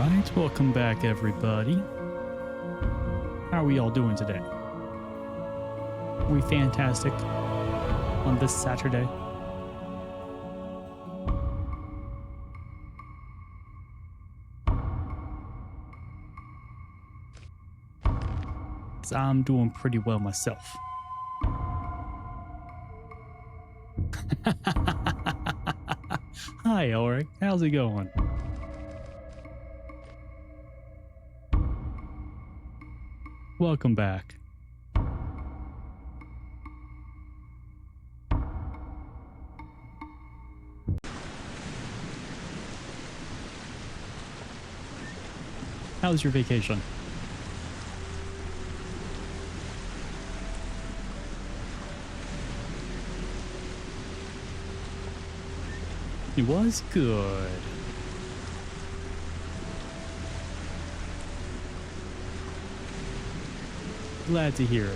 Alright, welcome back everybody. How are we all doing today? We fantastic on this Saturday. So I'm doing pretty well myself. Hi Ulrich, how's it going? Welcome back. How was your vacation? It was good. Glad to hear it.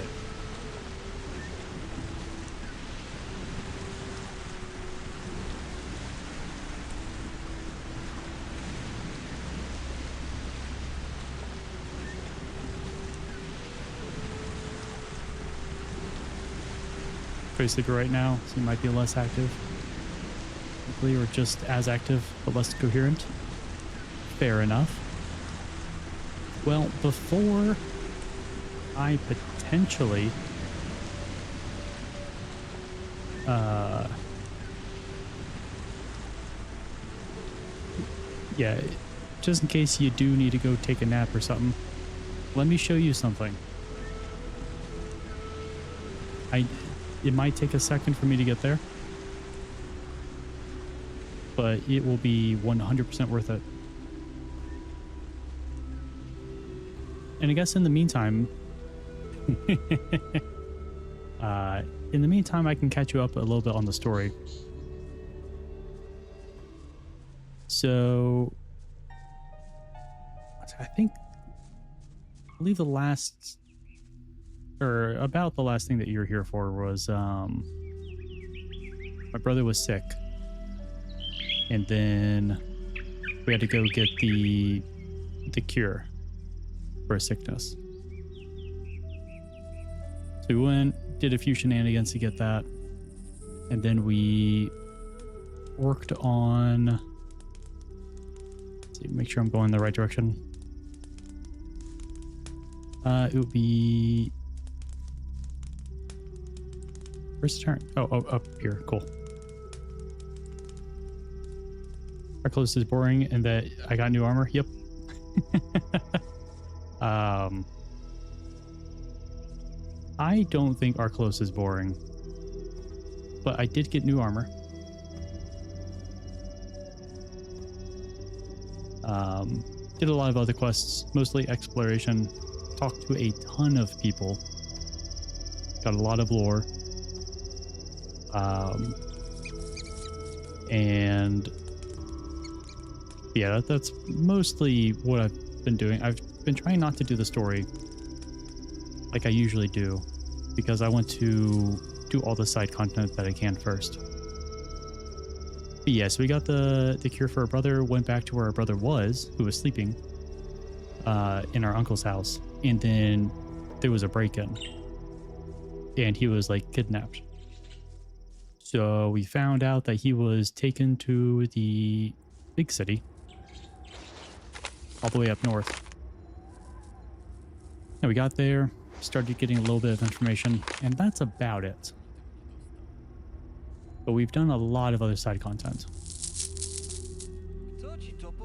Pretty sleepy right now, so you might be less active. Hopefully, or just as active, but less coherent. Fair enough. Well, before I potentially yeah, just in case you do need to go take a nap or something, let me show you something. It might take a second for me to get there, but it will be 100% worth it. And I guess in the meantime, I can catch you up a little bit on the story. So, I believe the last, or about the last thing that you were here for was, my brother was sick. And then we had to go get the cure for a sickness. So we went, did a few shenanigans to get that, and then we worked on, let's see, make sure I'm going in the right direction. It would be, where's the turn? Oh, up here, cool. Archolos is boring and that I got new armor. Yep. I don't think Archolos is boring, but I did get new armor. Did a lot of other quests, mostly exploration. Talked to a ton of people. Got a lot of lore. And yeah, that's mostly what I've been doing. I've been trying not to do the story like I usually do, because I want to do all the side content that I can first. But yeah, so we got the cure for our brother, went back to where our brother was, who was sleeping in our uncle's house, and then there was a break-in, and he was like kidnapped. So we found out that he was taken to the big city, all the way up north. And we got there, started getting a little bit of information, and that's about it. But we've done a lot of other side content.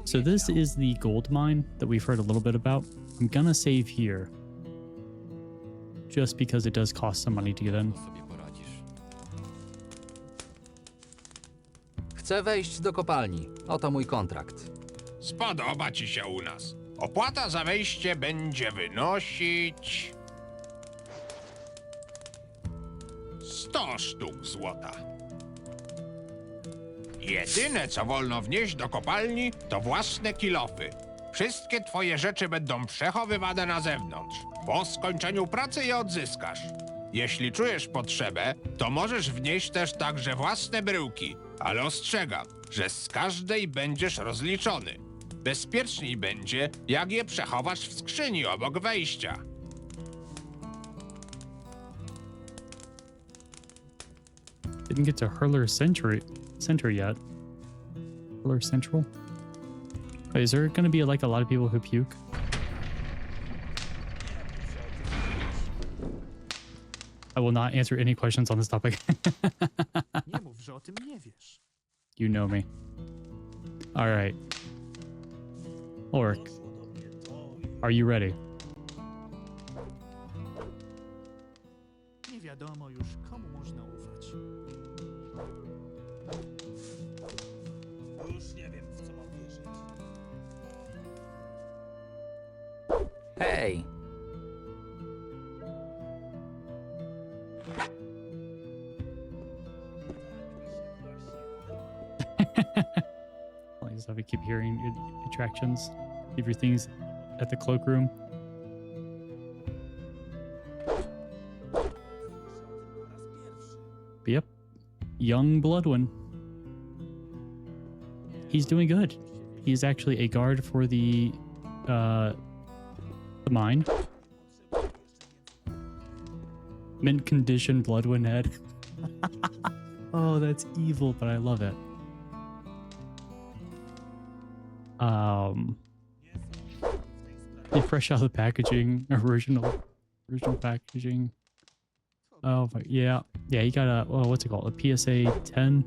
So this is the gold mine that we've heard a little bit about. I'm gonna save here, just because it does cost some money to get in. Chcę wejść do kopalni. Oto mój kontrakt. Spodoba ci się u nas. Opłata za wejście będzie wynosić 100 sztuk złota. Jedyne, co wolno wnieść do kopalni, to własne kilofy. Wszystkie twoje rzeczy będą przechowywane na zewnątrz. Po skończeniu pracy je odzyskasz. Jeśli czujesz potrzebę, to możesz wnieść też także własne bryłki, ale ostrzegam, że z każdej będziesz rozliczony. Bezpieczniej będzie, jak je przechowasz w skrzyni obok wejścia. Didn't get to Hurler Center yet. Hurler Central? Wait, is there gonna be like a lot of people who puke? I will not answer any questions on this topic. Nie mów, że o tym nie wiesz. You know me. Alright. Orc, are you ready? Nie wiadomo już, komu można ufać. Już nie wiem, w co mam wierzyć. Hej! Like, so we keep hearing attractions. Everything's at the cloakroom. Yep. Young Bloodwin. He's doing good. He's actually a guard for the mine. Mint condition Bloodwin head. Oh, that's evil, but I love it. Fresh out of the packaging, original packaging. Oh my, yeah, he got a, oh, what's it called? A PSA 10.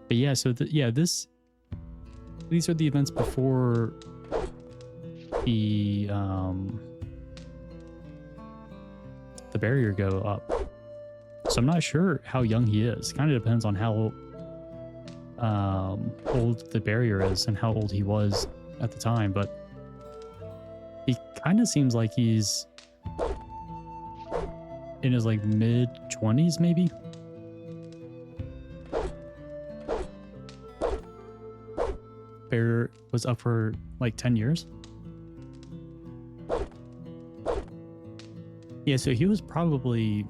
But yeah, so these are the events before the barrier go up. So I'm not sure how young he is. Kind of depends on how old the barrier is and how old he was at the time, but he kind of seems like he's in his like mid 20s maybe. Barrier was up for like 10 years. Yeah, so he was probably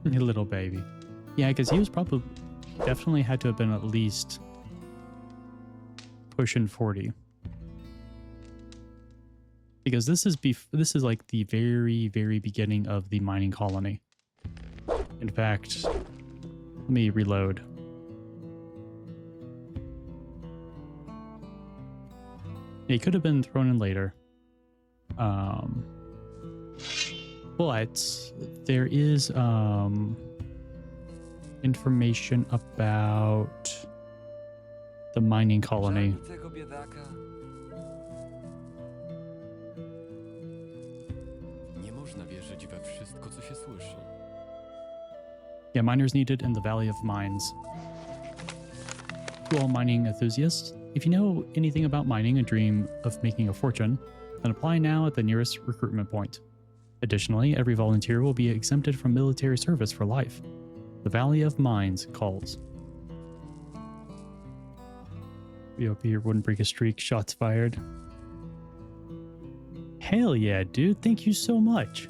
a little baby. Yeah, because he was probably definitely had to have been at least pushing 40. Because this is like the very, very beginning of the mining colony. In fact, let me reload. It could have been thrown in later. But there is information about the mining colony. Tego biedaka. Nie można wierzyć we wszystko, co się słyszy. Yeah, miners needed in the Valley of Mines. To all mining enthusiasts, if you know anything about mining and dream of making a fortune, then apply now at the nearest recruitment point. Additionally, every volunteer will be exempted from military service for life. The Valley of Mines calls. We up here wouldn't break a streak. Shots fired. Hell yeah, dude. Thank you so much.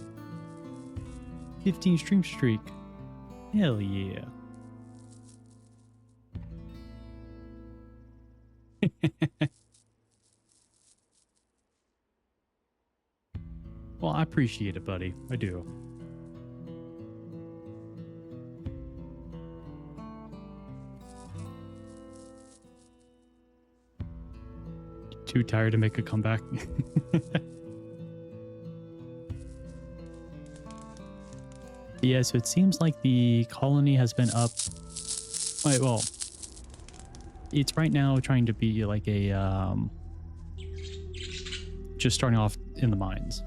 15 stream streak. Hell yeah. Well, I appreciate it, buddy. I do. Too tired to make a comeback. Yeah, so it seems like the colony has been up. Wait, well, it's right now trying to be like a just starting off in the mines,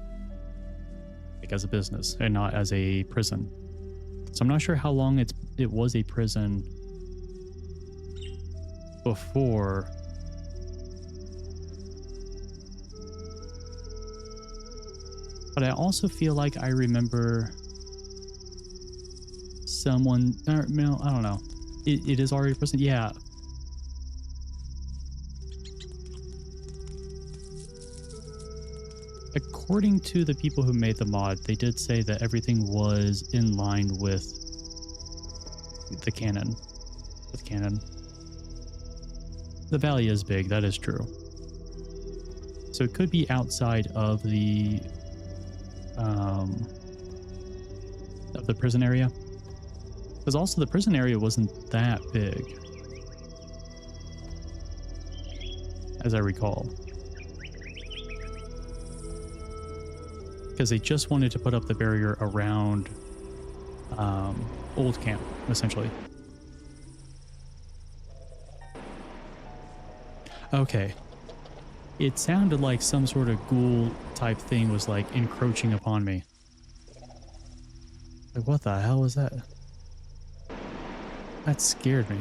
like as a business and not as a prison. So I'm not sure how long it was a prison before. But I also feel like I remember someone, no, I don't know. It is already a prison. Yeah. according to the people who made the mod, they did say that everything was in line with the canon. With canon. The valley is big, that is true. So it could be outside of the prison area. Because also the prison area wasn't that big, as I recall. Because they just wanted to put up the barrier around old camp, essentially. Okay. It sounded like some sort of ghoul type thing was like encroaching upon me. Like, what the hell was that? That scared me.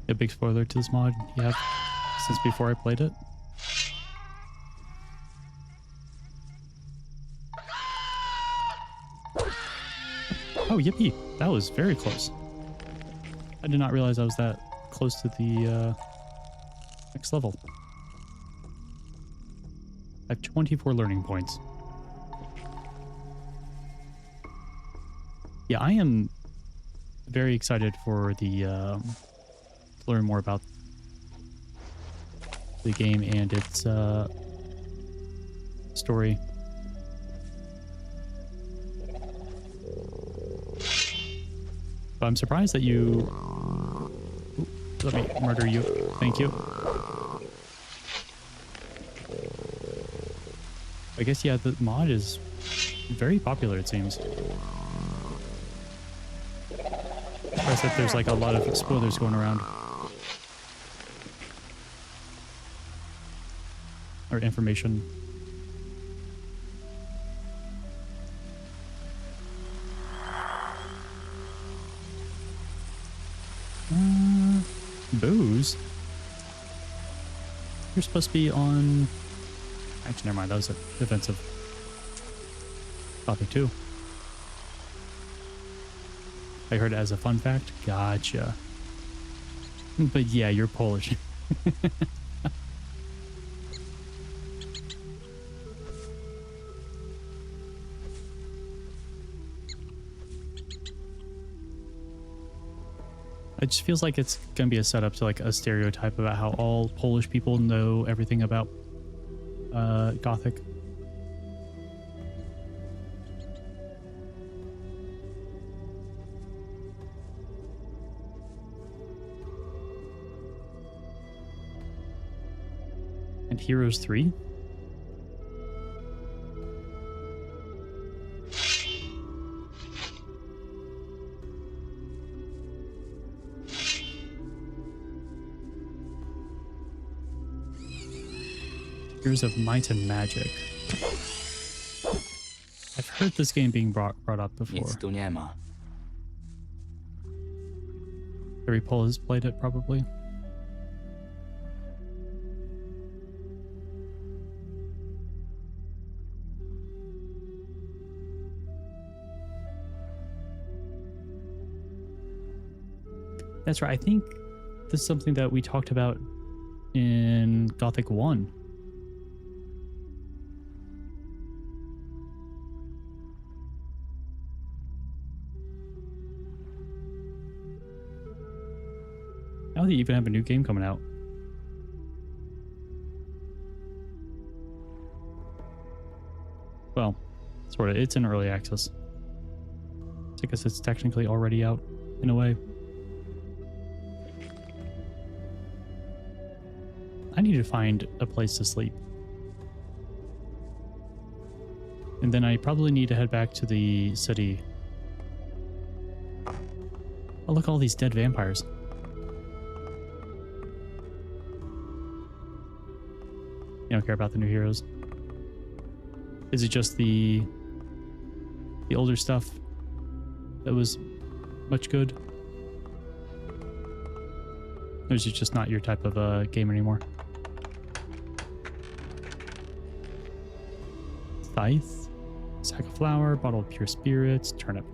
A big spoiler to this mod you have since before I played it. Oh, yippee. That was very close. I did not realize I was that close to the next level. I have 24 learning points. Yeah, I am very excited for the to learn more about the game and its story. But I'm surprised that you... Ooh, let me murder you. Thank you. I guess, yeah, the mod is very popular, it seems. I said there's like a lot of spoilers going around. Or information. Booze? You're supposed to be on... Actually, never mind. That was a defensive topic too. I heard it as a fun fact. Gotcha. But yeah, you're Polish. It just feels like it's gonna be a setup to like a stereotype about how all Polish people know everything about Gothic. And Heroes 3? Heroes of Might and Magic. I've heard this game being brought up before. Nic tu nie ma. Every Pole has played it, probably. That's right. I think this is something that we talked about in Gothic 1. Now they even have a new game coming out. Well, sort of. It's in early access. So I guess it's technically already out in a way. I need to find a place to sleep. And then I probably need to head back to the city. Oh, look at all these dead vampires. You don't care about the new heroes? Is it just the older stuff that was much good? Or is it just not your type of game anymore? Scythe? Sack of flour, bottle of pure spirits, turnip.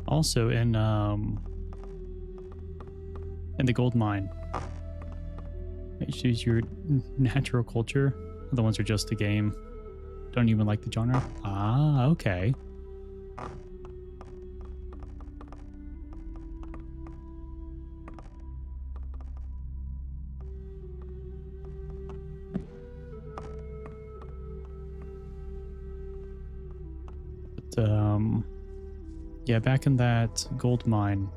Also in the gold mine, choose your natural culture. The ones are just a game. Don't even like the genre. Ah, okay. But yeah, back in that gold mine,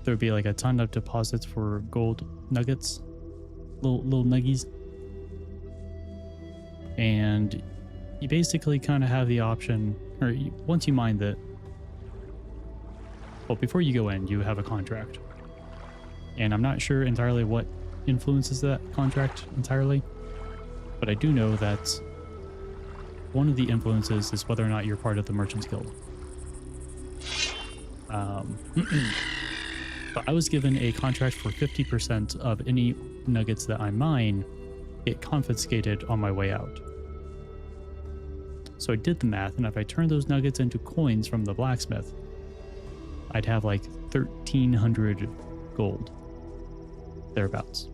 there would be like a ton of deposits for gold nuggets, little nuggies, and you basically kind of have the option, or once you mine that, well, before you go in, you have a contract, and I'm not sure entirely what influences that contract entirely, but I do know that one of the influences is whether or not you're part of the Merchants Guild. But I was given a contract for 50% of any nuggets that I mine get confiscated on my way out. So I did the math, and if I turned those nuggets into coins from the blacksmith, I'd have like 1,300 gold, thereabouts.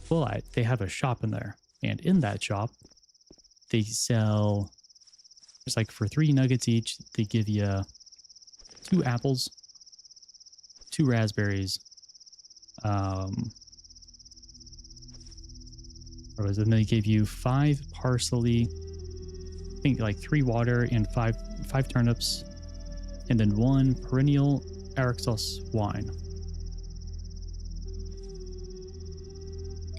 But they have a shop in there, and in that shop, they sell, it's like for 3 nuggets each, they give you 2 apples, 2 raspberries, what was it? And they gave you 5 parsley, I think like 3 water and 5 turnips, and then 1 perennial Archolos wine.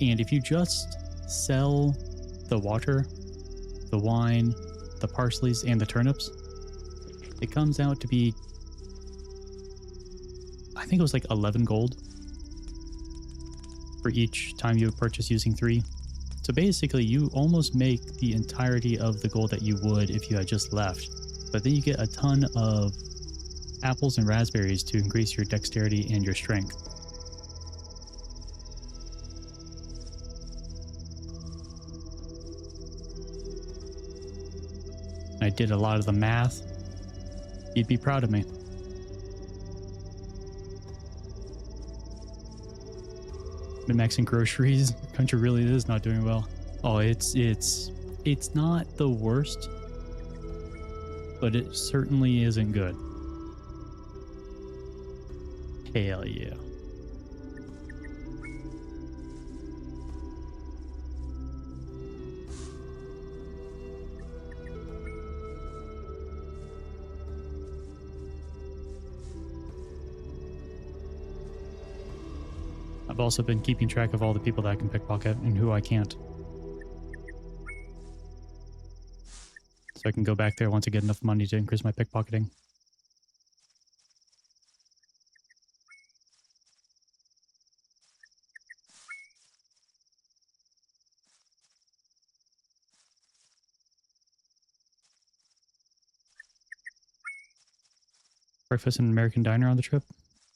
And if you just sell the water, the wine, the parsleys, and the turnips, it comes out to be, I think it was like 11 gold for each time you purchase using 3. So basically, you almost make the entirety of the gold that you would if you had just left. But then you get a ton of apples and raspberries to increase your dexterity and your strength. I did a lot of the math. You'd be proud of me. Min-maxing groceries. Country really is not doing well. Oh, it's not the worst, but it certainly isn't good. Hell yeah. I've also been keeping track of all the people that I can pickpocket and who I can't. So I can go back there once I get enough money to increase my pickpocketing. Breakfast in an American diner on the trip.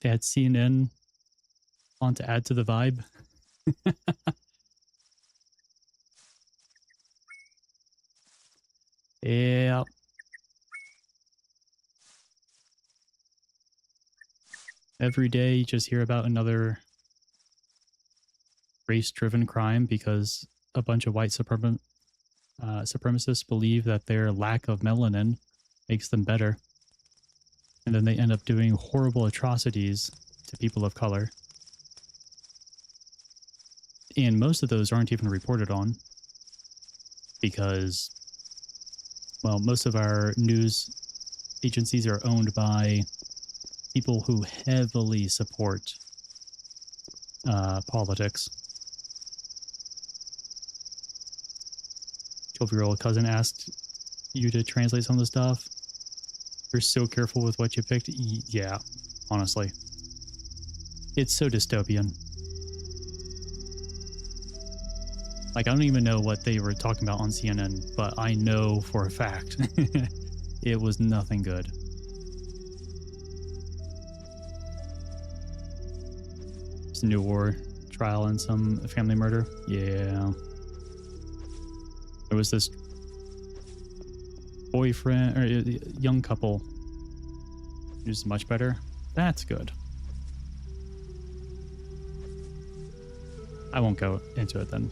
They had CNN on to add to the vibe. Yeah. Every day you just hear about another race-driven crime because a bunch of white supremacists believe that their lack of melanin makes them better. And then they end up doing horrible atrocities to people of color. And most of those aren't even reported on because, well, most of our news agencies are owned by people who heavily support politics. 12-year-old cousin asked you to translate some of the stuff. You're so careful with what you picked. Yeah, honestly. It's so dystopian. Like, I don't even know what they were talking about on CNN, but I know for a fact it was nothing good. It's a new war trial and some family murder. Yeah. There was this boyfriend or young couple who's much better. That's good. I won't go into it then.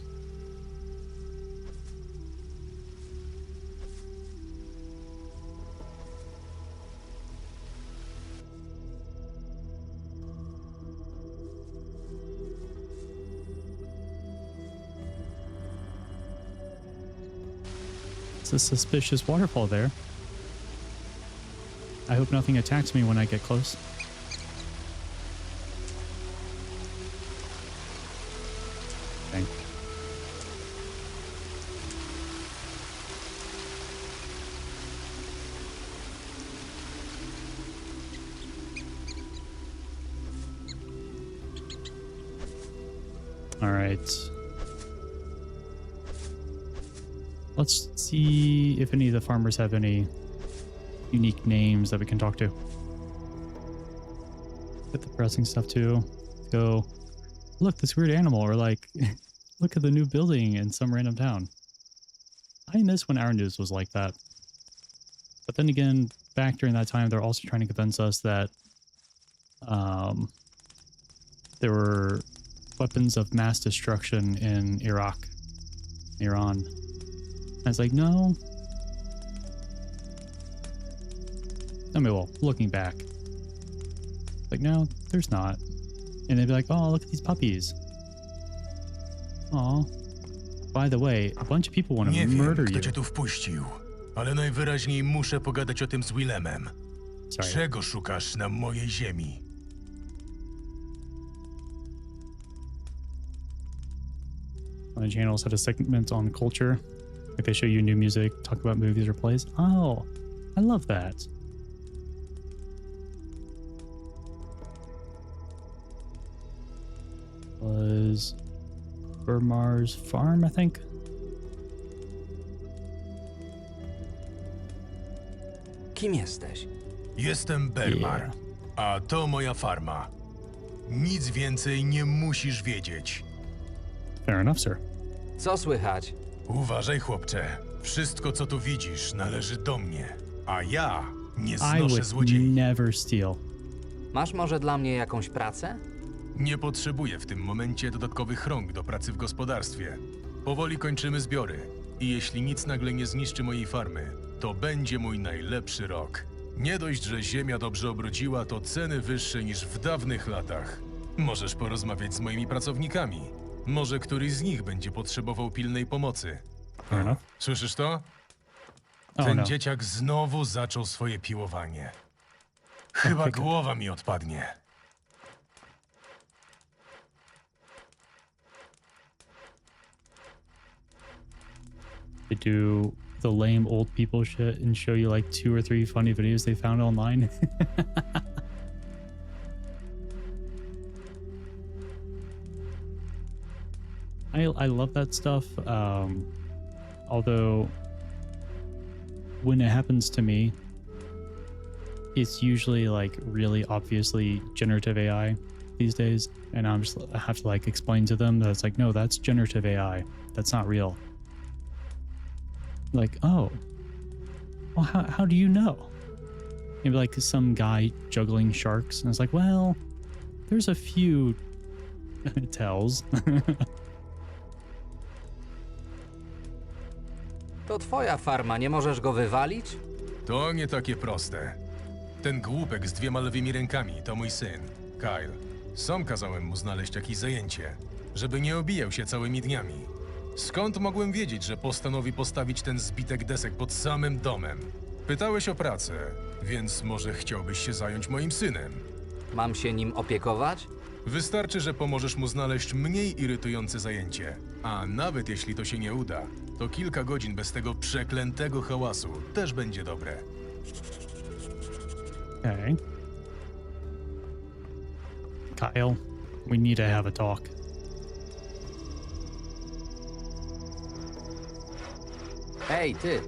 It's a suspicious waterfall there. I hope nothing attacks me when I get close. Okay. All right. Let's see if any of the farmers have any unique names that we can talk to. Get the pressing stuff too. Go, look, this weird animal, or like, look at the new building in some random town. I miss when our news was like that. But then again, back during that time, they're also trying to convince us that there were weapons of mass destruction in Iraq, Iran. I was like, no. I mean, well, looking back. Like, no, there's not. And they'd be like, oh, look at these puppies. Aw. By the way, a bunch of people want to murder kto you. cię tu wpuścił, ale najwyraźniej muszę pogadać o tym z Willemem. Sorry. Czego szukasz na mojej ziemi? One of the channels had a segment on culture. Like they show you new music, talk about movies or plays. Oh, I love that. Was Burmar's farm, I think. Kim jesteś? Jestem Bermar, Yeah. a to moja farma. Nic więcej nie musisz wiedzieć. Fair enough, sir. Co słychać? Uważaj, chłopcze. Wszystko, co tu widzisz, należy do mnie. A ja nie I znoszę would złodziei. never steal. Masz może dla mnie jakąś pracę? Nie potrzebuję w tym momencie dodatkowych rąk do pracy w gospodarstwie. Powoli kończymy zbiory. I jeśli nic nagle nie zniszczy mojej farmy, to będzie mój najlepszy rok. Nie dość, że ziemia dobrze obrodziła, to ceny wyższe niż w dawnych latach. Możesz porozmawiać z moimi pracownikami. Może któryś z nich będzie potrzebował pilnej pomocy. Fair enough. Słyszysz to? Oh, Ten no. dzieciak znowu zaczął swoje piłowanie. Chyba Okay. głowa mi odpadnie. They do the lame old people shit and show you like 2 or 3 funny videos they found online. I love that stuff. Although when it happens to me, it's usually like really obviously generative AI these days, and I have to like explain to them that it's like, no, that's generative AI. That's not real. Like, oh, well, how do you know? Maybe like some guy juggling sharks, and it's like, well, there's a few tells. To twoja farma, nie możesz go wywalić? To nie takie proste. Ten głupek z 2 lewymi rękami to mój syn, Kyle. Sam kazałem mu znaleźć jakieś zajęcie, żeby nie obijał się całymi dniami. Skąd mogłem wiedzieć, że postanowi postawić ten zbitek desek pod samym domem? Pytałeś o pracę, więc może chciałbyś się zająć moim synem. Mam się nim opiekować? Wystarczy, że pomożesz mu znaleźć mniej irytujące zajęcie. A nawet jeśli to się nie uda, To kilka godzin bez tego przeklętego hałasu też będzie dobre. Okay. Kyle, we need to have a talk. Ej, ty!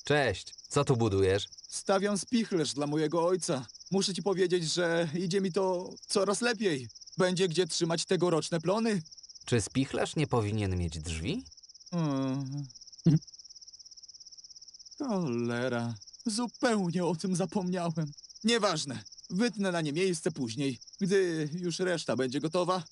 Cześć, co tu budujesz? Stawiam spichlerz dla mojego ojca. Muszę ci powiedzieć, że idzie mi to coraz lepiej. Będzie gdzie trzymać tegoroczne plony. Czy spichlerz nie powinien mieć drzwi? Hmm. Cholera. Zupełnie o tym zapomniałem. Nieważne. Wytnę na nie miejsce później, gdy już reszta będzie gotowa.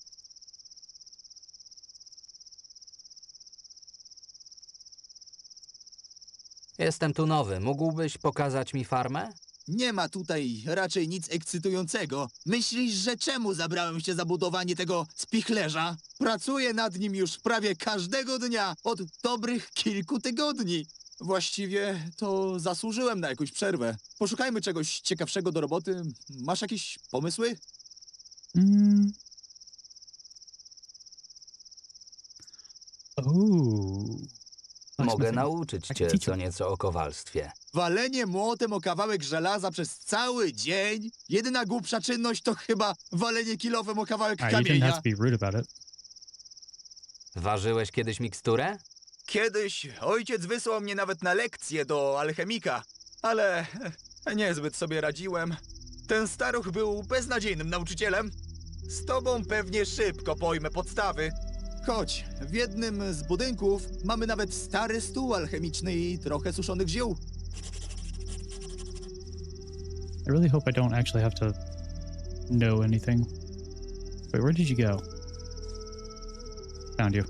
Jestem tu nowy, mógłbyś pokazać mi farmę? Nie ma tutaj raczej nic ekscytującego. Myślisz, że czemu zabrałem się za budowanie tego spichlerza? Pracuję nad nim już prawie każdego dnia, od dobrych kilku tygodni. Właściwie to zasłużyłem na jakąś przerwę. Poszukajmy czegoś ciekawszego do roboty. Masz jakieś pomysły? Mm. Oh. Mogę nauczyć cię teach co you. nieco o kowalstwie. Walenie młotem o kawałek żelaza przez cały dzień? Jedyna głupsza czynność to chyba walenie kilofem o kawałek You didn't have kamienia. to be rude about it. Ważyłeś kiedyś miksturę? Kiedyś ojciec wysłał mnie nawet na lekcję do alchemika, ale niezbyt sobie radziłem. Ten staruch był beznadziejnym nauczycielem. Z tobą pewnie szybko pojmę podstawy. Chodź, w jednym z budynków mamy nawet stary stół alchemiczny i trochę suszonych ziół. I really hope I don't actually have to know anything. Wait, where did you go? Found you.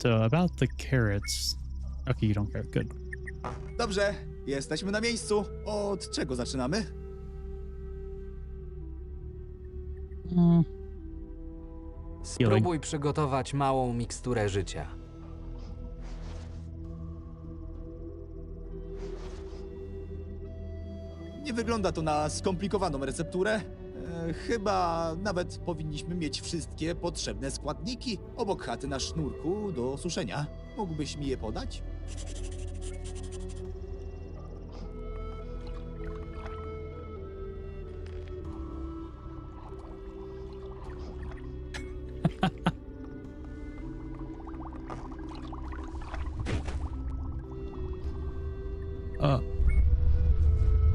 So about the carrots. Okay, you don't care. Good. Dobrze, jesteśmy na miejscu. Od czego zaczynamy? Mm, Spróbuj przygotować małą miksturę życia. Nie wygląda to na skomplikowaną recepturę. Chyba nawet powinniśmy mieć wszystkie potrzebne składniki obok chaty na sznurku do suszenia. Mógłbyś mi je podać?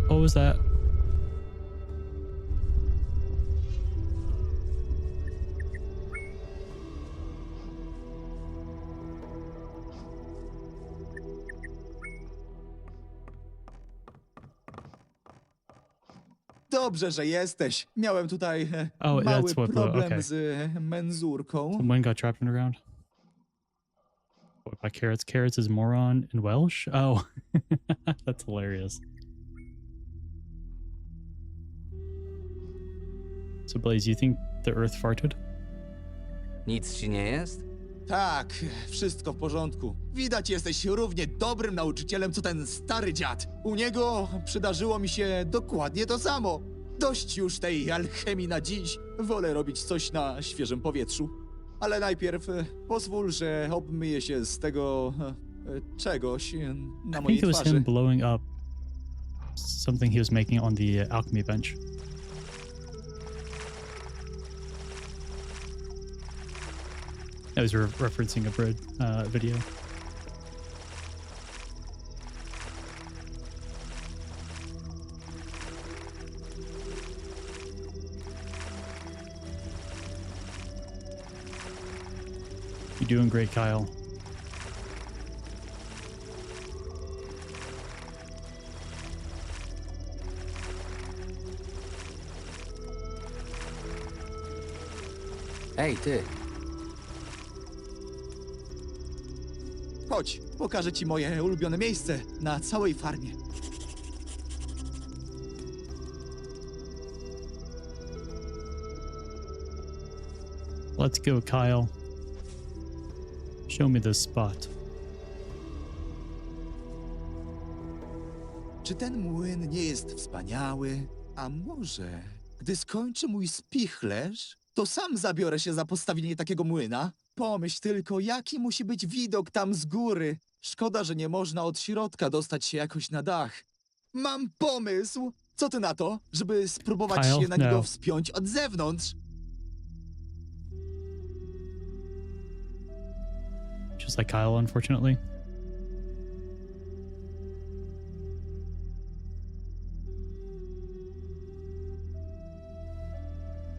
what was that? Dobrze, że jesteś. Miałem tutaj Oh, mały that's what blew- problem okay. z menzurką. Someone got trapped underground? What, by carrots? Carrots is moron in Welsh? Oh, that's hilarious. So, Blaze, you think the earth farted? Nic ci nie jest? Tak, wszystko w porządku. Widać, jesteś równie dobrym nauczycielem, co ten stary dziad. U niego przydarzyło mi się dokładnie to samo. Dość już tej alchemii na dziś. Wolę robić coś na świeżym powietrzu. Ale najpierw pozwól, że obmyję się z tego czegoś na I mojej think it was twarzy. him blowing up something he was making on the alchemy bench. I was referencing a Brit video. You're doing great, Kyle. Ej, ty! Chodź, pokażę ci moje ulubione miejsce na całej farmie. Let's go, Kyle. Show me this spot. czy ten młyn nie jest wspaniały? A może, gdy skończy mój spichlerz, to sam zabiorę się za postawienie takiego młyna? Pomyśl tylko, jaki musi być widok tam z góry. Szkoda, że nie można od środka dostać się jakoś na dach. Mam pomysł! Co ty na to, żeby spróbować Kyle? się na niego No. wspiąć od zewnątrz? Just like Kyle, unfortunately.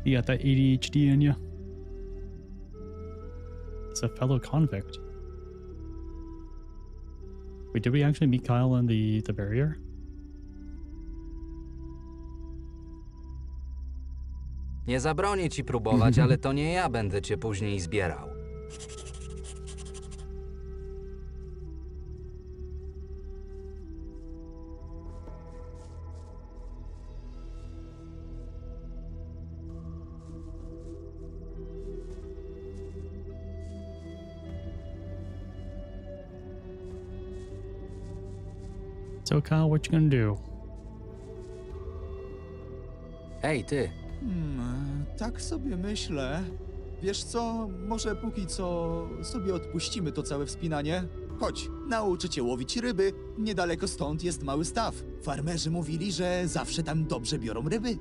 You got that ADHD in you. He's a fellow convict. Wait, did we actually meet Kyle in the barrier? Nie zabronię ci próbować, ale to nie ja będę cię później zbierał. So Kyle, what you gonna do? Ej, ty, Tak sobie myślę. Wiesz co, może póki co sobie odpuścimy to całe wspinanie? Chodź, nauczę cię łowić ryby. Niedaleko stąd jest mały staw. Farmerzy mówili, że zawsze tam dobrze biorą ryby.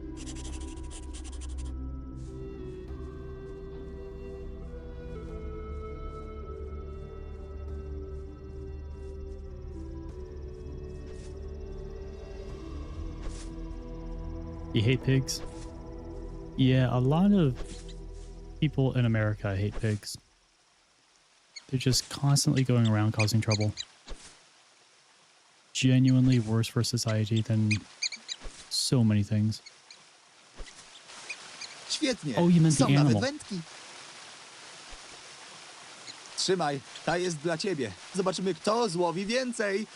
You hate pigs? Yeah, a lot of people in America hate pigs. They're just constantly going around causing trouble. Genuinely worse for society than so many things. Świetnie. Oh, you meant the Są nawet animal. wędki. Trzymaj, ta jest dla ciebie. Zobaczymy, kto złowi więcej.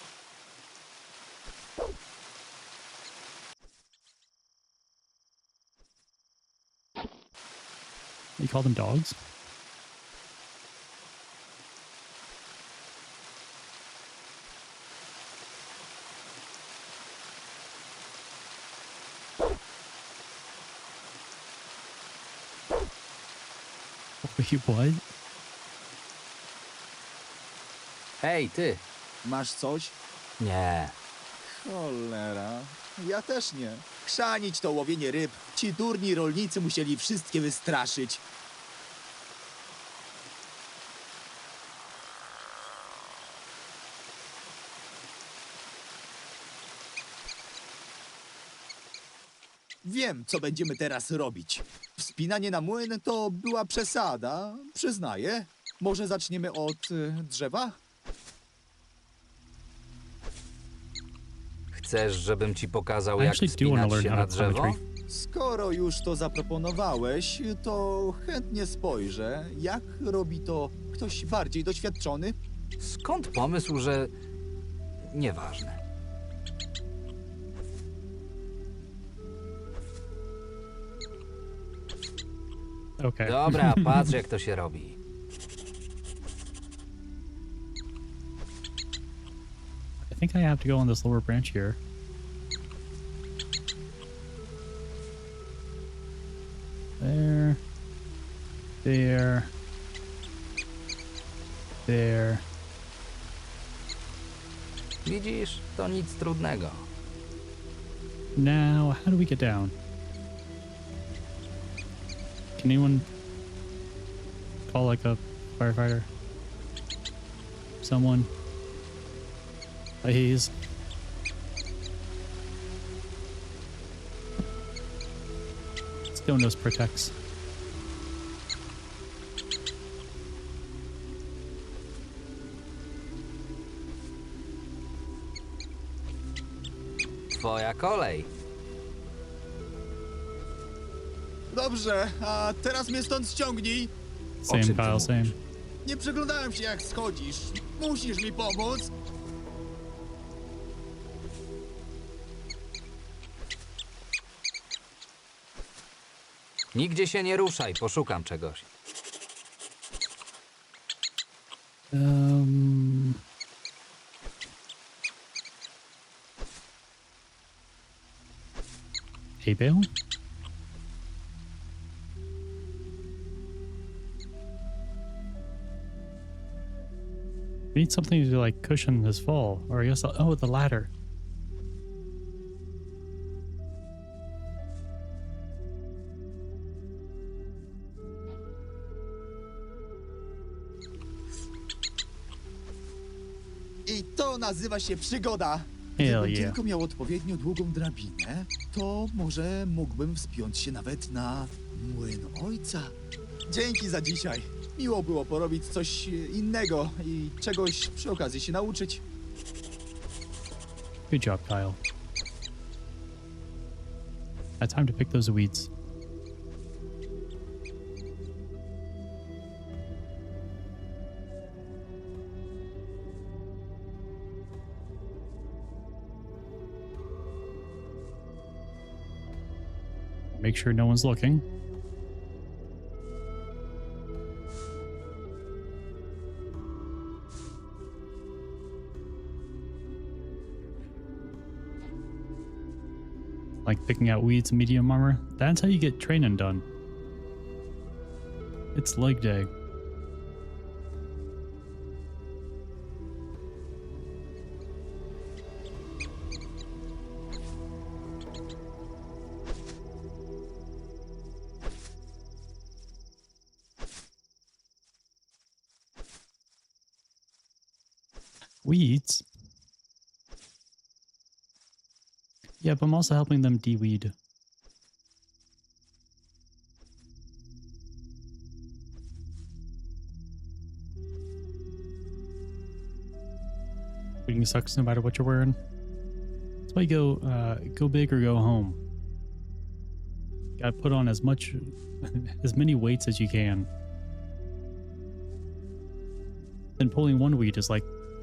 You call them dogs? Wait, what? Hej, ty. Masz coś? Nie. Cholera. Ja też nie. Chrzanić to łowienie ryb. Ci durni rolnicy musieli wszystkie wystraszyć. Wiem, co będziemy teraz robić. Wspinanie na młyn to była przesada, przyznaję. Może zaczniemy od drzewa? Chcesz, żebym ci pokazał, I jak actually do want to wspinać learn się how na to climb a drzewo? tree. Skoro już to zaproponowałeś, to chętnie spojrzę, jak robi to ktoś bardziej doświadczony. Skąd pomysł, że... Nieważne. Okay. Dobra, patrz jak to się robi. I think I have to go on this lower branch here. There. There. There. Widzisz? To nic trudnego. Now, how do we get down? Can anyone call like a firefighter? Someone? Please. Stone protects. Twoja kolej. Dobrze, a teraz mnie stąd ściągnij. Same, czym ty Kyle, mówisz? same. Nie przyglądałem się, jak schodzisz. Musisz mi pomóc. Nigdzie się nie ruszaj, poszukam czegoś. Hay bale? We need something to like cushion his fall, or I guess oh, the ladder. I to nazywa się przygoda. Hell Gdybym yeah. tylko miał odpowiednio długą drabinę, to może mógłbym wspiąć się nawet na młyn ojca. Dzięki za dzisiaj. Miło było porobić coś innego i czegoś przy okazji się nauczyć. Good job, Kyle. Time to pick those weeds. Make sure no one's looking. Like picking out weeds in medium armor. That's how you get training done. It's leg day. Weeds? Yeah, but I'm also helping them de-weed. Weeding sucks no matter what you're wearing. That's why you go big or go home. Gotta put on as much, as many weights as you can. Then pulling one weed is like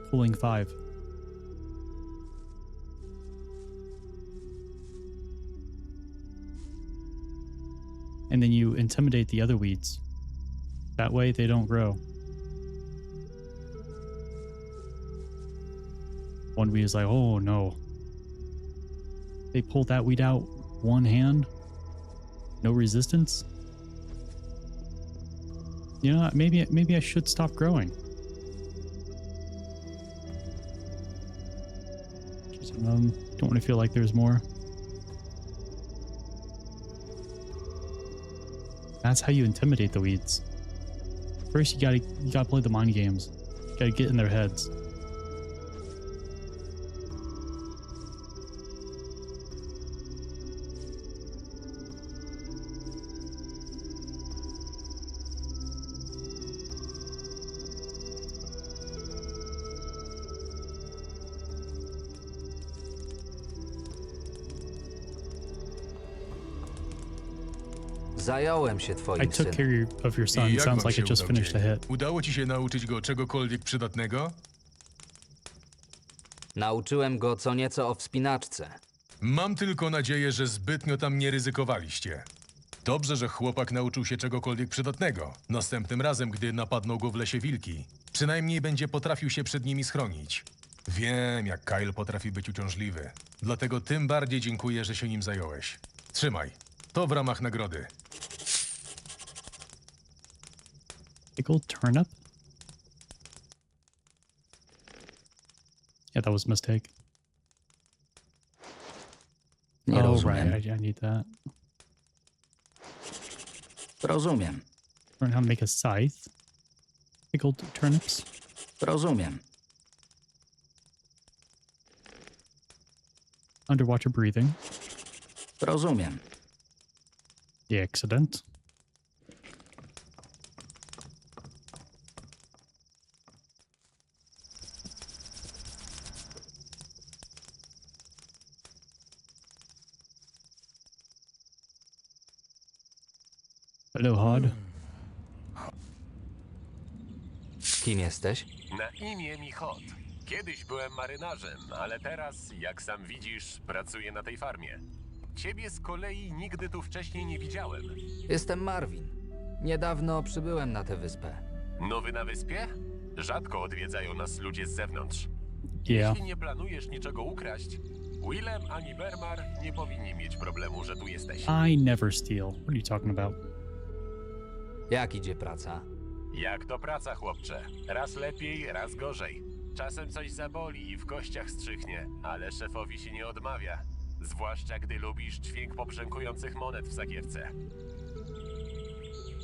pulling 5. And then you intimidate the other weeds. That way they don't grow. One weed is like, oh no. They pulled that weed out one hand. No resistance. You know, maybe I should stop growing. Just, don't want to feel like there's more. That's how you intimidate the weeds. First, you gotta play the mind games. You gotta get in their heads. Zająłem się I twoim took synem. care of your son. I jak Sounds wam like się it just udał finished a dzień? hit. Udało ci się nauczyć go czegokolwiek przydatnego? Nauczyłem go co nieco o wspinaczce. Mam tylko nadzieję, że zbytnio tam nie ryzykowaliście. Dobrze, że chłopak nauczył się czegokolwiek przydatnego. Następnym razem, gdy napadną go w lesie wilki, przynajmniej będzie potrafił się przed nimi schronić. Wiem, jak Kyle potrafi być uciążliwy. Dlatego tym bardziej dziękuję, że się nim zająłeś. Trzymaj. To w ramach nagrody. Pickled turnip? Yeah, that was a mistake. Nie Oh, rozumiem. right. I need that. Rozumiem. Learn how to make a scythe. Pickled turnips. Rozumiem. Underwater breathing. Rozumiem. The accident. Hello, Hod. Kim jesteś? Na imię mi Hod. Kiedyś byłem marynarzem, ale teraz, jak sam widzisz, pracuję na tej farmie. Ciebie z kolei nigdy tu wcześniej nie widziałem. Jestem Marvin. Niedawno przybyłem na tę wyspę. Nowy na wyspie? Rzadko odwiedzają nas ludzie z zewnątrz. Yeah. Jeśli nie planujesz niczego ukraść, Willem ani Bermar nie powinni mieć problemu, że tu jesteś. I never steal. What are you talking about? Jak idzie praca? Jak to praca, chłopcze? Raz lepiej, raz gorzej. Czasem coś zaboli i w kościach strzychnie, ale szefowi się nie odmawia. Zwłaszcza gdy lubisz dźwięk pobrzękujących monet w sakiewce.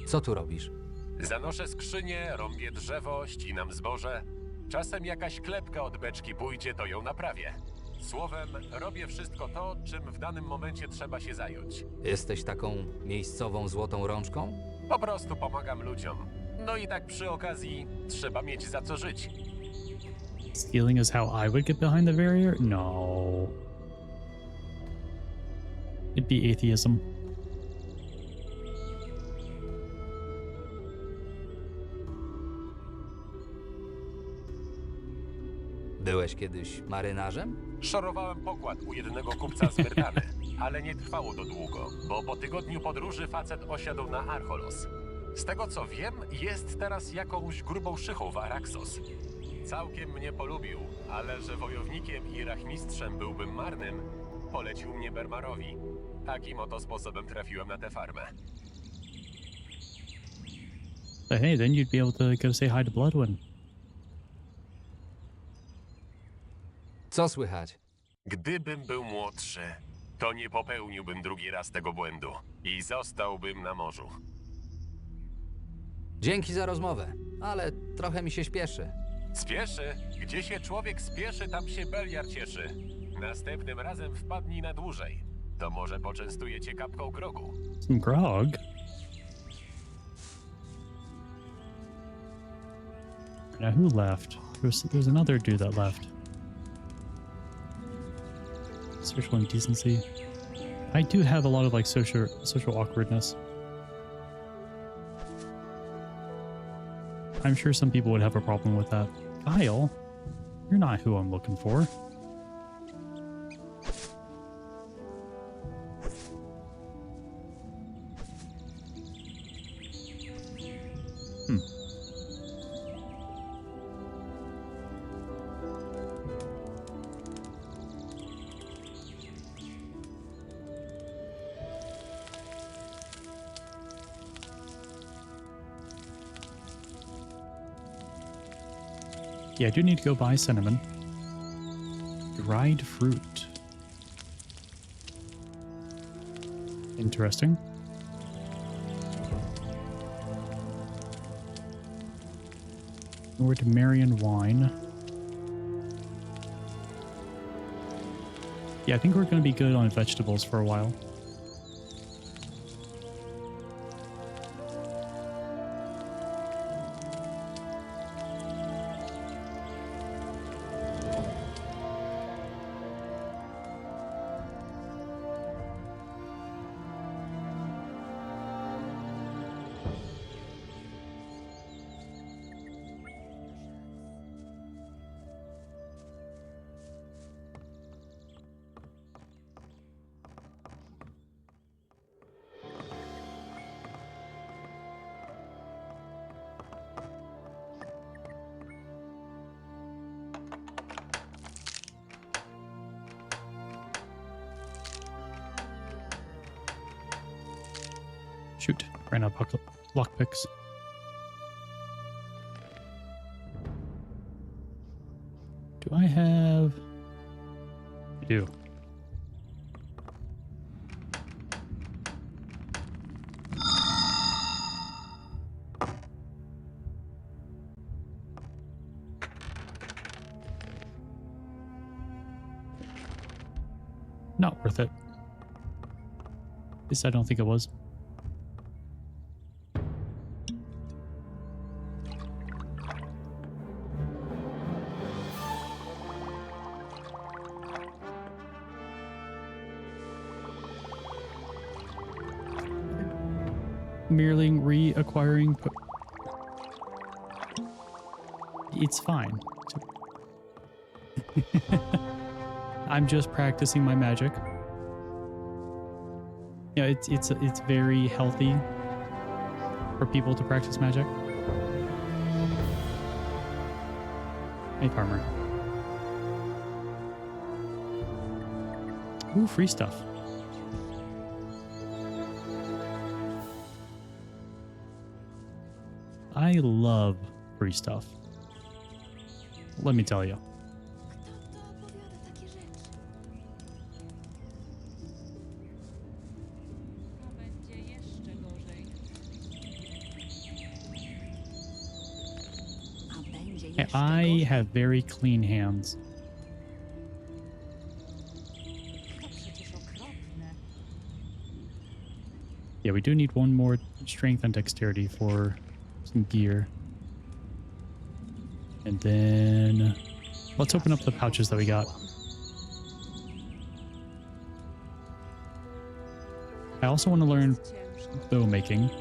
Co tu robisz? Zanoszę skrzynię, rąbię drzewo, ścinam zboże. Czasem jakaś klepka od beczki pójdzie, to ją naprawię. Słowem, robię wszystko to, czym w danym momencie trzeba się zająć. Jesteś taką miejscową złotą rączką? Po prostu pomagam ludziom. No i tak przy okazji trzeba mieć za co żyć. Stealing is how I would get behind the barrier? No. It'd be atheism. Byłeś kiedyś marynarzem? Szorowałem pokład u jednego kupca z Myrtany, ale nie trwało to długo, bo po tygodniu podróży facet osiadł na Archolos. Z tego co wiem, jest teraz jakąś grubą szychą w Araxos. Całkiem mnie polubił, ale że wojownikiem i rachmistrzem byłbym marnym, polecił mnie Bermarowi. Takim oto sposobem trafiłem na tę farmę. But hey, then you'd be able to go say hi to Bloodwind. Co słychać? Gdybym był młodszy, to nie popełniłbym drugi raz tego błędu i zostałbym na morzu. Dzięki za rozmowę, ale trochę mi się śpieszy. Spieszy? Gdzie się człowiek spieszy, tam się Beliar cieszy. Następnym razem wpadnij na dłużej. To może poczęstuje cię kapką grogu. Some grog? Now who left? There's another dude that left. Social indecency. I do have a lot of like social awkwardness. I'm sure some people would have a problem with that. Kyle, you're not who I'm looking for. Yeah, I do need to go buy cinnamon. Dried fruit. Interesting. Over to Marion wine. Yeah, I think we're going to be good on vegetables for a while. Shoot, ran out of lockpicks. Do I have... I do. Not worth it. At least I don't think it was. Merely reacquiring. It's fine. I'm just practicing my magic. Yeah, it's very healthy for people to practice magic. Hey, farmer. Ooh, free stuff. I love free stuff. Let me tell you. Kto to opowiada takie rzeczy? A będzie jeszcze gorzej. A będzie I jeszcze gorzej. have very clean hands. To przecież okropne. Yeah, we do need one more strength and dexterity for some gear. And then let's open up the pouches that we got. I also want to learn Ciężko. bow making.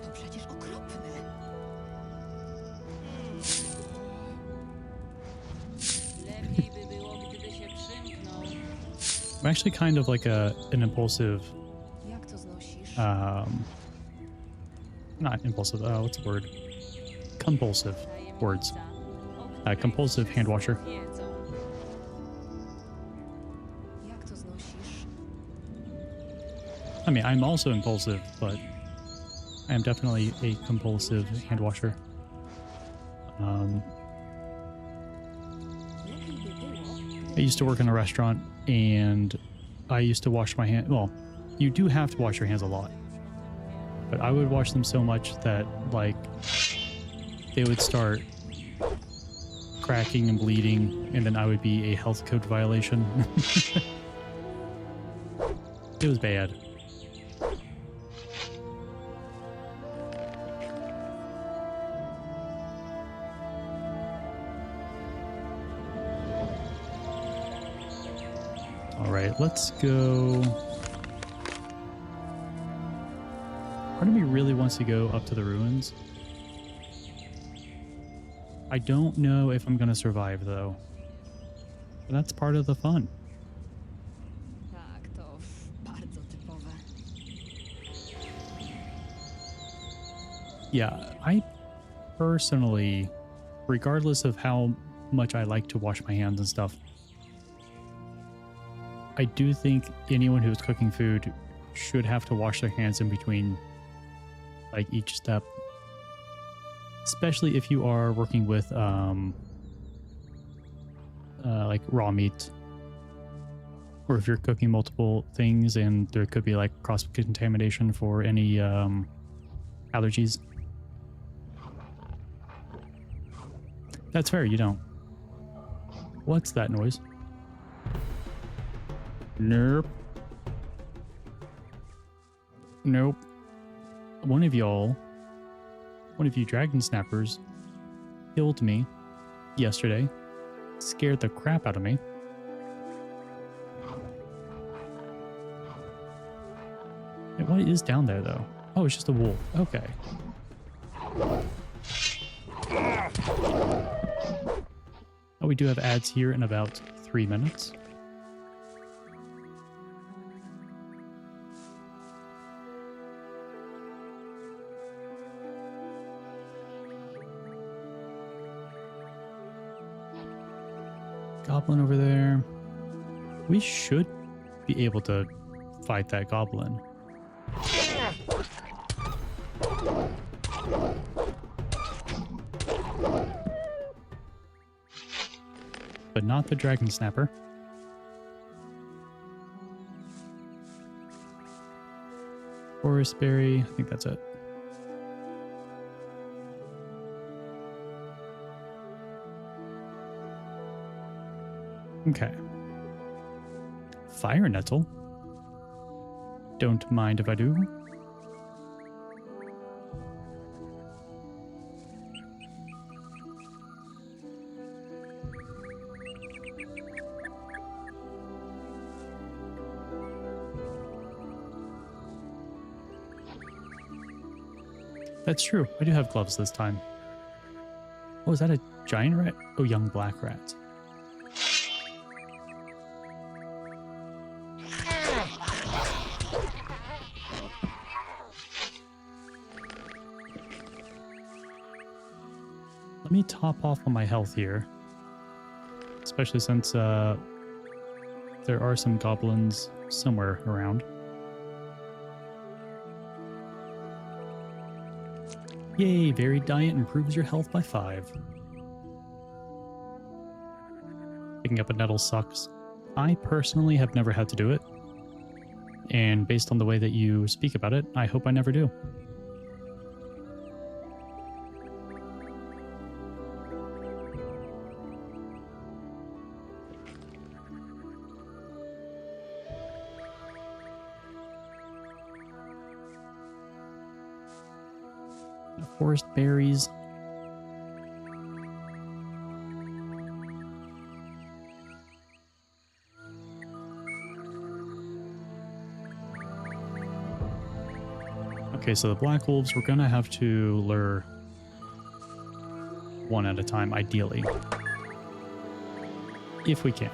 To przecież okropne. Lepiej by było, gdyby się przymknął. I'm actually kind of like an impulsive, Jak to znosisz? not impulsive, what's the word? Compulsive words. Tajemnica, o Compulsive hand washer. której wszyscy wiedzą. Jak to znosisz? I mean, I'm also impulsive, but I am definitely a compulsive hand washer. Lepiej by było, I used to work in a restaurant and I used to wash my hands. Well, you do have to wash your hands a lot, but I would wash them so much that like they would start cracking and bleeding, and then I would be a health code violation. It was bad. All right, let's go. Part of me really wants to go up to the ruins. I don't know if I'm going to survive, though. But that's part of the fun. Tak, to bardzo typowe. Yeah, I personally, regardless of how much I like to wash my hands and stuff, I do think anyone who's cooking food should have to wash their hands in between like each step, especially if you are working with like raw meat, or if you're cooking multiple things and there could be like cross contamination for any allergies. That's fair, you don't. What's that noise? Nope. Nope. One of you dragon snappers, killed me yesterday. Scared the crap out of me. Hey, what is down there, though? Oh, it's just a wolf. Okay. Oh, we do have ads here in about 3 minutes. Goblin over there. We should be able to fight that goblin. But not the dragon snapper. Forest berry, I think that's it. Okay. Fire nettle. Don't mind if I do. That's true. I do have gloves this time. Oh, is that a giant rat? Oh, young black rat. Let me top off on my health here. Let's especially since there are some goblins somewhere around. Yay, varied diet improves your health by 5. Picking up a nettle sucks. I personally have never had to do it. And based on the way that you speak about it, I hope I never do. Forest berries. Okay, so the black wolves, we're gonna have to lure one at a time, ideally. If we can.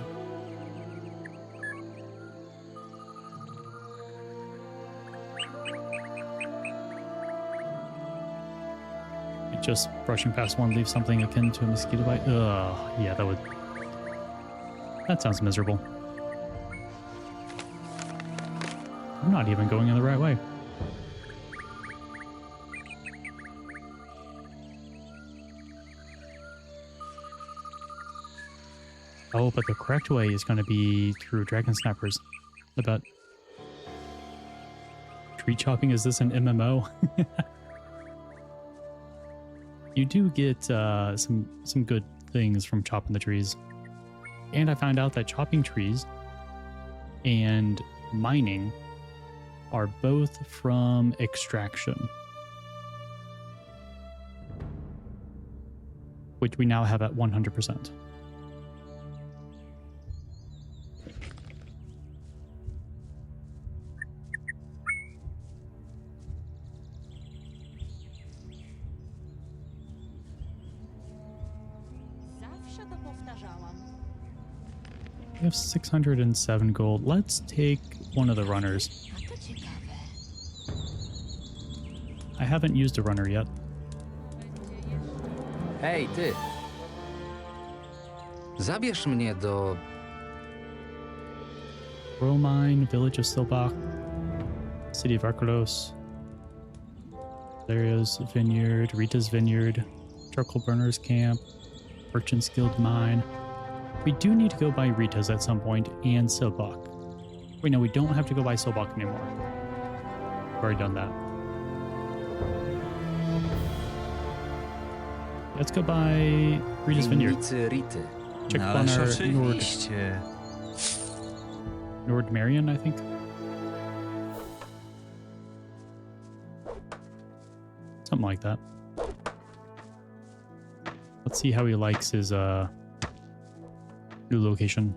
Just brushing past one leaves something akin to a mosquito bite. Ugh, yeah, that sounds miserable. I'm not even going in the right way. Oh, but the correct way is going to be through dragon snappers. I bet. Tree chopping, is this an MMO? You do get some good things from chopping the trees. And I found out that chopping trees and mining are both from extraction, which we now have at 100%. Zawsze to powtarzałam. We have 607 gold. Let's take one of the runners. A to ciekawe. I haven't used a runner yet. Hej, ty! Zabierz mnie do... Romine, Village of Silbach, City of Archolos, Laria's Vineyard, Rita's Vineyard, Charcoal Burner's Camp, Merchant's Guild Mine. We do need to go by Rita's at some point, and Silbach. Wait, no, we don't have to go by Silbach anymore. We've already done that. Let's go by Rita's Vineyard. Winnicy Rity. Check on our Nord Marion, I think. Something like that. Let's see how he likes his new location.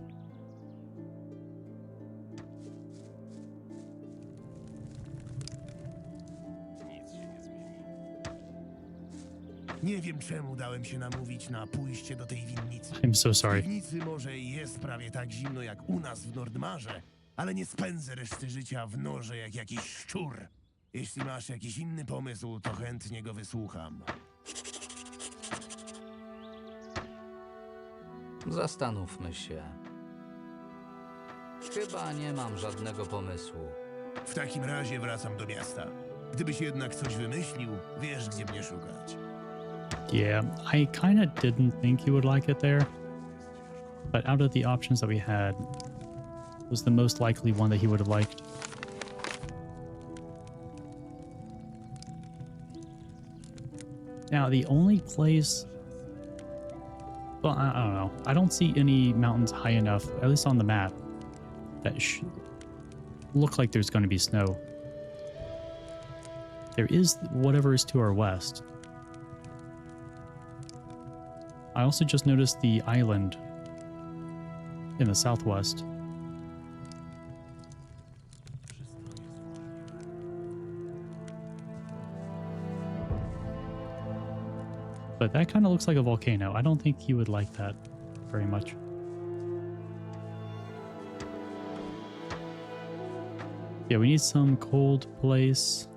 Nie wiem, czemu dałem się namówić na pójście do tej winnicy. I'm so W sorry. winnicy może i jest prawie tak zimno jak u nas w Nordmarze, ale nie spędzę reszty życia w norze jak jakiś szczur. Jeśli masz jakiś inny pomysł, to chętnie go wysłucham. Zastanówmy się. Chyba nie mam żadnego pomysłu. W takim razie wracam do miasta. Gdybyś jednak coś wymyślił, wiesz, gdzie mnie szukać. Yeah, I kind of didn't think he would like it there. But out of the options that we had, it was the most likely one that he would have liked. Now, the only place... Well, I don't know. I don't see any mountains high enough, at least on the map, that look like there's going to be snow. There is whatever is to our west. I also just noticed the island in the southwest. But that kind of looks like a volcano. I don't think he would like that very much. Yeah, we need some cold place.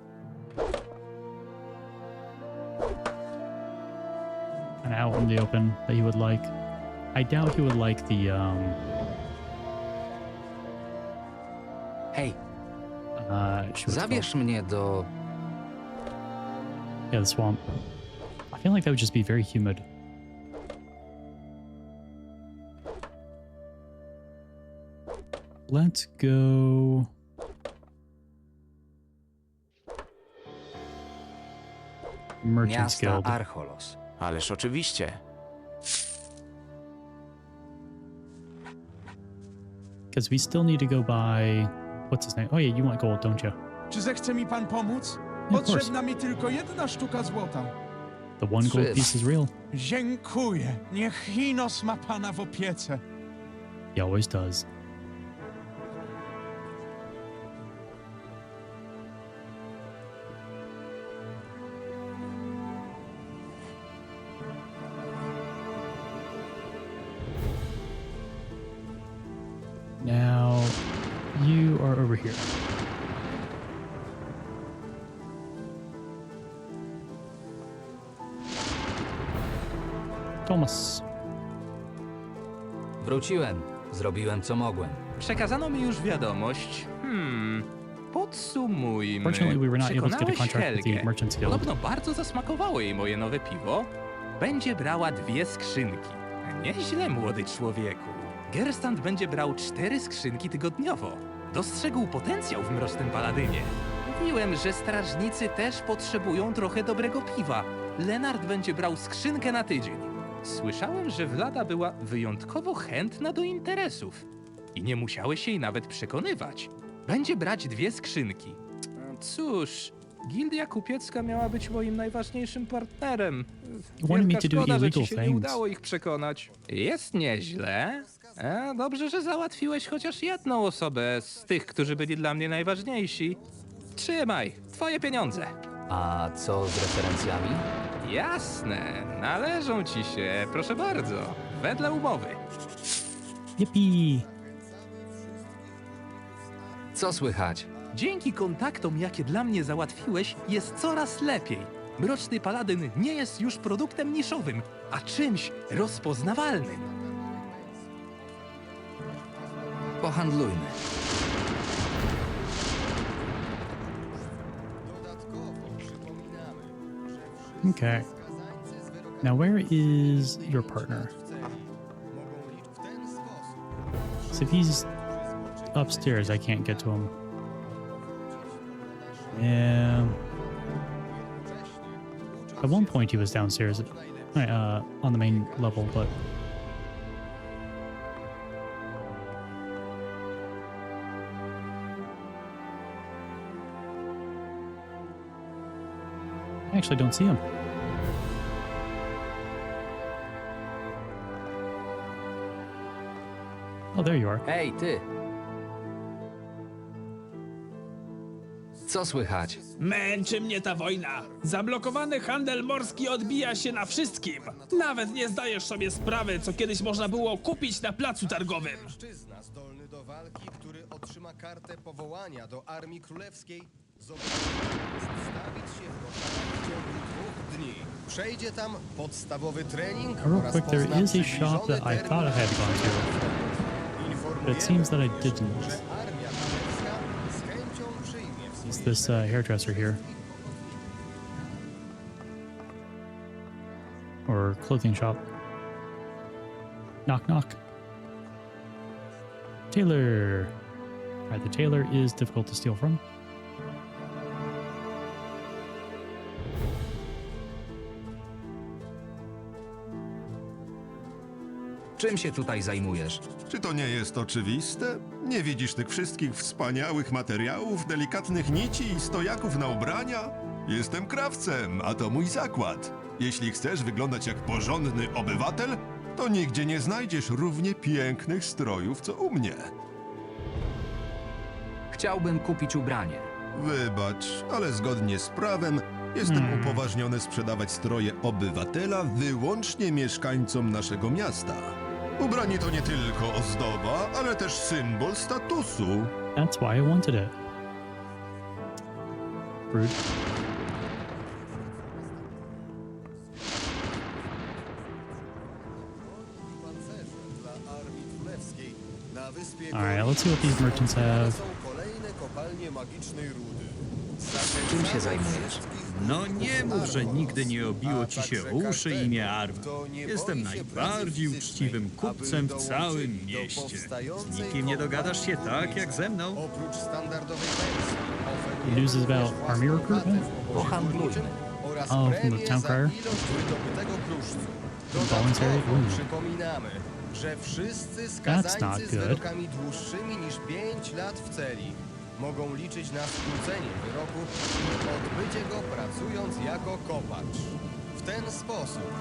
And out in the open that he would like. I doubt he would like the Hej, shoot, what's it zabierz mnie do... called? Yeah, the swamp. I feel like that would just be very humid. Let's go. Merchant's miasta Guild. Archolos. Ależ oczywiście. Because we still need to go buy. What's his name? Oh yeah, you want gold, don't you? Czy zechce mi pan pomóc? of course. Potrzebna mi tylko 1 sztuka złota. The one gold Shit. piece is real. Dziękuję. Niech Hinos ma pana w opiece. He always does. Now, you are over here. Thomas. Wróciłem. Zrobiłem co mogłem. Przekazano mi już wiadomość. Podsumujmy. Fortunately, we were not able to get a Przekonałeś contract with the Helgę. Merchant's Guild. Podobno bardzo zasmakowało jej moje nowe piwo. Będzie brała 2 skrzynki. Nieźle, młody człowieku. Gerstand będzie brał 4 skrzynki tygodniowo. Dostrzegł potencjał w Mrocznym Paladynie. Mówiłem, że strażnicy też potrzebują trochę dobrego piwa. Lenard będzie brał skrzynkę na tydzień. Słyszałem, że Wlada była wyjątkowo chętna do interesów. I nie musiałeś jej nawet przekonywać. Będzie brać 2 skrzynki. Cóż, gildia kupiecka miała być moim najważniejszym partnerem. Wanted me Wielka to do szkoda, że illegal ci się nie things. udało ich przekonać. Jest nieźle. Dobrze, że załatwiłeś chociaż jedną osobę z tych, którzy byli dla mnie najważniejsi. Trzymaj, twoje pieniądze. A co z referencjami? Jasne, należą ci się, proszę bardzo, wedle umowy. Yippee! Co słychać? Dzięki kontaktom, jakie dla mnie załatwiłeś, jest coraz lepiej. Mroczny Paladyn nie jest już produktem niszowym, a czymś rozpoznawalnym. Pohandlujmy. Okay. Now, where is your partner? So if he's upstairs, I can't get to him. Yeah. At one point, he was downstairs, on the main level, but I actually don't see him. Oh, there you are. Hej, ty! Co słychać? Męczy mnie ta wojna. Zablokowany handel morski odbija się na wszystkim. Nawet nie zdajesz sobie sprawy, co kiedyś można było kupić na placu targowym. Mężczyzna zdolny do walki, który otrzyma kartę powołania do Armii Królewskiej, zobowiązany jest stawić się w lokalach w ciągu 2 dni. Przejdzie tam podstawowy trening Real oraz quick, there pozna is a shop przybliżony that I thought I had gone to, but it seems that I didn't. że Armia Królewska z chęcią przyjmie w It's this hairdresser here. Or clothing shop. Knock, knock. Tailor. Alright, the tailor is difficult to steal from. Czym się tutaj zajmujesz? Czy to nie jest oczywiste? Nie widzisz tych wszystkich wspaniałych materiałów, delikatnych nici i stojaków na ubrania? Jestem krawcem, a to mój zakład. Jeśli chcesz wyglądać jak porządny obywatel, to nigdzie nie znajdziesz równie pięknych strojów, co u mnie. Chciałbym kupić ubranie. Wybacz, ale zgodnie z prawem jestem upoważniony sprzedawać stroje obywatela wyłącznie mieszkańcom naszego miasta. Ubranie to nie tylko ozdoba, ale też symbol statusu. That's why I wanted it. Rude. Alright, let's see what these merchants have. Kolejne kopalnie magicznej rudy. Czym się zajmujesz? No nie mów, że nigdy nie obiło ci się uszy imię Arm. Jestem najbardziej uczciwym kupcem w całym mieście. Z nikim nie dogadasz się tak jak ze mną. Oprócz standardowej pensji News is about army recruitment? Pohandlujmy. oraz Oh, from the premię town za crier? ilość wydobytego kruszcu. Voluntary? Dodatkowo Ooh. przypominamy, że wszyscy not skazańcy z good. wyrokami dłuższymi niż 5 lat w celi mogą liczyć na skrócenie wyroku i odbycie go pracując jako kopacz. W ten sposób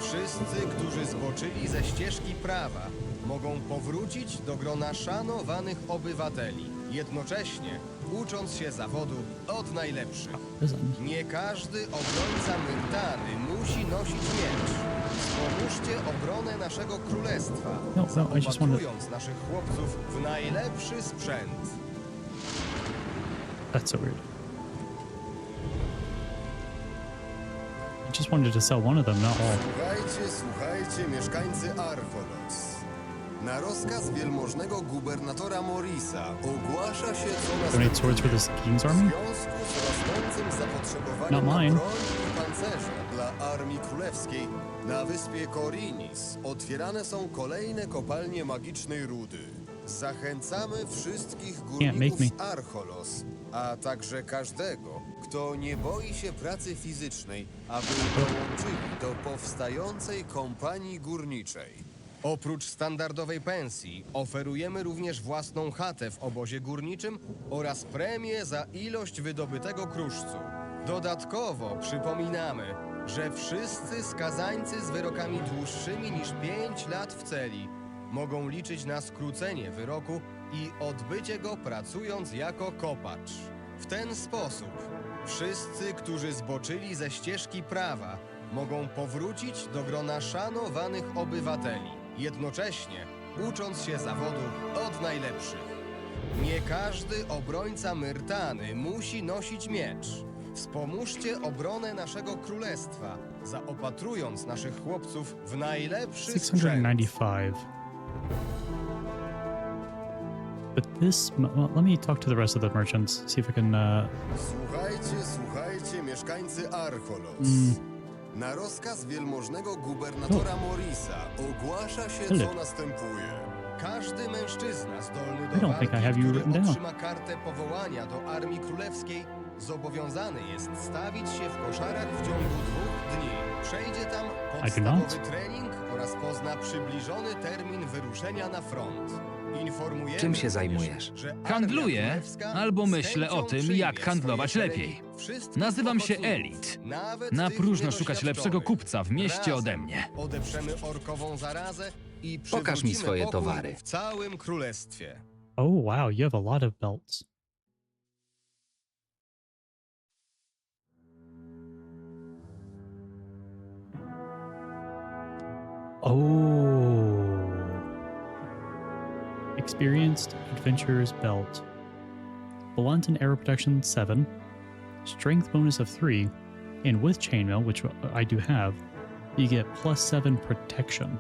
wszyscy, którzy zboczyli ze ścieżki prawa, mogą powrócić do grona szanowanych obywateli, jednocześnie ucząc się zawodu od najlepszych. Nie każdy obrońca Myrtany musi nosić miecz. Pomóżcie obronę naszego królestwa, No, I just wanted... zaopatrując naszych chłopców w najlepszy sprzęt. That's so weird. I just wanted to sell one of them, not all. Słuchajcie, mieszkańcy Archolos. Na rozkaz wielmożnego gubernatora Morisa ogłasza się Donate swords for the King's army? W związku z rosnącym zapotrzebowaniem Not na mine. broń i pancerze dla Armii Królewskiej na wyspie Korinis otwierane są kolejne kopalnie magicznej rudy. Zachęcamy wszystkich górników z Archolos, a także każdego, kto nie boi się pracy fizycznej, aby dołączyli do powstającej kompanii górniczej. Oprócz standardowej pensji oferujemy również własną chatę w obozie górniczym oraz premię za ilość wydobytego kruszcu. Dodatkowo przypominamy, że wszyscy skazańcy z wyrokami dłuższymi niż 5 lat w celi mogą liczyć na skrócenie wyroku i odbycie go pracując jako kopacz. W ten sposób wszyscy, którzy zboczyli ze ścieżki prawa, mogą powrócić do grona szanowanych obywateli, jednocześnie ucząc się zawodu od najlepszych. Nie każdy obrońca Myrtany musi nosić miecz. Wspomóżcie obronę naszego królestwa, zaopatrując naszych chłopców w najlepszy sprzęt. 695. But this... Well, let me talk to the rest of the merchants, see if I can... Słuchajcie, mieszkańcy Archolos. Na rozkaz wielmożnego gubernatora Morisa ogłasza się, co następuje. Każdy mężczyzna zdolny do walki, który otrzyma kartę powołania do Armii Królewskiej, zobowiązany jest stawić się w koszarach w ciągu 2 dni. Przejdzie tam podstawowy trening oraz pozna przybliżony termin wyruszenia na front. Informujemy Czym się zajmujesz? Handluję, albo myślę o tym, jak handlować lepiej. Nazywam się Elit. Na próżno szukać lepszego kupca w mieście ode mnie. Odeprzemy orkową zarazę i Pokaż mi swoje pokój towary. w całym królestwie. Oh, wow, you have a lot of belts. Oh. Experienced Adventurer's Belt. Blunt and Arrow Protection 7. Strength bonus of 3. And with Chainmail, which I do have, you get +7 protection.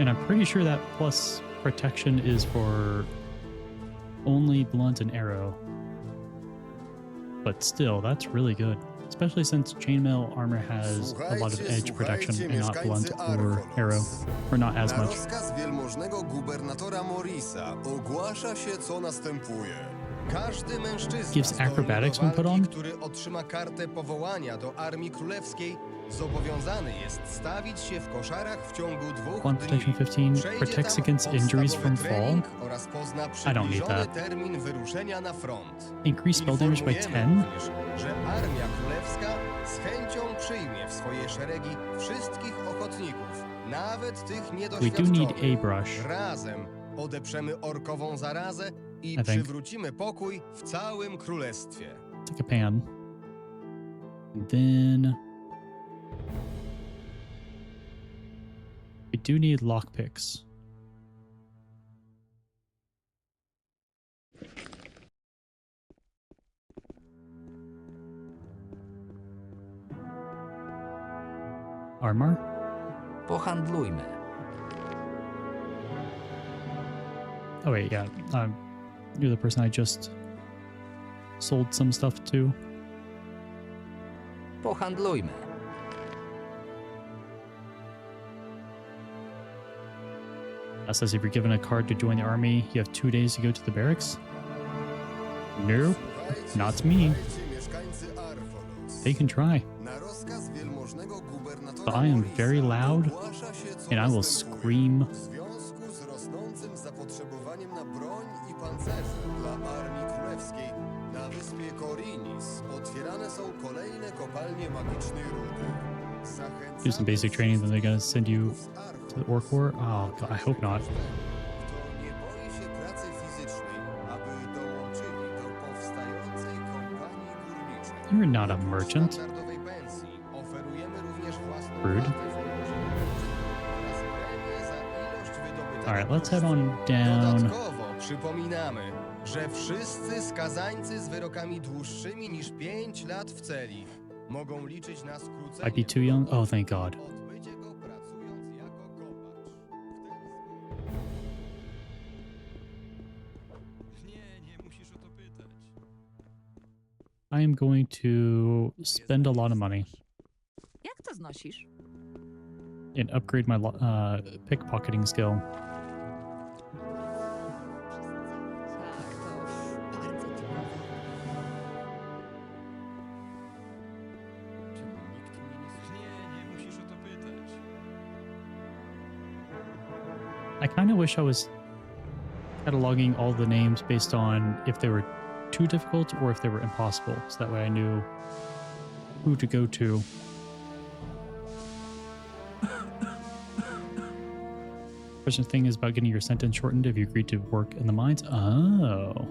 And I'm pretty sure that plus protection is for only blunt and arrow. But still, that's really good. Especially since chainmail armor has a lot of edge protection and not blunt or arrow. Or not as Na much. rozkaz wielmożnego gubernatora Morisa ogłasza się, co następuje. Każdy mężczyzna Gives zdolny acrobatics do when put walki, on? który otrzyma kartę powołania do Armii Królewskiej, zobowiązany jest stawić się w koszarach w ciągu 2 Blunt dni. protection 15 Przejdzie protects tam against injuries from podstawowy fall. trening oraz pozna I don't need przybliżony that. termin wyruszenia na front. Increase spell damage by Informujemy 10? również, że Armia Królewska z chęcią przyjmie w swoje szeregi wszystkich ochotników, nawet tych We do niedoświadczonych. need a brush. Razem odeprzemy orkową zarazę i I think. przywrócimy pokój w całym królestwie. Take a pan. And then we do need lockpicks. Armor? Pohandlujmy. Oh wait, yeah. You're the person I just sold some stuff to. Pohandlujmy. That says if you're given a card to join the army, you have 2 days to go to the barracks. Nope, not me. They can try. But I am very loud, and I will scream. W związku z rosnącym zapotrzebowaniem na broń i pancerze dla Armii Królewskiej na wyspie Korinis otwierane są kolejne kopalnie magicznej rudy. Do some basic training, then they're gonna send you to the Orc War? Oh, God, I hope not. Kto nie boi się pracy fizycznej, aby dołączyli do powstającej kompanii górniczej. You're not a merchant. Standardowej pensji oferujemy również własną Rude. oraz premię za ilość wydobytego Alright, let's head on down. Dodatkowo przypominamy, że wszyscy skazańcy z wyrokami dłuższymi niż 5 lat w celi mogą liczyć na skrócenie I'd be too young? Oh, thank God. odbycie go pracując jako kopacz. I am going to spend a lot of money Jak to znosisz? and upgrade my pickpocketing skill. Tak, to bardzo typowe. I kind of wish I was cataloging all the names based on if they were too difficult or if they were impossible, so that way I knew who to go to. Question thing is about getting your sentence shortened if you agreed to work in the mines. Oh.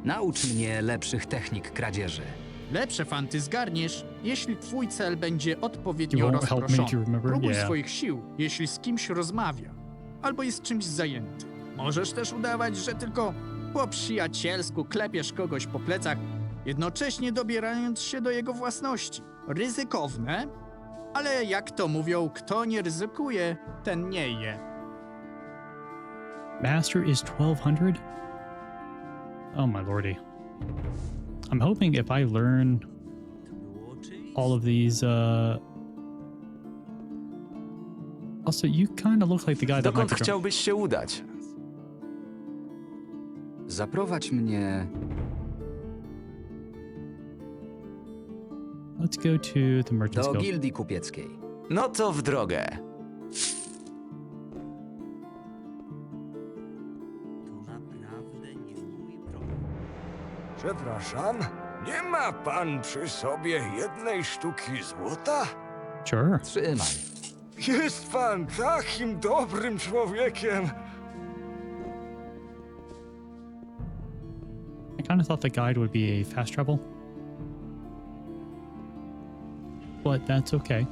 Naucz mnie lepszych technik kradzieży. Lepsze fanty zgarniesz, jeśli twój cel będzie odpowiednio You won't help me to rozproszony. remember? Próbuj Yeah. swoich sił, jeśli z kimś rozmawia, albo jest czymś zajęty. Możesz też udawać, że tylko po przyjacielsku klepiesz kogoś po plecach, jednocześnie dobierając się do jego własności. Ryzykowne, ale jak to mówią, kto nie ryzykuje, ten nie je. Master is 1200? Oh my lordy. I'm hoping if I learn all of these, Also, you kind of look like the guy that Dokąd might be chciałbyś się udać? Zaprowadź mnie... Let's go to the Merchant's do Guild. gildii kupieckiej. No to w drogę. Przepraszam, nie ma pan przy sobie jednej sztuki złota? Sure. Trzymaj. Jest pan takim dobrym człowiekiem. I kind of thought the guide would be a fast travel. But that's okay.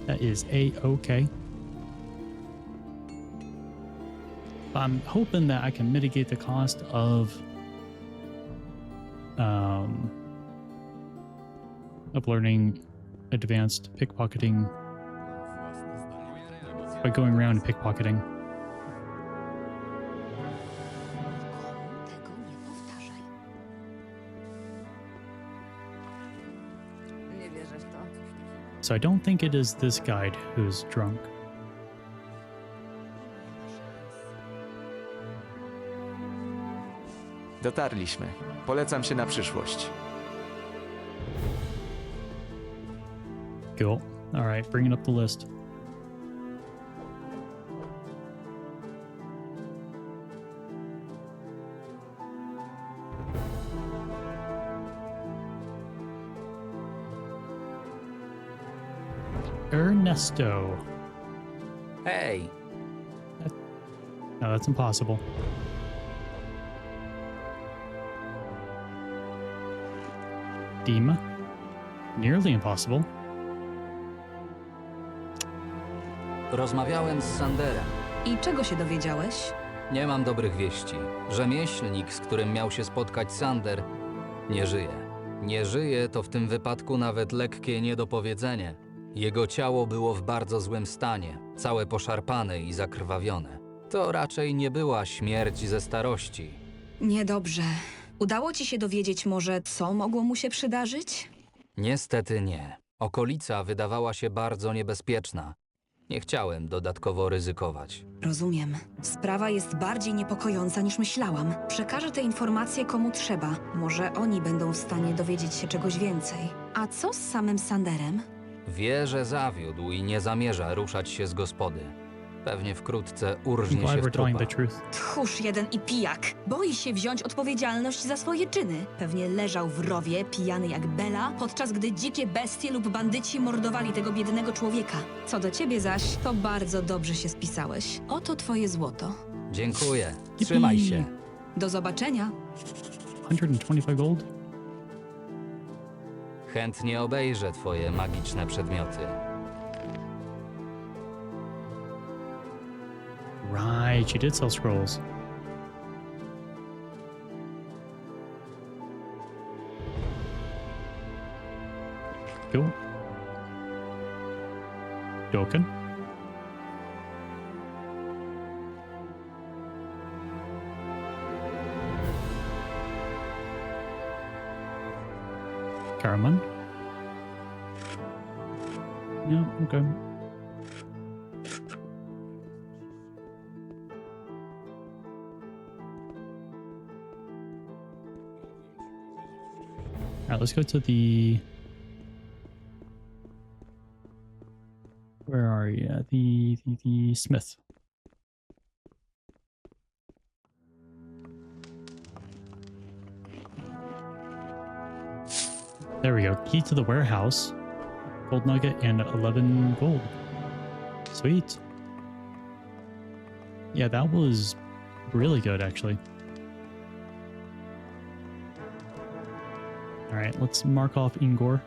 That is a-okay. I'm hoping that I can mitigate the cost of learning advanced pickpocketing by going around and pickpocketing. Tego nie powtarzaj. Nie wierzę w to. So I don't think it is this guide who's drunk. Dotarliśmy. Polecam się na przyszłość. Cool. All right, bringing up the list. Ernesto. Hej, No, that's impossible. Dima. Nearly impossible. rozmawiałem z Sanderem. I czego się dowiedziałeś? Nie mam dobrych wieści. Rzemieślnik, z którym miał się spotkać Sander, nie żyje. Nie żyje to w tym wypadku nawet lekkie niedopowiedzenie. Jego ciało było w bardzo złym stanie, całe poszarpane i zakrwawione. To raczej nie była śmierć ze starości. Niedobrze. Udało ci się dowiedzieć może, co mogło mu się przydarzyć? Niestety nie. Okolica wydawała się bardzo niebezpieczna. Nie chciałem dodatkowo ryzykować. Rozumiem. Sprawa jest bardziej niepokojąca niż myślałam. Przekażę te informacje komu trzeba. Może oni będą w stanie dowiedzieć się czegoś więcej. A co z samym Sanderem? Wie, że zawiódł i nie zamierza ruszać się z gospody. Pewnie wkrótce urżnie Glad się w we're telling trupa. the truth. Tchórz jeden i pijak. Boi się wziąć odpowiedzialność za swoje czyny. Pewnie leżał w rowie, pijany jak Bela, podczas gdy dzikie bestie lub bandyci mordowali tego biednego człowieka. Co do ciebie zaś, to bardzo dobrze się spisałeś. Oto twoje złoto. Dziękuję. Trzymaj się. Do zobaczenia. 125 gold? Chętnie obejrzę twoje magiczne przedmioty. Right, she did sell scrolls. Cool. Token. Caraman. Yeah, okay. All right, let's go to the... Where are you? The smith. There we go. Key to the warehouse. Gold nugget and 11 gold. Sweet. Yeah, that was really good, actually. All right, let's mark off Ingor.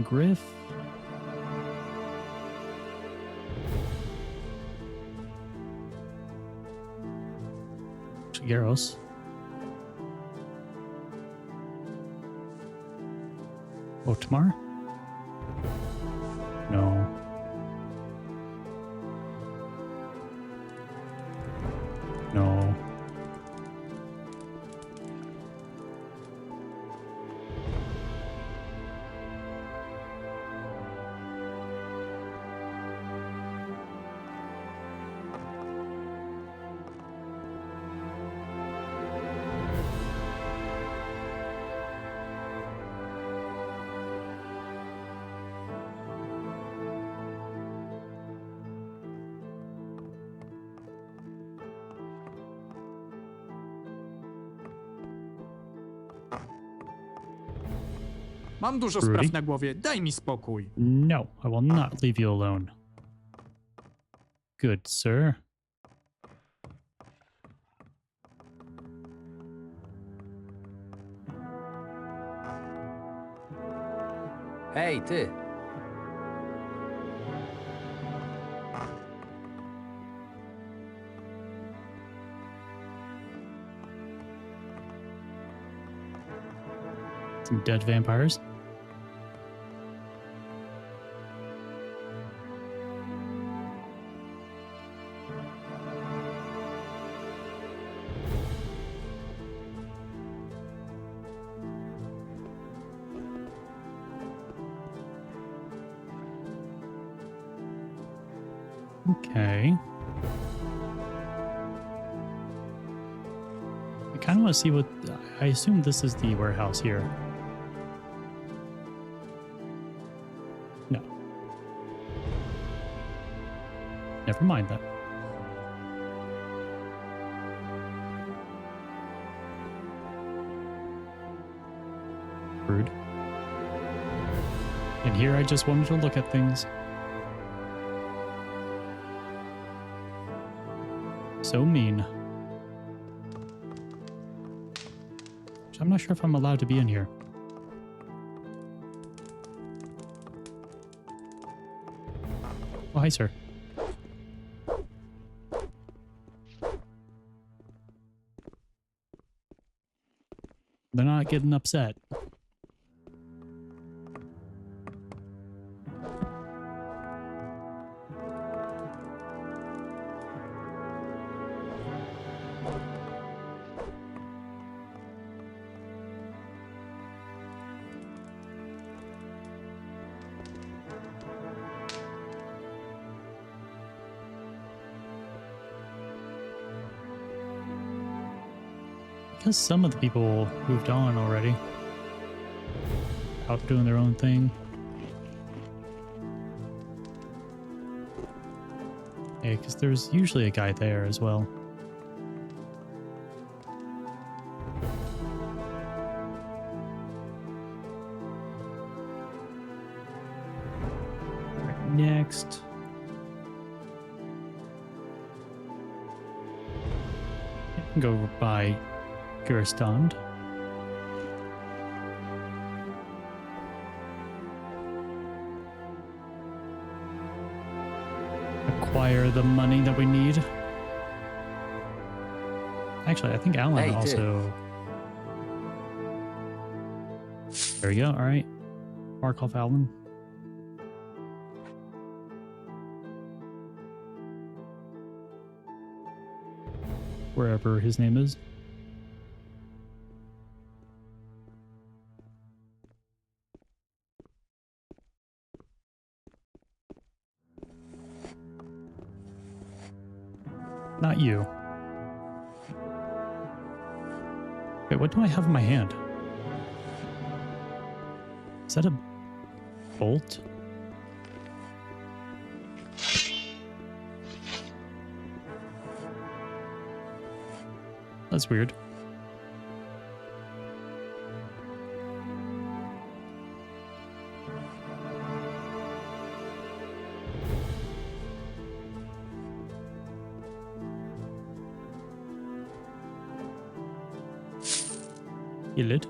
Griff. Shigeros. Otmar? No. No. Mam dużo Rudy? spraw na głowie, daj mi spokój. No, I will not leave you alone. Good, sir. Hej, ty! Some dead vampires. Okay. I kind of want to see what... I assume this is the warehouse here. No. Never mind that. Rude. And here I just wanted to look at things. So mean. I'm not sure if I'm allowed to be in here. hi, sir. They're not getting upset. Because some of the people moved on already. Out doing their own thing. Yeah, because there's usually a guy there as well. Right, next. I can go by Gerstand. Acquire the money that we need. Actually, I think Alan Hey, also... There we go, alright. Markov Alan. Wherever his name is. Not you. Wait, what do I have in my hand? Is that a bolt? That's weird. Kill it.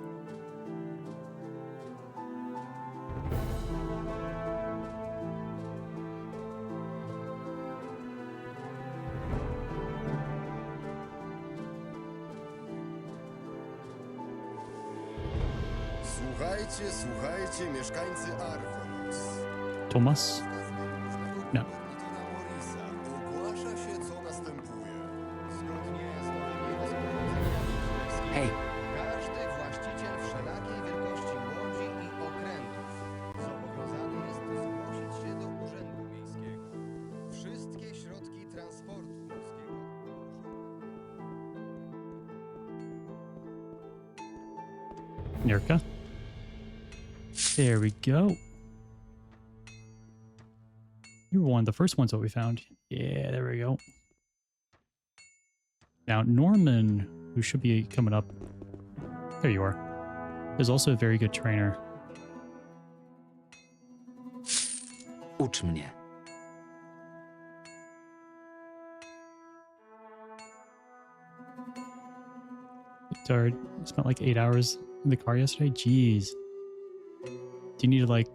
Słuchajcie, mieszkańcy Archolos. Thomas? No. Ogłasza się, co następuje. Zgodnie z nowymi rozporządzeniami. Hej, Każdy właściciel wszelakiej wielkości łodzi i okrętów zobowiązany jest zgłosić się do Urzędu Miejskiego. Wszystkie środki transportu morskiego Nirka. There we go. You were one of the first ones that we found. Yeah, there we go. Now, Norman, who should be coming up, there you are, is also a very good trainer. Ucz mnie. Tired. Spent like 8 hours in the car yesterday. Jeez. Do you need to, like,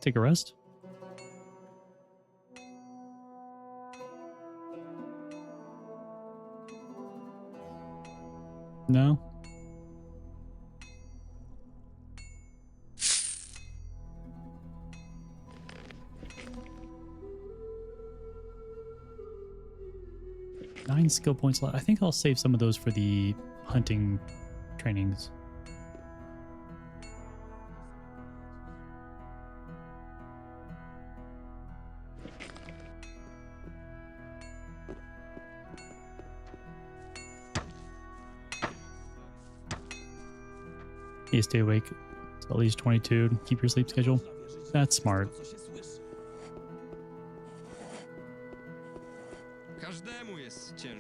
take a rest? No? Nine skill points left. I think I'll save some of those for the hunting trainings. You stay awake till at least 22 to keep your sleep schedule. That's smart.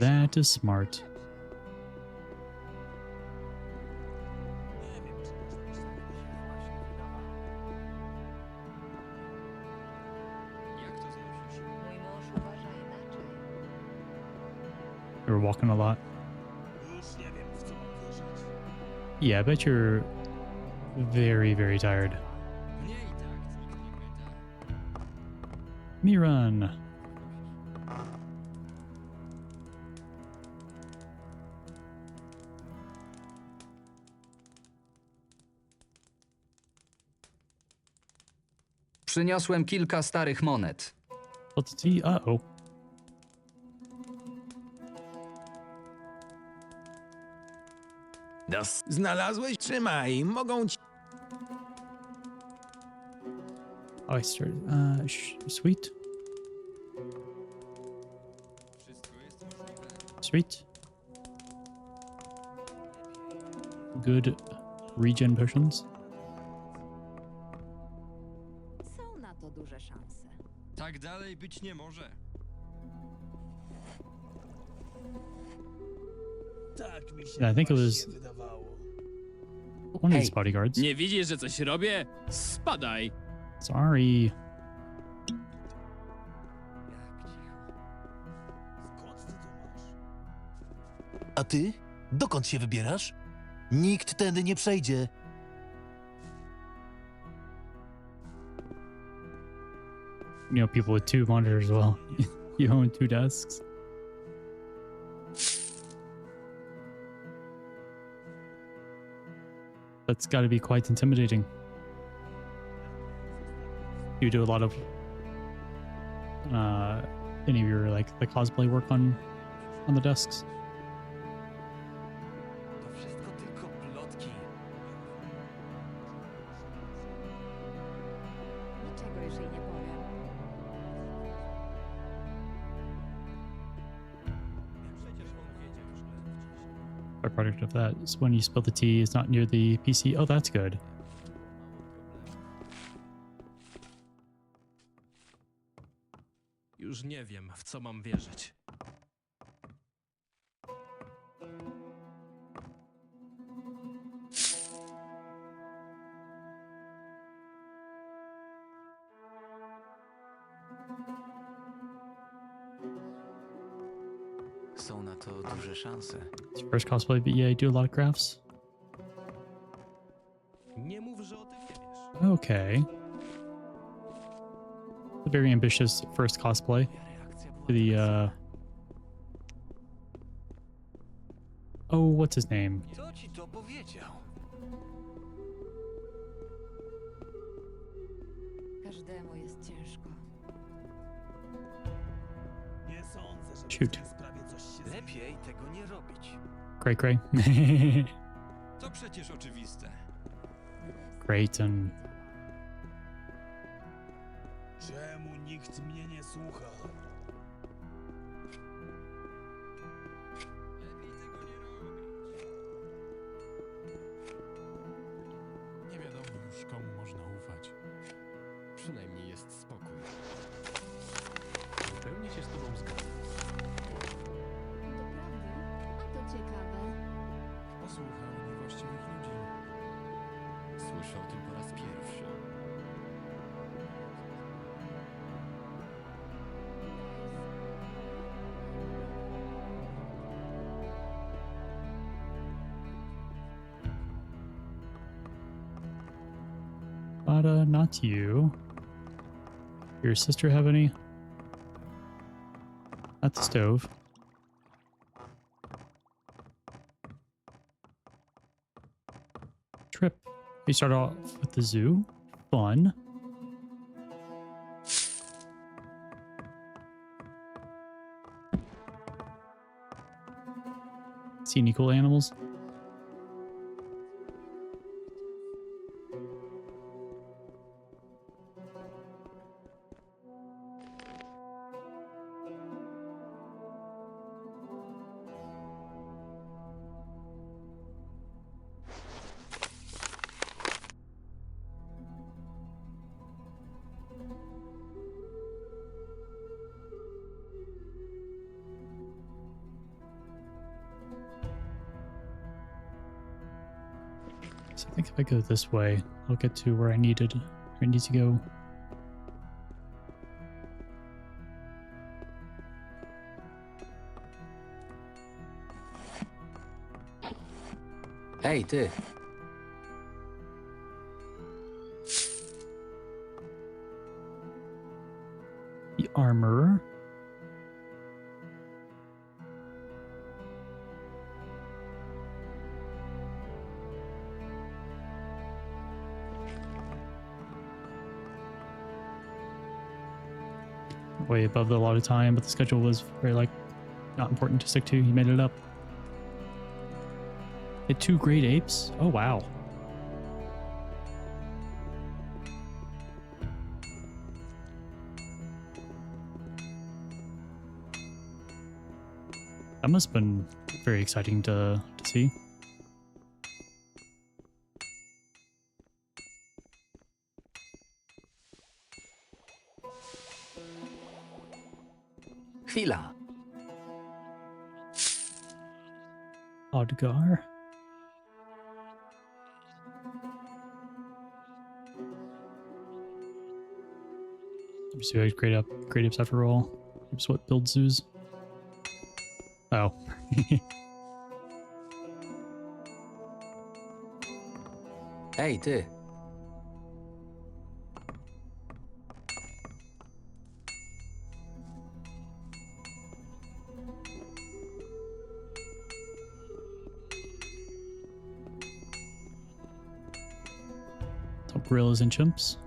That is smart. You were walking a lot. Yeah, I bet you're very, very tired. Me run. Przyniosłem kilka starych monet. Let's see. Uh-oh. Znalazłeś? Trzymaj, mogą ci... Oh, I started. Sweet. Sweet. Good regen potions. Są na to duże szanse. Tak dalej być nie może. Tak mi się Yeah, I think it was właśnie wydawało. one of these bodyguards. Nie widzisz, że coś robię? Spadaj! Sorry. A ty? Dokąd się wybierasz? Nikt tędy nie przejdzie. You know, people with 2 monitors as well. You own 2 desks. That's got to be quite intimidating. You do a lot of any of your like the cosplay work on the desks. To wszystko tylko plotki. Niczego już jej nie powiem. Byproduct of that is when you spill the tea, it's not near the PC. Oh, that's good. Już nie wiem, w co mam wierzyć. Są na to duże szanse. It's your first cosplay, but yeah, you do a lot of crafts. Nie mów, że o tym nie wiesz. Okay. A very ambitious first cosplay to the oh, what's his name? Kto ci to powiedział? Każdemu jest ciężko. Nie sądzę, że Shoot. w tej sprawie coś się Lepiej tego nie robić. Cray Cray. To przecież oczywiste. Grayton. Czemu nikt mnie nie słucha? Nie wiadomo już, komu można ufać. Przynajmniej jest spokój. Zupełnie się z tobą zgadzam. Doprawdy? A to ciekawe. Posłuchał niewłaściwych ludzi. Słyszę o tym po raz pierwszy. But not you. Your sister have any? At the stove. Trip. You start off with the zoo. Fun. See any cool animals? So I think if I go this way, I'll get to where I need to go. Ej, ty. The armor. way above the allotted time, but the schedule was very, like, not important to stick to. He made it up. Hit 2 great apes? Oh, wow. That must have been very exciting to see. Chwila. Odgar. So I great apes after all. Oops, what build zoos? Oh. Ej, ty. Top gorillas and chimps.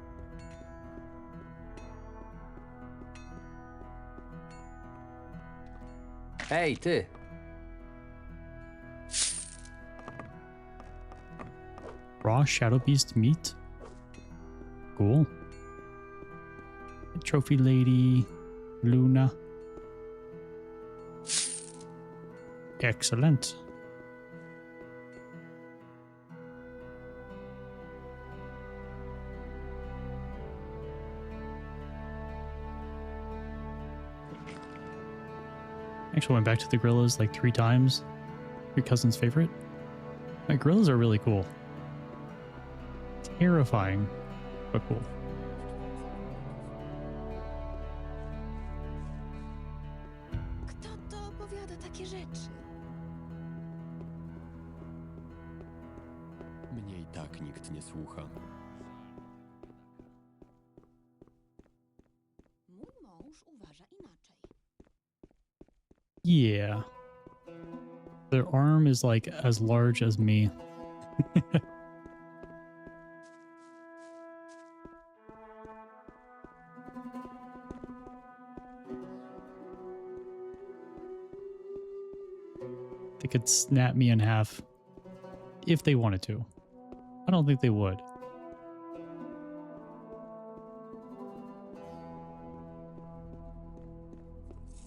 Ej, ty. Raw shadow beast meat. Cool. Trophy lady. Luna. Excellent. Actually went back to the gorillas like 3 times. Your cousin's favorite? My gorillas are really cool. Terrifying, but cool. Kto to opowiada takie rzeczy? Mnie i tak nikt nie słucha. Mój mąż uważa inaczej. Yeah. Their arm is like as large as me. They could snap me in half if they wanted to. I don't think they would.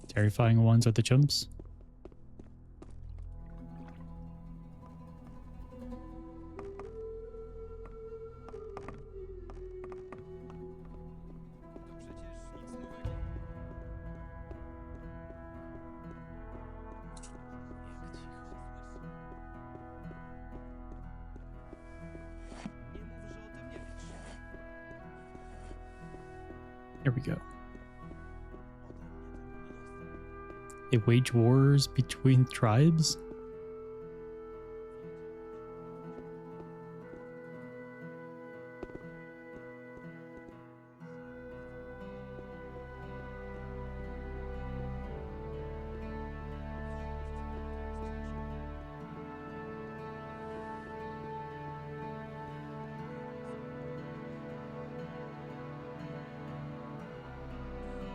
Terrifying ones are the chimps. Here we go. They wage wars between tribes?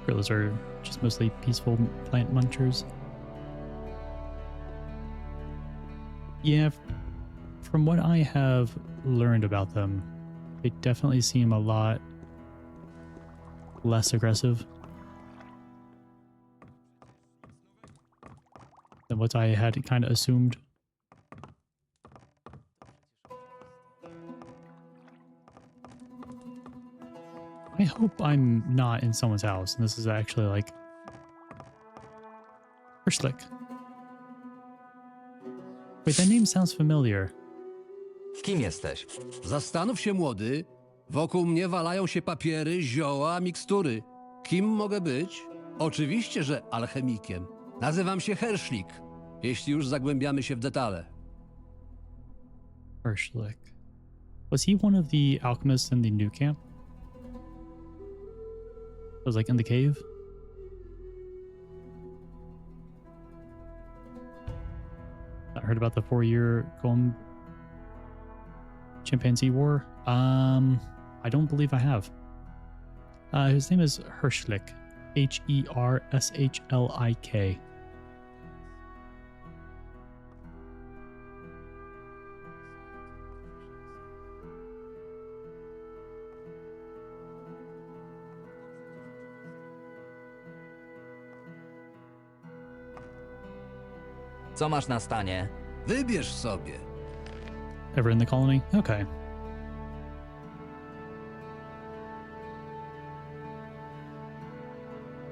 Gorillas are just mostly peaceful plant munchers. Yeah, from what I have learned about them, they definitely seem a lot less aggressive than what I had kind of assumed. I hope I'm not in someone's house and this is actually like Hirschlick. Wait, that name sounds familiar. Kim jesteś? Zastanów się, młody. Wokół mnie walają się papiery, zioła, mikstury. Kim mogę być? Oczywiście, że alchemikiem. Nazywam się Herschlik, jeśli już zagłębiamy się w detale. Hirschlick. Was he one of the alchemists in the new camp? Was like in the cave? I heard about the 4-year golem chimpanzee war. I don't believe I have. His name is Hirschlick. Hershlik. Co masz na stanie? Wybierz sobie. Ever in the colony? Okay.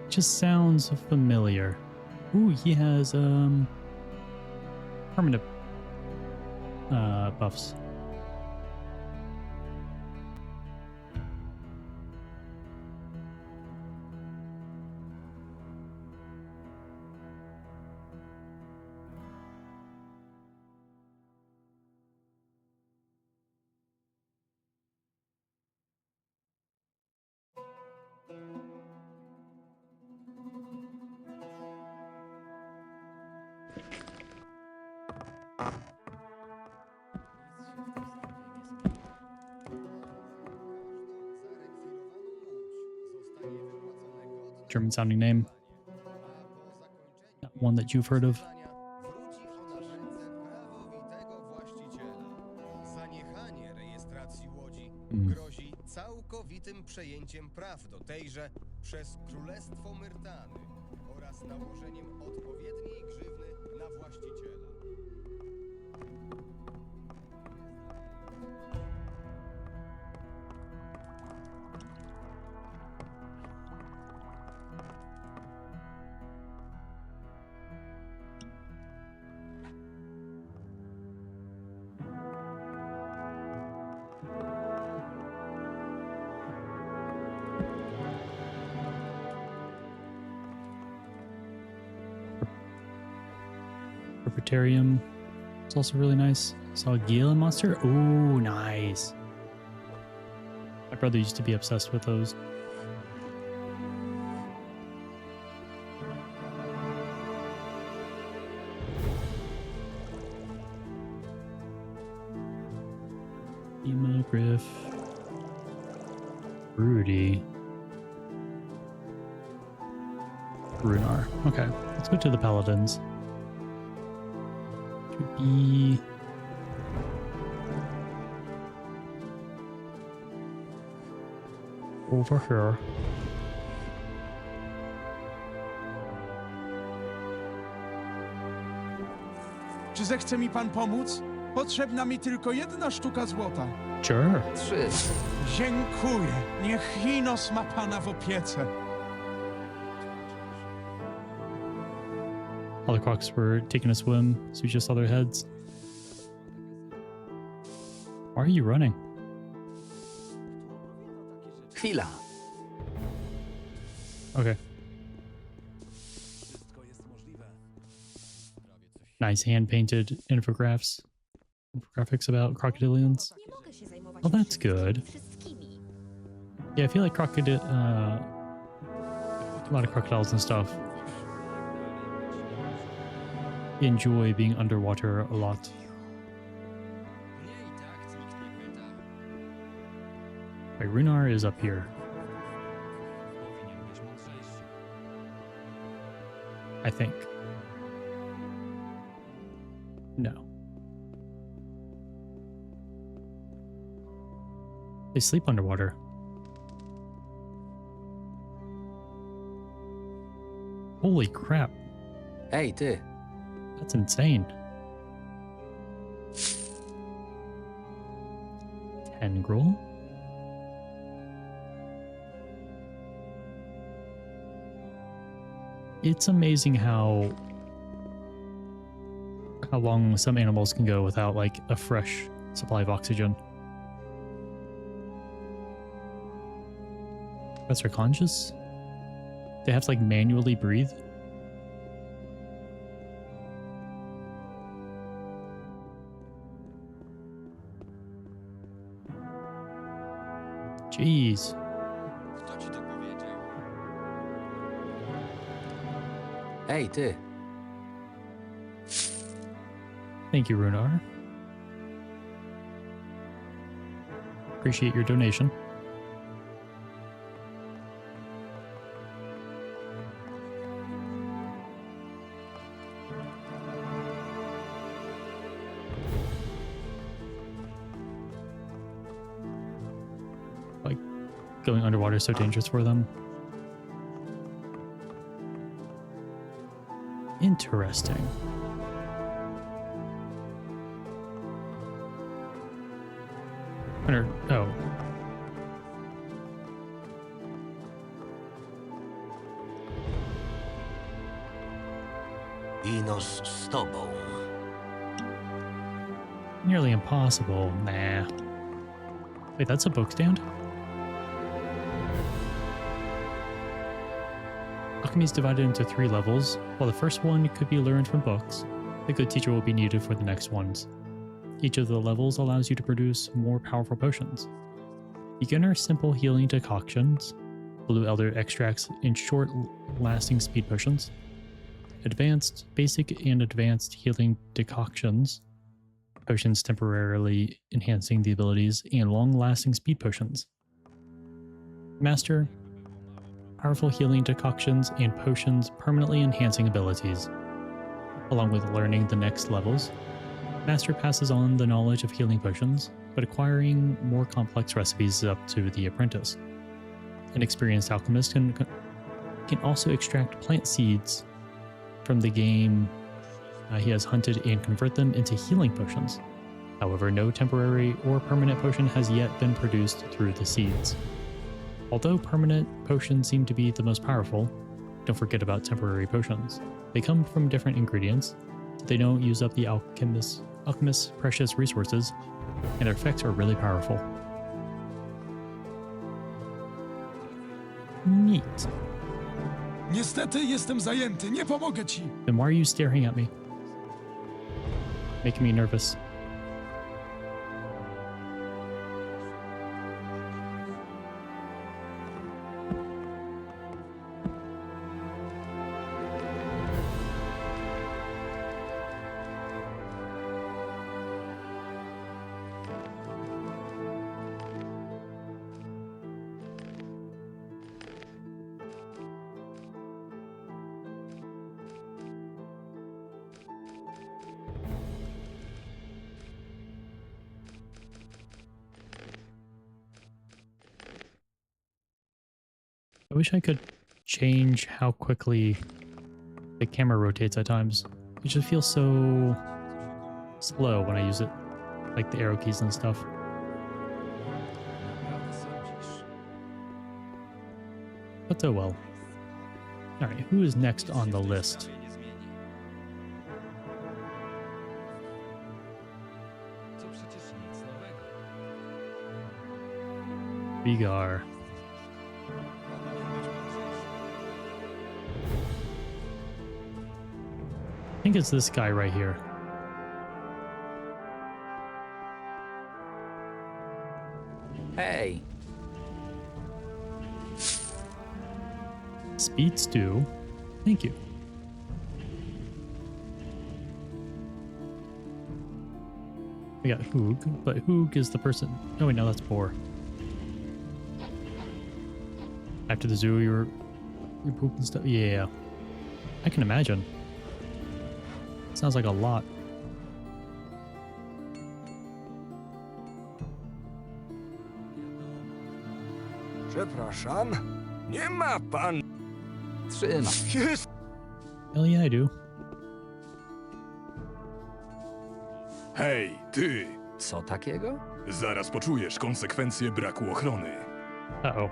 Just sounds familiar. Ooh, he has permanent buffs. German sounding name. Not one that you've heard of. Wróci ona ręce prawowitego właściciela. Zaniechanie rejestracji łodzi grozi całkowitym przejęciem praw do tejże przez Królestwo Myrtany oraz nałożeniem odpowiedniej grzywny na właściciela. Herpetarium. It's also really nice. Saw a Gila monster. Ooh, nice. My brother used to be obsessed with those. Griff. Rudy. Runar. Okay, let's go to the Paladins. Should be over here. Czy zechce mi pan pomóc? Potrzebna mi tylko jedna sztuka złota. Sure. 3. Dziękuję. Niech Hinos ma pana w opiece. All the crocs were taking a swim, so we just saw their heads. Why are you running? Chwila. Okay. Nice hand-painted infographics about crocodilians. Oh, that's good. Yeah, I feel like a lot of crocodiles and stuff enjoy being underwater a lot. Wait, Runar is up here. I think. No. They sleep underwater. Holy crap. Ej, ty. That's insane. Tengral? It's amazing how long some animals can go without like a fresh supply of oxygen. That's their conscious? They have to like manually breathe? Jeez. Ej, ty. Thank you, Runar. Appreciate your donation. going underwater is so dangerous for them. Interesting. Oh. Inos z tobą. Nearly impossible. Nah. Wait, that's a book stand? Alchemy is divided into 3 levels. While the first one could be learned from books, a good teacher will be needed for the next ones. Each of the levels allows you to produce more powerful potions. Beginner simple healing decoctions, blue elder extracts, and short-lasting speed potions. Advanced, basic, and advanced healing decoctions, potions temporarily enhancing the abilities, and long-lasting speed potions. Master, powerful healing decoctions and potions permanently enhancing abilities. Along with learning the next levels, Master passes on the knowledge of healing potions, but acquiring more complex recipes is up to the apprentice. An experienced alchemist can also extract plant seeds from the game he has hunted and convert them into healing potions. However, no temporary or permanent potion has yet been produced through the seeds. Although permanent potions seem to be the most powerful, don't forget about temporary potions. They come from different ingredients, so they don't use up the alchemist's precious resources, and their effects are really powerful. Neat. Niestety jestem zajęty, nie pomogę ci. Then why are you staring at me? Making me nervous. I wish I could change how quickly the camera rotates at times. It just feels so slow when I use it, like the arrow keys and stuff. But oh well. Alright, who is next on the list? Vigar. I think it's this guy right here. Hej, Speed stew. Thank you. We got Hoog, but Hoog is the person. Oh wait, no, that's Boar. After the zoo, your poop and stuff. Yeah, I can imagine. Sounds like a lot. Przepraszam, nie ma pan... Trzyma. Hell yeah, I do. Hej, ty! Co takiego? Zaraz poczujesz konsekwencje braku ochrony. Uh-oh.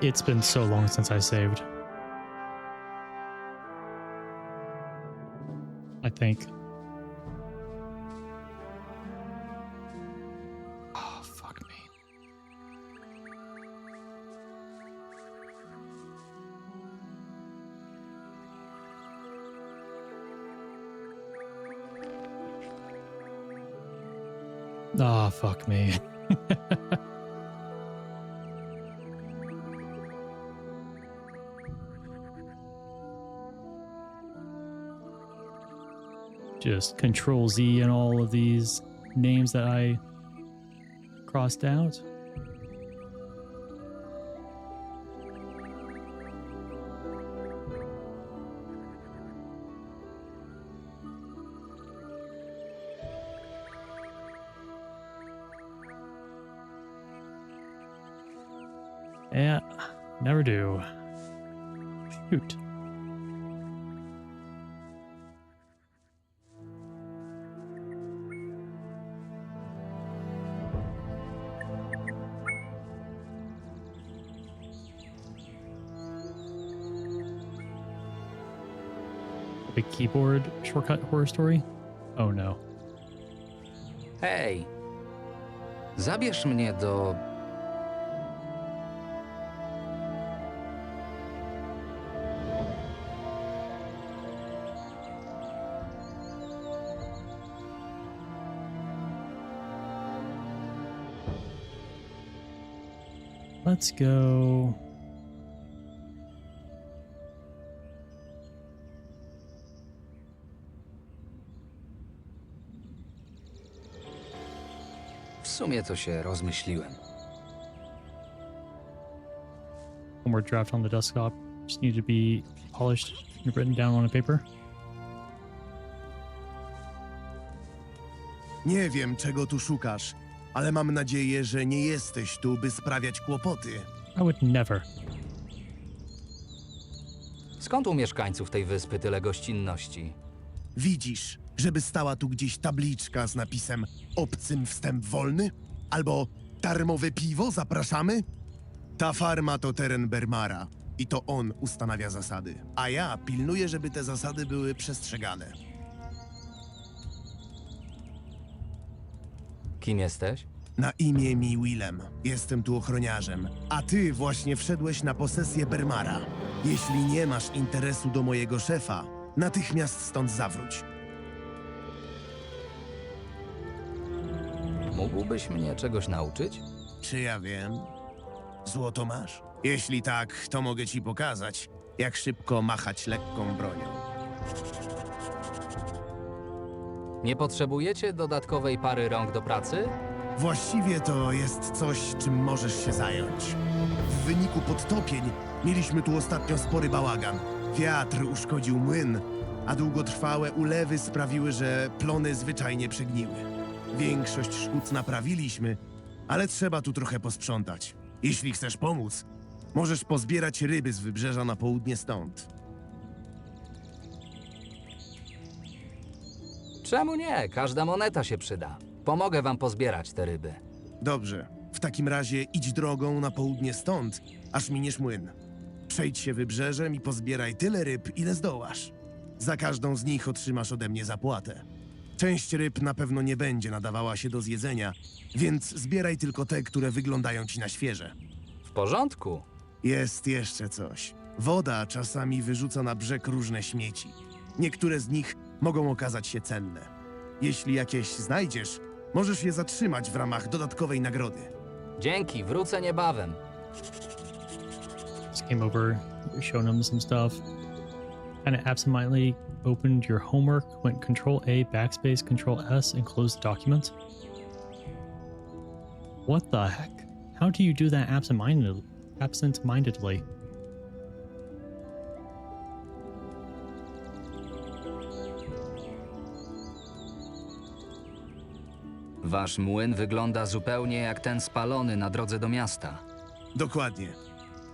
It's been so long since I saved. I think. Oh, fuck me. Ah, fuck me. Just Control Z and all of these names that I crossed out. Yeah, never do. Shoot. A keyboard shortcut horror story? Oh no. Hej! Zabierz mnie do... Let's go. W sumie to się rozmyśliłem. One more draft on the desktop. Just need to be polished and written down on a paper. Nie wiem, czego tu szukasz, ale mam nadzieję, że nie jesteś tu, by sprawiać kłopoty. I would never. Skąd u mieszkańców tej wyspy tyle gościnności? Widzisz, żeby stała tu gdzieś tabliczka z napisem obcym wstęp wolny? Albo darmowe piwo, zapraszamy? Ta farma to teren Bermara i to on ustanawia zasady, a ja pilnuję, żeby te zasady były przestrzegane. Kim jesteś? Na imię mi Willem. Jestem tu ochroniarzem, a ty właśnie wszedłeś na posesję Bermara. Jeśli nie masz interesu do mojego szefa, natychmiast stąd zawróć. Mógłbyś mnie czegoś nauczyć? Czy ja wiem? Złoto masz? Jeśli tak, to mogę ci pokazać, jak szybko machać lekką bronią. Nie potrzebujecie dodatkowej pary rąk do pracy? Właściwie to jest coś, czym możesz się zająć. W wyniku podtopień mieliśmy tu ostatnio spory bałagan. Wiatr uszkodził młyn, a długotrwałe ulewy sprawiły, że plony zwyczajnie przegniły. Większość szkód naprawiliśmy, ale trzeba tu trochę posprzątać. Jeśli chcesz pomóc, możesz pozbierać ryby z wybrzeża na południe stąd. Czemu nie? Każda moneta się przyda. Pomogę wam pozbierać te ryby. Dobrze. W takim razie idź drogą na południe stąd, aż miniesz młyn. Przejdź się wybrzeżem i pozbieraj tyle ryb, ile zdołasz. Za każdą z nich otrzymasz ode mnie zapłatę. Część ryb na pewno nie będzie nadawała się do zjedzenia, więc zbieraj tylko te, które wyglądają ci na świeże. W porządku. Jest jeszcze coś. Woda czasami wyrzuca na brzeg różne śmieci. Niektóre z nich mogą okazać się cenne. Jeśli jakieś znajdziesz, możesz je zatrzymać w ramach dodatkowej nagrody. Dzięki, wrócę niebawem. Just came over, showing them some stuff. Kind of absentmindedly opened your homework, went Control A, backspace, Control S, and closed the document. What the heck? How do you do that absent-mindedly? Wasz młyn wygląda zupełnie jak ten spalony na drodze do miasta. Dokładnie.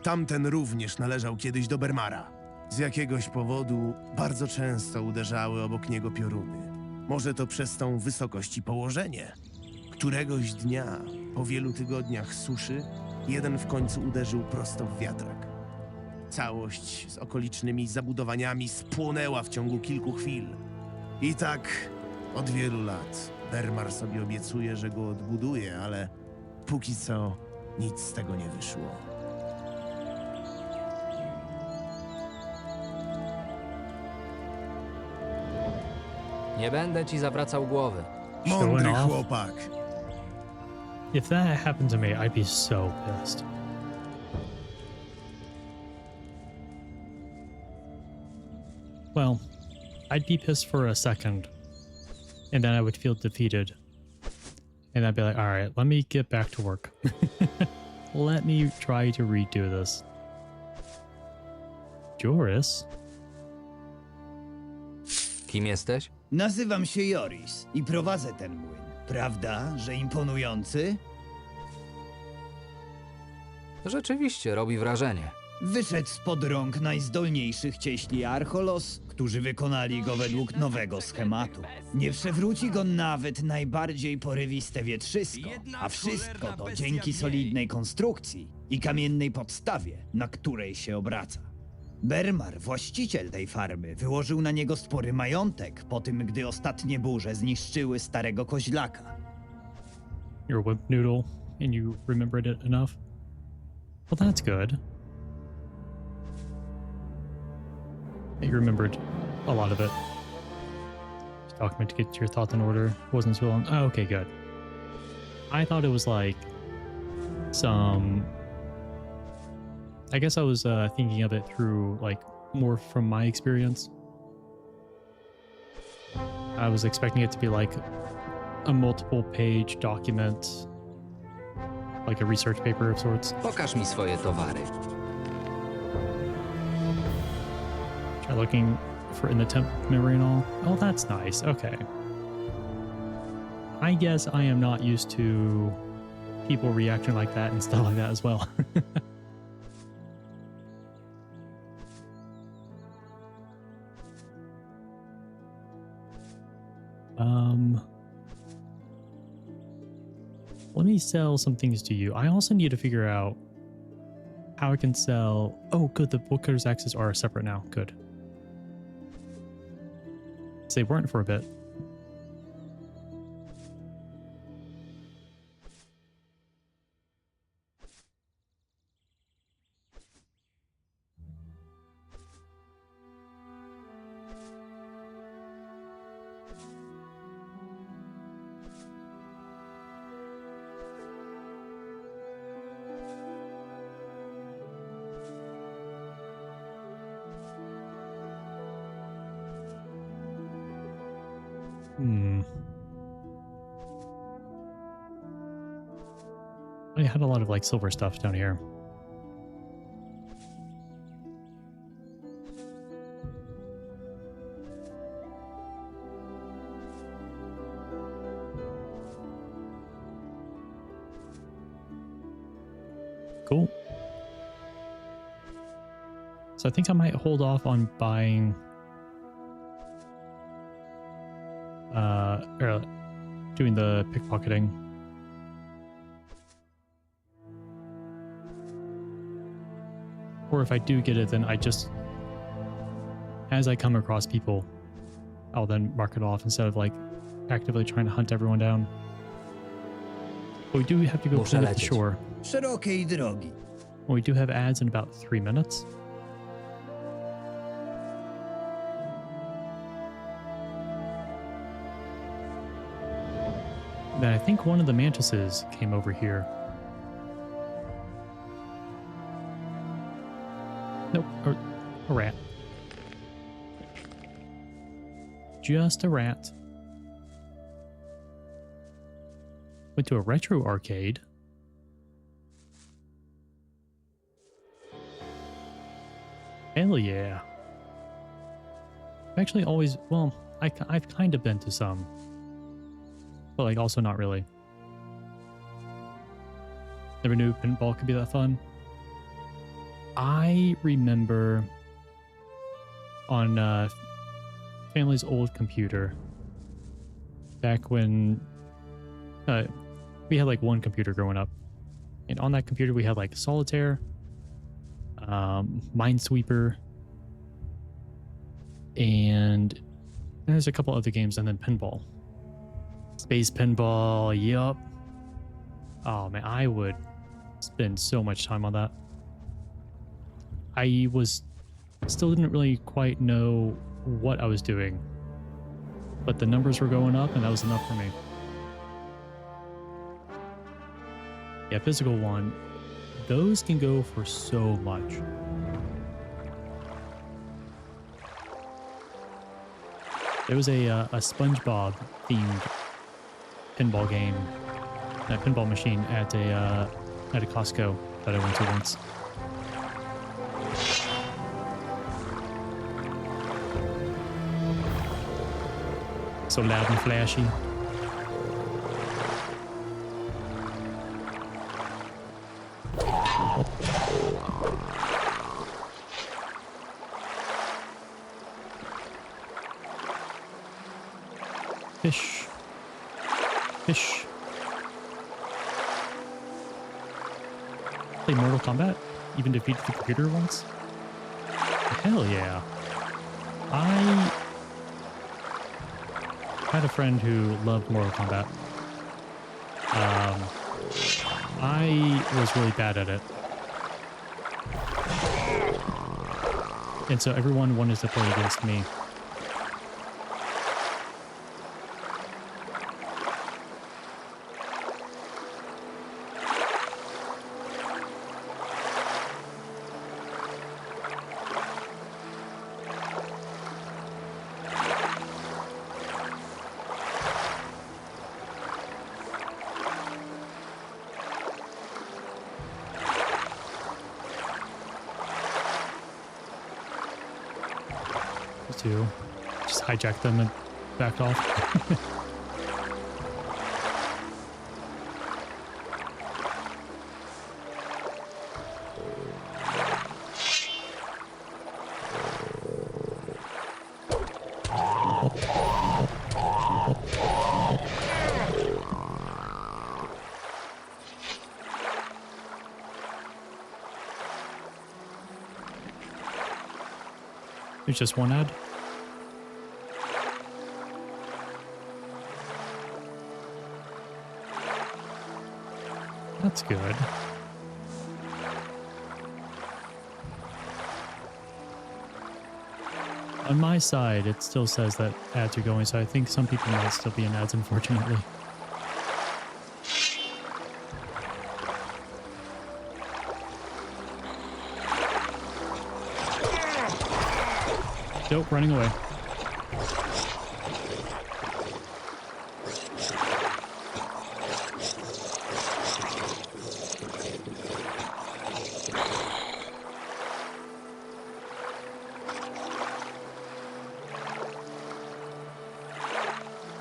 Tamten również należał kiedyś do Bermara. Z jakiegoś powodu bardzo często uderzały obok niego pioruny. Może to przez tą wysokość i położenie. Któregoś dnia, po wielu tygodniach suszy, jeden w końcu uderzył prosto w wiatrak. Całość z okolicznymi zabudowaniami spłonęła w ciągu kilku chwil. I tak od wielu lat. Bermar sobie obiecuje, że go odbuduje, ale póki co nic z tego nie wyszło. Nie będę ci zawracał głowy. Mądry chłopak. If that happened to me, I'd be so pissed. Well, I'd be pissed for a second, and then I would feel defeated. And I'd be like, all right, let me get back to work. Let me try to redo this. Joris? Kim jesteś? Nazywam się Joris i prowadzę ten młyn. Prawda, że imponujący? Rzeczywiście robi wrażenie. Wyszedł spod rąk najzdolniejszych cieśli Archolos, którzy wykonali go według nowego schematu. Nie przewróci go nawet najbardziej porywiste wietrzysko, a wszystko to dzięki solidnej konstrukcji i kamiennej podstawie, na której się obraca. Bermar, właściciel tej farmy, wyłożył na niego spory majątek po tym, gdy ostatnie burze zniszczyły starego koźlaka. You're a wimp noodle and you remembered it enough? Well, that's good. You remembered a lot of it. This document to get your thoughts in order. Wasn't too long. Oh, okay, good. I thought it was like some... I guess I was thinking of it through like more from my experience. I was expecting it to be like a multiple page document, like a research paper of sorts. Pokaż mi swoje towary. Try looking for in the temp memory and all. Oh, that's nice. Okay. I guess I am not used to people reacting like that and stuff like that as well. Let me sell some things to you. I also need to figure out how I can sell... Oh, good. The woodcutter's axes are separate now. Good. So they weren't for a bit. I had a lot of like silver stuff down here. Cool. So I think I might hold off on buying or doing the pickpocketing. Or if I do get it, then I just, as I come across people, I'll then mark it off instead of like actively trying to hunt everyone down. But we do have to go clean up the shore. Szerokiej drogi. Well, we do have ads in about 3 minutes. Then I think one of the mantises came over here. Nope, a rat. Just a rat. Went to a retro arcade. Hell yeah. I've actually always, well, I've kind of been to some. But like also not really. Never knew pinball could be that fun. I remember on family's old computer back when we had like one computer growing up, and on that computer we had like Solitaire, Minesweeper, and there's a couple other games, and then pinball. Space pinball, yup. Oh man, I would spend so much time on that. I still didn't really quite know what I was doing, but the numbers were going up and that was enough for me. Yeah, physical one, those can go for so much. There was a SpongeBob themed pinball game, a pinball machine at a Costco that I went to once. So loud and flashy. Oh, Fish. Play Mortal Kombat? Even defeated the computer once? Hell yeah. I had a friend who loved Mortal Kombat. I was really bad at it. And so everyone wanted to play against me. To just hijack them and back off. There's just one ad. That's good. On my side, it still says that ads are going, so I think some people might still be in ads, unfortunately. Nope, running away.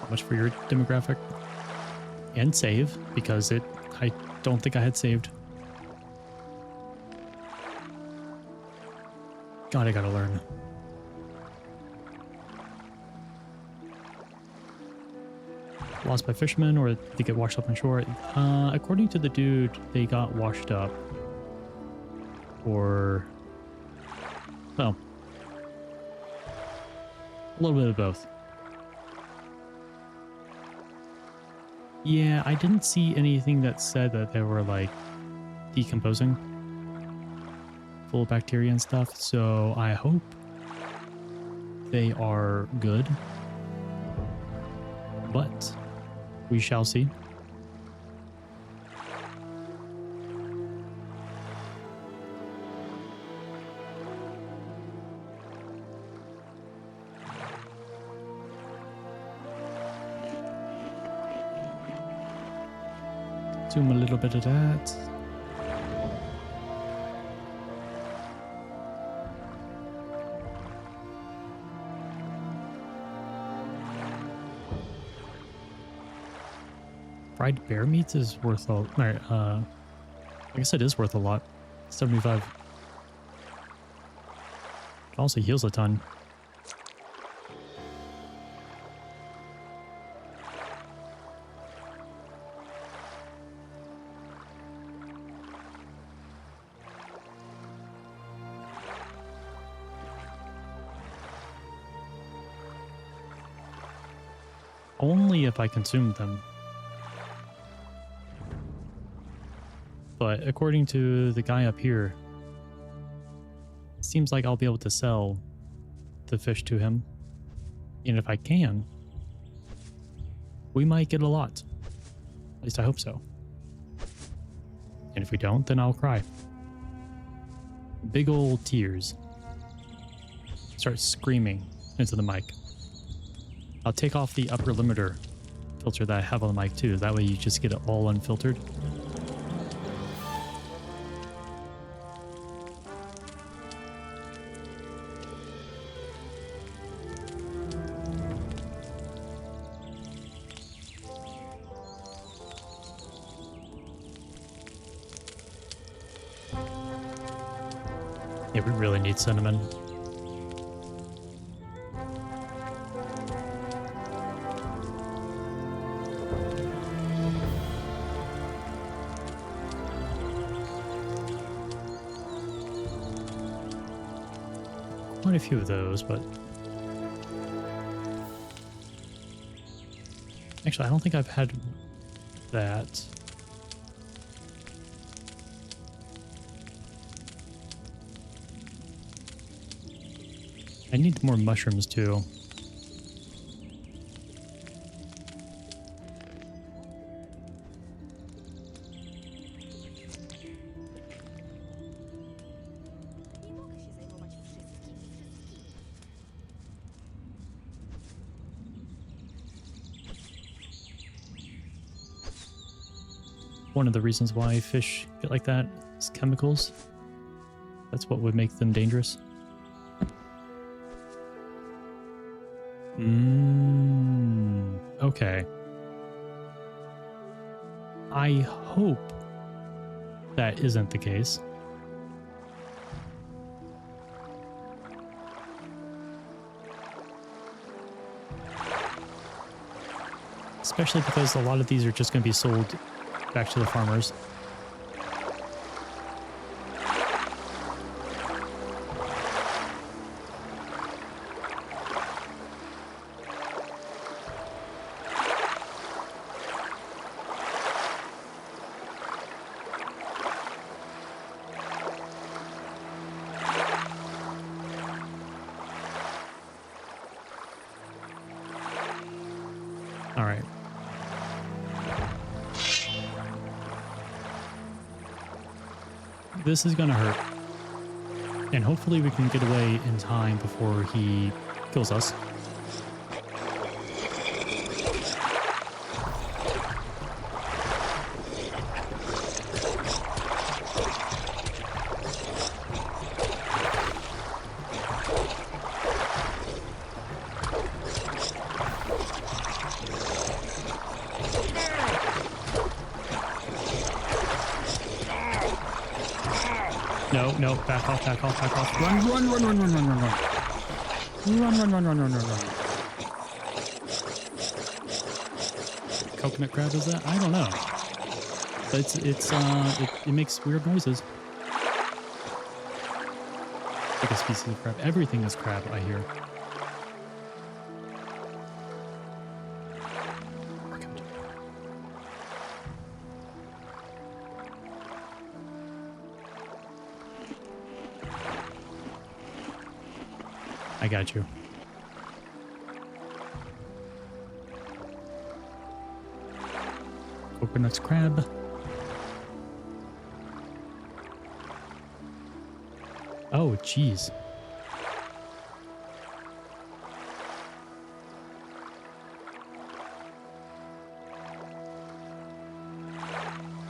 How much for your demographic? And save, because I don't think I had saved. God, I gotta learn. Lost by fishermen, or they get washed up on shore. According to the dude, they got washed up. Or, well, a little bit of both. Yeah, I didn't see anything that said that they were like decomposing, full of bacteria and stuff. So I hope they are good, but we shall see. Zoom a little bit of that. Fried bear meat is worth a I guess it is worth a lot. 75. It also heals a ton. Only if I consume them. But according to the guy up here, it seems like I'll be able to sell the fish to him. And if I can, we might get a lot. At least I hope so. And if we don't, then I'll cry. Big old tears. Start screaming into the mic. I'll take off the upper limiter filter that I have on the mic too. That way you just get it all unfiltered. Yeah, we really need cinnamon. quite a few of those, but actually, I don't think I've had that. I need more mushrooms too. One of the reasons why fish get like that is chemicals. That's what would make them dangerous. Okay. I hope that isn't the case. Especially because a lot of these are just going to be sold back to the farmers. All right. This is gonna hurt. And hopefully we can get away in time before he kills us. No, back off, back off, back off. Run, run, run, run, run, run, run, run. Run, run, run, run, run, run, run. Coconut crab is that? I don't know. But it makes weird noises. Like a species of crab. Everything is crab, I hear. I got you. Coconut's crab. Oh, jeez.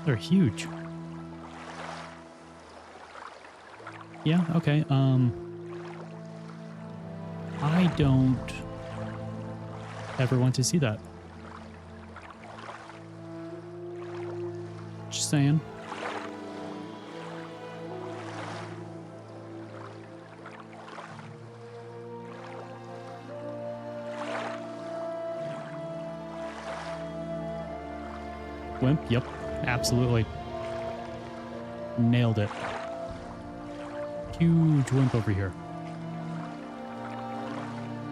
They're huge. Yeah, okay. I don't ever want to see that. Just saying. Wimp, yep, absolutely. Nailed it. Huge wimp over here.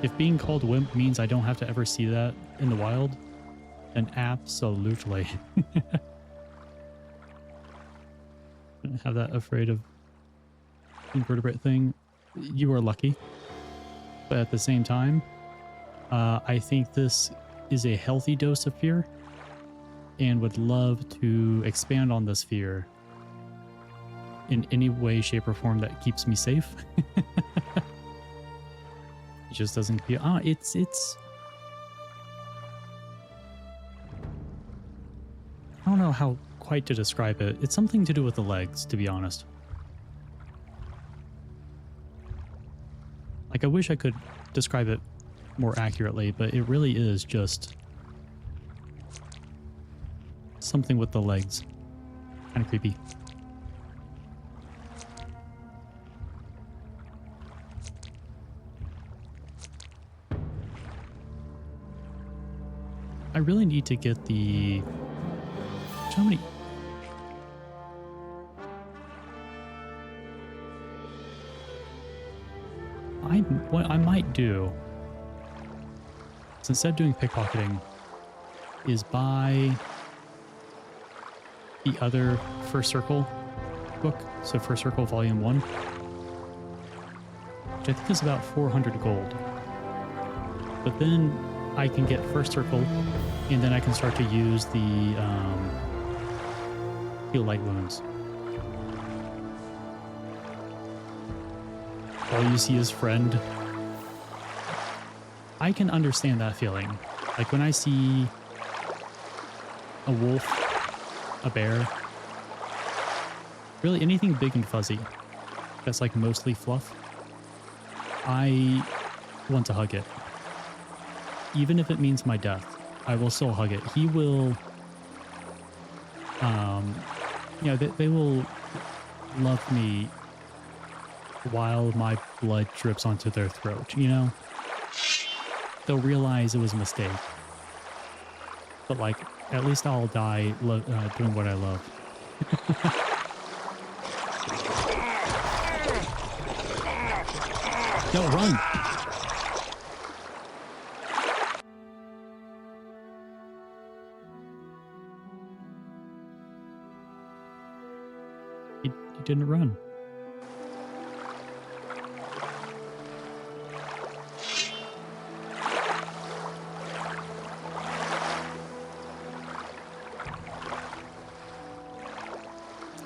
If being called wimp means I don't have to ever see that in the wild, then absolutely. Have that afraid of invertebrate thing. You are lucky. But at the same time, I think this is a healthy dose of fear and would love to expand on this fear in any way, shape, or form that keeps me safe. It just doesn't feel... it's... I don't know how quite to describe it. It's something to do with the legs, to be honest. Like, I wish I could describe it more accurately, but it really is just something with the legs. Kind of creepy. I really need to get the... How many... what I might do is instead of doing pickpocketing is buy the other First Circle book. So First Circle Volume 1, which I think is about 400 gold. But then I can get First Circle, and then I can start to use the heal light wounds. All you see is friend. I can understand that feeling. Like when I see a wolf, a bear, really anything big and fuzzy that's like mostly fluff, I want to hug it. Even if it means my death, I will still hug it. He will, they will love me while my blood drips onto their throat, you know? They'll realize it was a mistake. But like, at least I'll die doing what I love. No, run! He didn't run.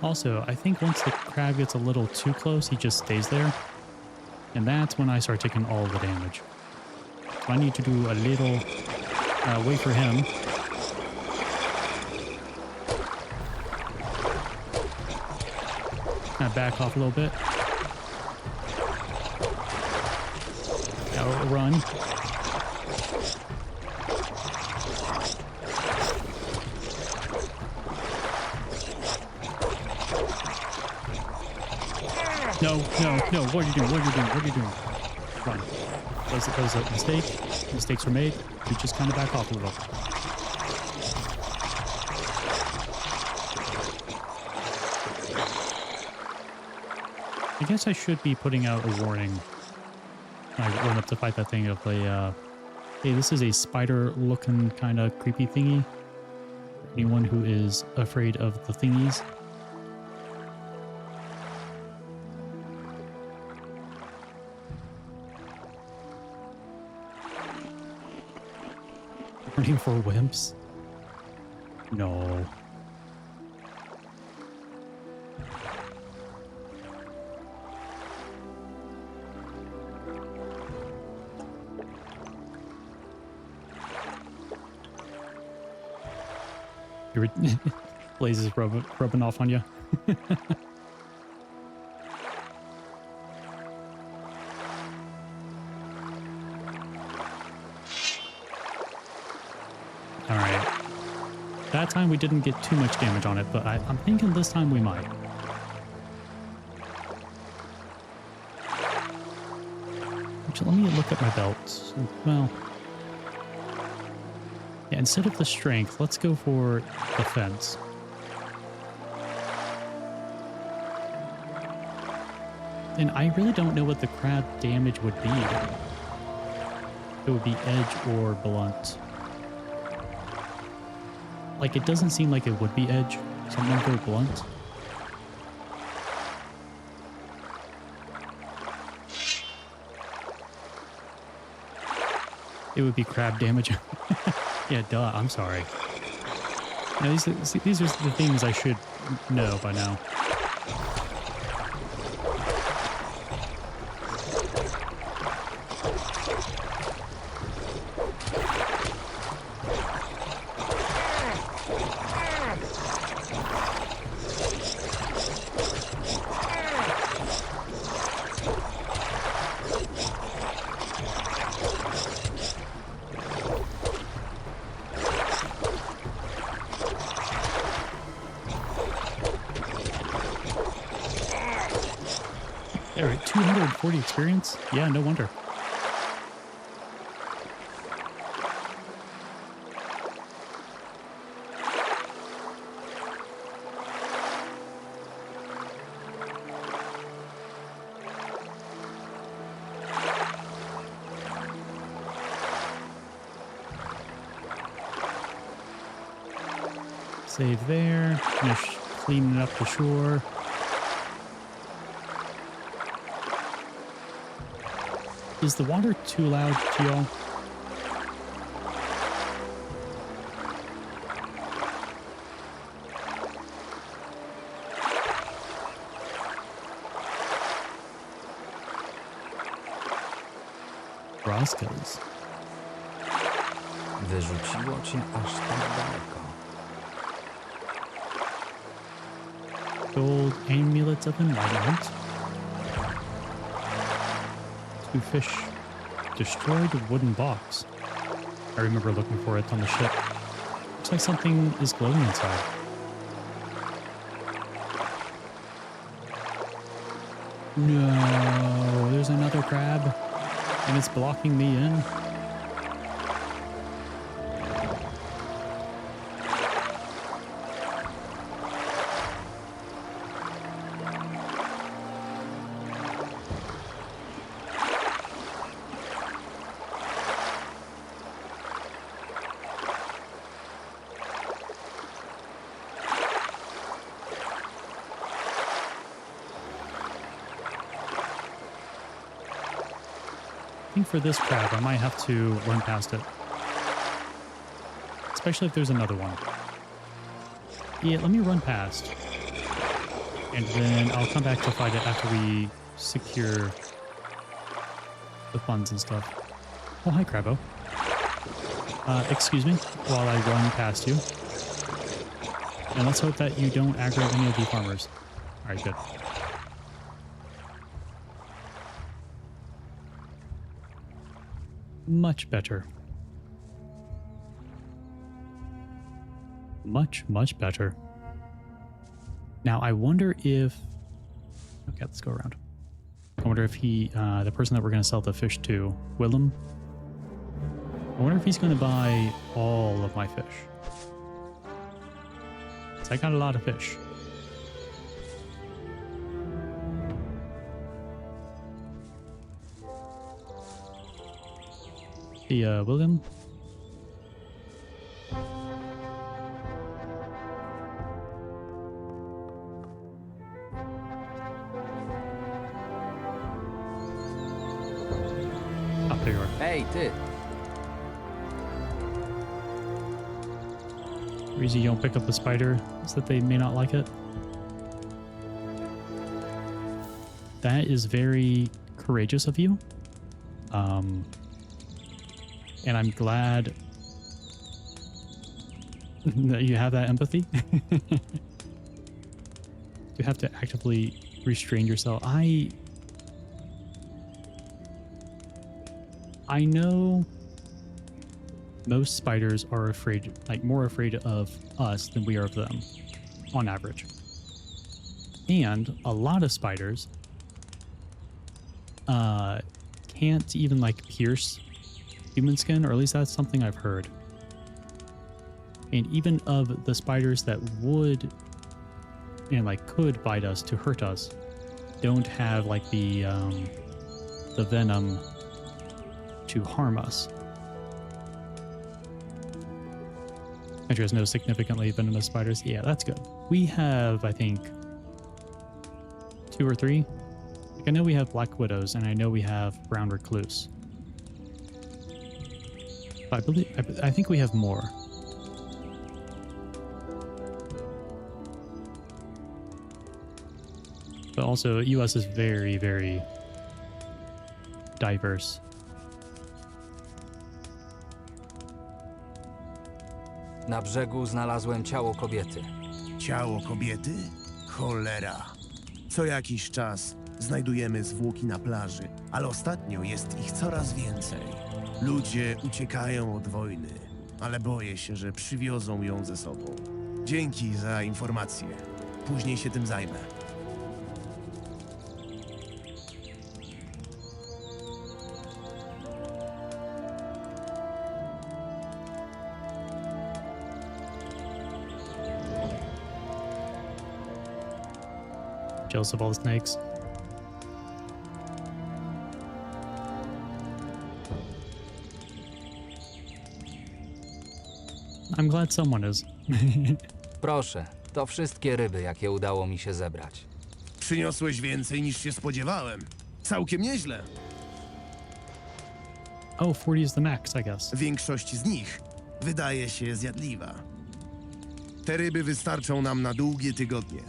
Also, I think once the crab gets a little too close, he just stays there. And that's when I start taking all the damage. So I need to do a little wait for him. Kind of back off a little bit. Now run. No, what are you doing? Run. That was a mistake. Mistakes were made. We just kind of back off a little. I guess I should be putting out a warning when I run up to fight that thing of a, hey, this is a spider-looking kind of creepy thingy. Anyone who is afraid of the thingies. Running for wimps? No. Blaze is rubbing off on you. Alright. That time we didn't get too much damage on it, but I'm thinking this time we might. Actually, let me look at my belt. Well, yeah, instead of the strength, let's go for defense. And I really don't know what the crab damage would be. It would be edge or blunt. Like, it doesn't seem like it would be edge, so I'm gonna go blunt. It would be crab damage. Yeah, duh, I'm sorry. Now, these are the things I should know by now. There, 240 experience? Yeah, no wonder. Save there. Finish cleaning up the shore. Is the water too loud to y'all? Roscoe's. Wyrzuciło cię aż tak daleko. Gold amulets of enlightenment. Two fish. Destroyed wooden box. I remember looking for it on the ship. Looks like something is glowing inside. No, there's another crab. And it's blocking me in. I think for this crab, I might have to run past it. Especially if there's another one. Yeah, let me run past. And then I'll come back to fight it after we secure the funds and stuff. Oh, hi, Crabbo. Excuse me while I run past you. And let's hope that you don't aggro any of the farmers. Alright, good. Much better. Much, much better. Now, I wonder if... Okay, let's go around. I wonder if he, the person that we're going to sell the fish to, Willem, I wonder if he's going to buy all of my fish. So I got a lot of fish. Hey, William? Oh, there you are. Hey, ty! The reason you don't pick up the spider is that they may not like it. That is very courageous of you. And I'm glad that you have that empathy. You have to actively restrain yourself. I know most spiders are afraid, like more afraid of us than we are of them, on average. And a lot of spiders can't even like pierce human skin, or at least that's something I've heard. And even of the spiders that would and like could bite us to hurt us, don't have like the venom to harm us. Country has no significantly venomous spiders. Yeah, that's good. We have, I think, 2 or 3. Like I know we have black widows, and I know we have brown recluse. I think we have more. But also, US is very, very diverse. Na brzegu znalazłem ciało kobiety. Ciało kobiety? Cholera. Co jakiś czas znajdujemy zwłoki na plaży, ale ostatnio jest ich coraz więcej. Ludzie uciekają od wojny, ale boję się, że przywiozą ją ze sobą. Dzięki za informację. Później się tym zajmę. Jealous of all the snakes. I'm glad someone is. Proszę, to wszystkie ryby, jakie udało mi się zebrać. Przyniosłeś więcej niż się spodziewałem. Całkiem nieźle. Oh, 40 is the max, I guess. Większość z nich wydaje się zjadliwa. Te ryby wystarczą nam na długie tygodnie.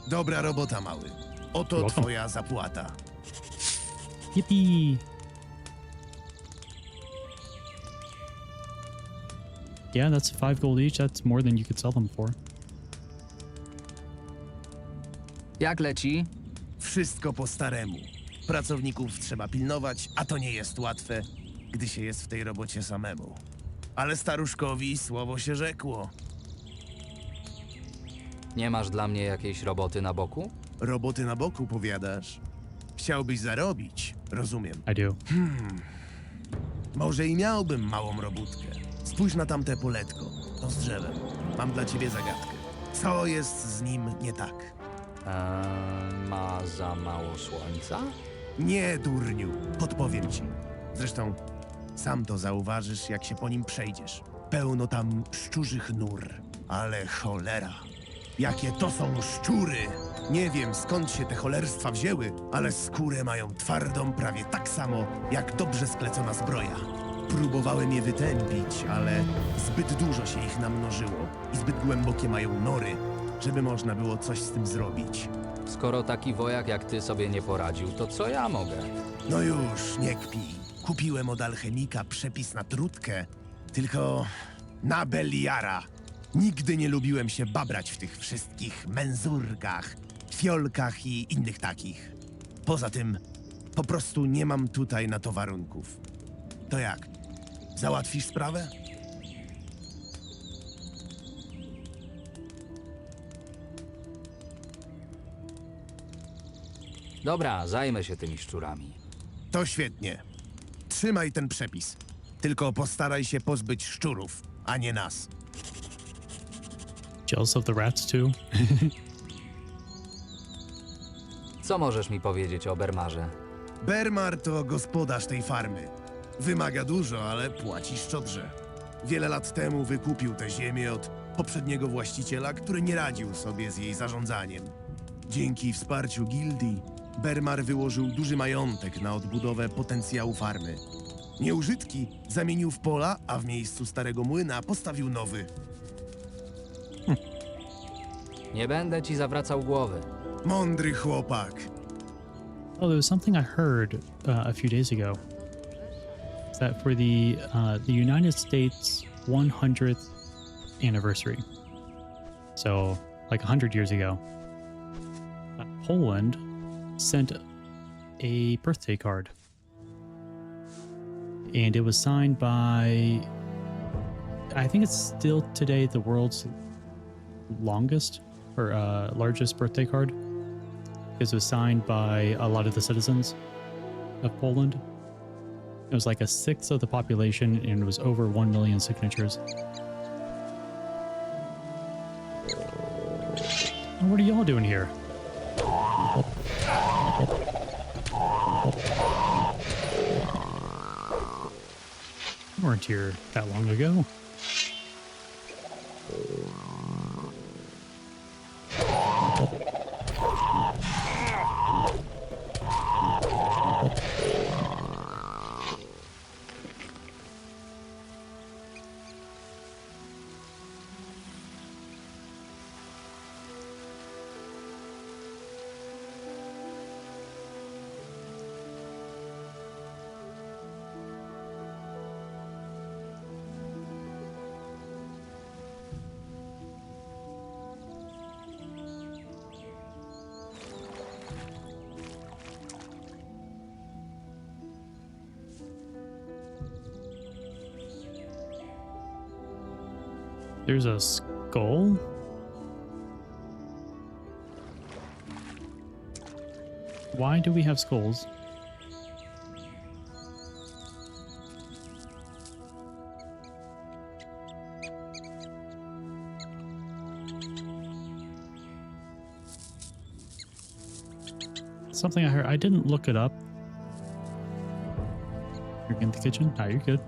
Dobra robota, mały. Oto Welcome. twoja zapłata. Yippee! Yeah, that's 5 gold each. That's more than you could sell them for. Jak leci? Wszystko po staremu. Pracowników trzeba pilnować, a to nie jest łatwe, gdy się jest w tej robocie samemu. Ale staruszkowi słowo się rzekło. Nie masz dla mnie jakiejś roboty na boku? Roboty na boku, powiadasz? Chciałbyś zarobić, rozumiem. I do. Może i miałbym małą robótkę. Spójrz na tamte poletko. To z drzewem. Mam dla ciebie zagadkę. Co jest z nim nie tak? Ma za mało słońca? Nie, durniu. Podpowiem ci. Zresztą sam to zauważysz, jak się po nim przejdziesz. Pełno tam szczurzych nur. Ale cholera. Jakie to są szczury! Nie wiem, skąd się te cholerstwa wzięły, ale skórę mają twardą prawie tak samo, jak dobrze sklecona zbroja. Próbowałem je wytępić, ale zbyt dużo się ich namnożyło i zbyt głębokie mają nory, żeby można było coś z tym zrobić. Skoro taki wojak jak ty sobie nie poradził, to co ja mogę? No już, nie kpij. Kupiłem od alchemika przepis na trutkę, tylko na Beliara. Nigdy nie lubiłem się babrać w tych wszystkich menzurkach, fiolkach i innych takich. Poza tym, po prostu nie mam tutaj na to warunków. To jak? Załatwisz sprawę? Dobra, zajmę się tymi szczurami. To świetnie. Trzymaj ten przepis. Tylko postaraj się pozbyć szczurów, a nie nas. Jealous of the rats too. Co możesz mi powiedzieć o Bermarze? Bermar to gospodarz tej farmy. Wymaga dużo, ale płaci szczodrze. Wiele lat temu wykupił tę ziemię od poprzedniego właściciela, który nie radził sobie z jej zarządzaniem. Dzięki wsparciu gildii, Bermar wyłożył duży majątek na odbudowę potencjału farmy. Nieużytki zamienił w pola, a w miejscu starego młyna postawił nowy. Nie będę ci zawracał głowy. Mądry chłopak. Oh, there was something I heard a few days ago. That for the United States 100th anniversary, so like 100 years ago, Poland sent a birthday card, and it was signed by, I think it's still today the world's longest or largest birthday card, because it was signed by a lot of the citizens of Poland. It was like a sixth of the population, and it was over 1 million signatures. What are y'all doing here? You weren't here that long ago. There's a skull? Why do we have skulls? Something I heard. I didn't look it up. You're in the kitchen? Ah, you're good.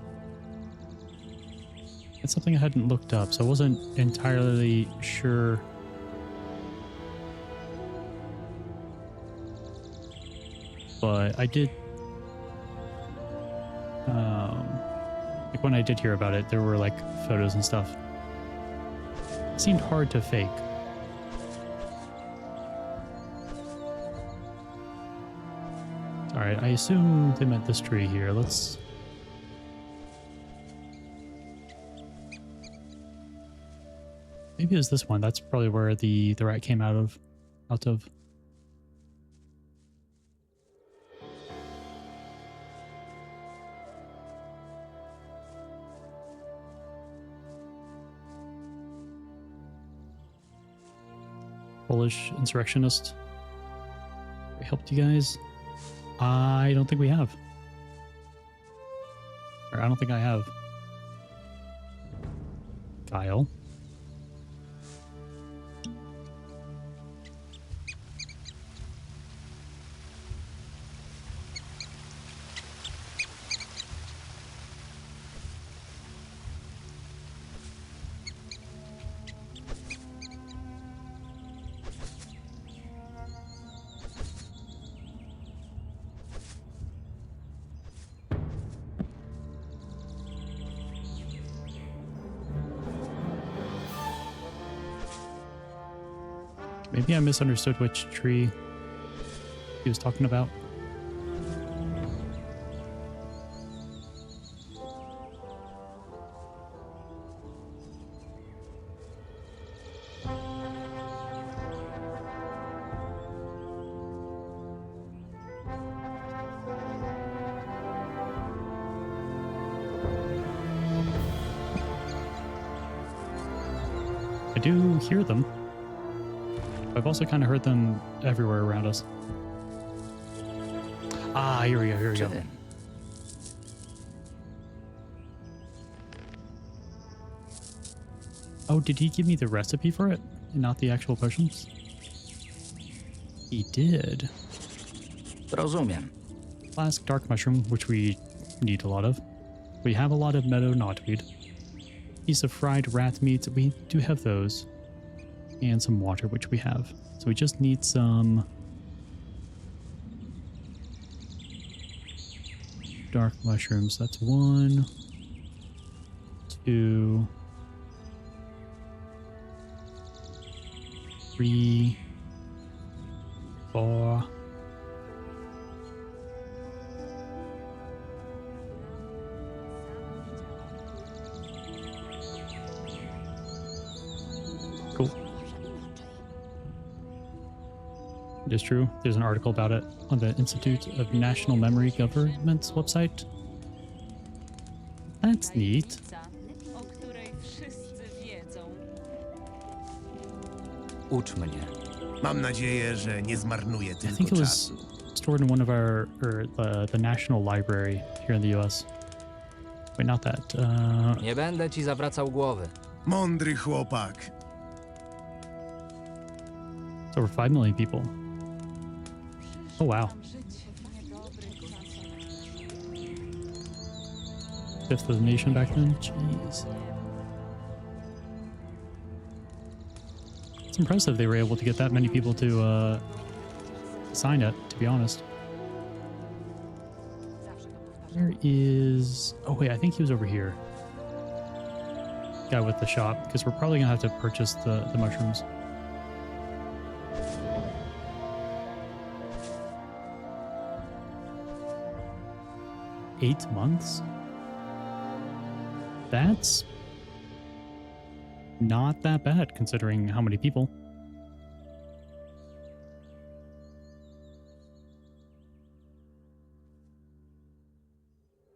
It's something I hadn't looked up, so I wasn't entirely sure. But I did, like when I did hear about it, there were like photos and stuff. It seemed hard to fake. Alright, I assume they meant this tree here. Let's... Maybe it was this one. That's probably where the rat came out of. Polish insurrectionist. We helped you guys. I don't think we have. Or I don't think I have. Kyle. Maybe I misunderstood which tree he was talking about. I do hear them. I've also kind of heard them everywhere around us. Ah, here we go. Oh, did he give me the recipe for it and not the actual potions? He did. Rozumiem. Flask dark mushroom, which we need a lot of. We have a lot of meadow knotweed. Piece of fried rat meat, we do have those. And some water, which we have. So we just need some dark mushrooms. That's 1, 2, 3, 4. Cool. It is true. There's an article about it on the Institute of National Memory Government's website. That's neat. o której wszyscy wiedzą. Ucz mnie. Mam nadzieję, że nie zmarnuję I think tylko it was czasu. stored in one of our, the National Library here in the U.S. Wait, not that. Nie będę ci zawracał głowy. Mądry chłopak. It's over 5 million people. Oh, wow. 5th of the nation back then? Jeez. It's impressive they were able to get that many people to sign it, to be honest. Where is... Oh, wait, I think he was over here. Guy with the shop, because we're probably going to have to purchase the mushrooms. $8 months? That's not that bad considering how many people.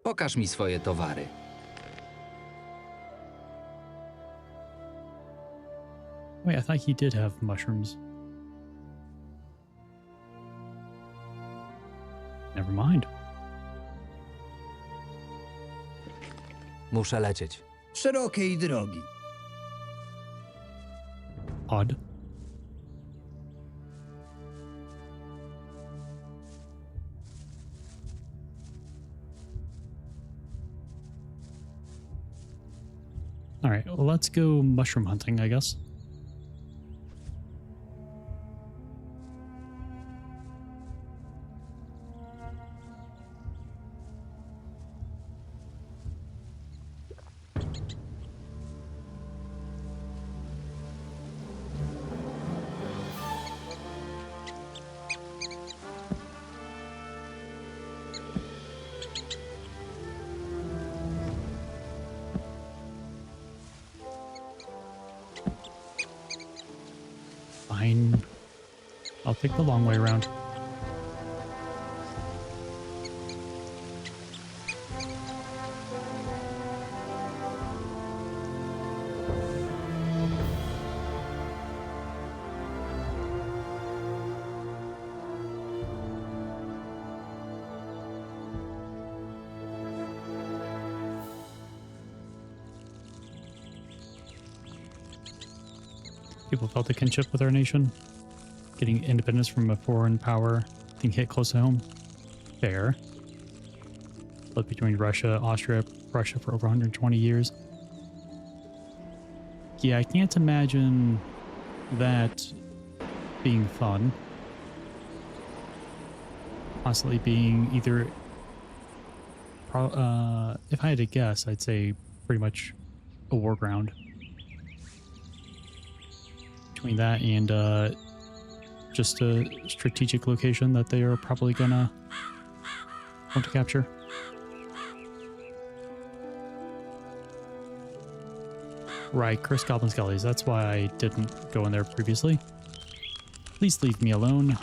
Pokaż mi swoje towary. Wait, I thought he did have mushrooms. Never mind. Muszę lecieć. Szerokiej drogi. Odd. All right, well, let's go mushroom hunting, I guess. Fine. I'll take the long way around. People felt a kinship with our nation. Getting independence from a foreign power, I think, hit close to home. Fair. Split between Russia, Austria, Russia for over 120 years. Yeah, I can't imagine that being fun. Constantly being either... if I had to guess, I'd say pretty much a war ground. Between that and just a strategic location that they are probably gonna want to capture. Right, Curse Goblin Skellies. That's why I didn't go in there previously. Please leave me alone.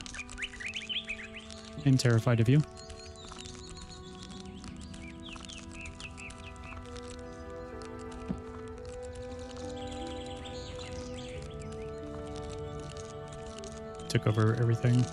I'm terrified of you. Took over everything.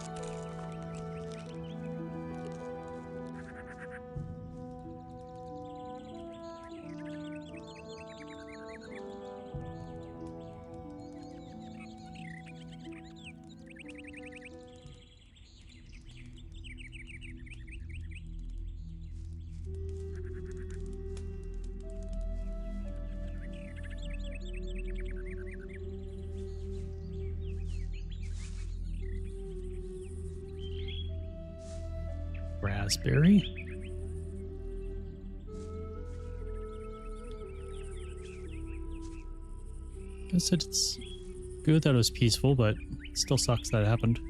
Raspberry. Guess it's good that it was peaceful, but it still sucks that it happened.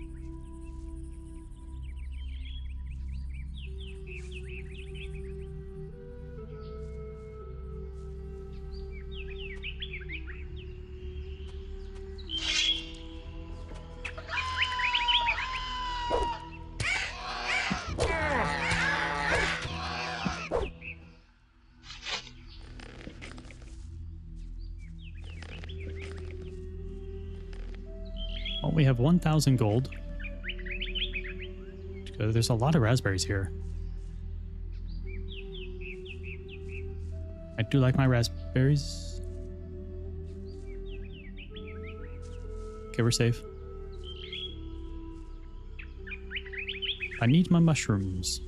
Well, we have 1,000 gold. There's a lot of raspberries here. I do like my raspberries. Okay, we're safe. I need my mushrooms.